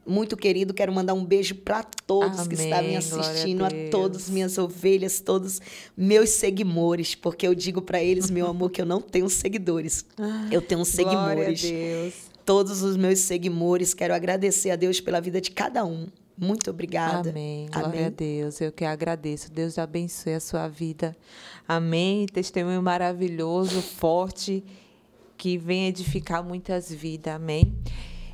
muito querido. Quero mandar um beijo para todos. Amém, que estão me assistindo, a todos, minhas ovelhas, todos meus seguidores, porque eu digo para eles, meu amor, que eu não tenho seguidores. Eu tenho seguidores. Glória a Deus. Todos os meus seguidores, quero agradecer a Deus pela vida de cada um. Muito obrigada. Amém. Glória a Deus. Eu que agradeço. Deus abençoe a sua vida. Amém. Testemunho maravilhoso, forte, que vem edificar muitas vidas. Amém.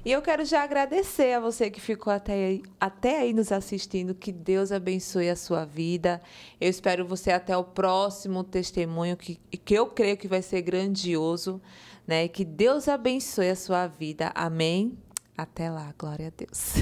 E eu quero já agradecer a você que ficou até aí nos assistindo. Que Deus abençoe a sua vida. Eu espero você até o próximo testemunho, que eu creio que vai ser grandioso, né? Que Deus abençoe a sua vida. Amém. Até lá. Glória a Deus.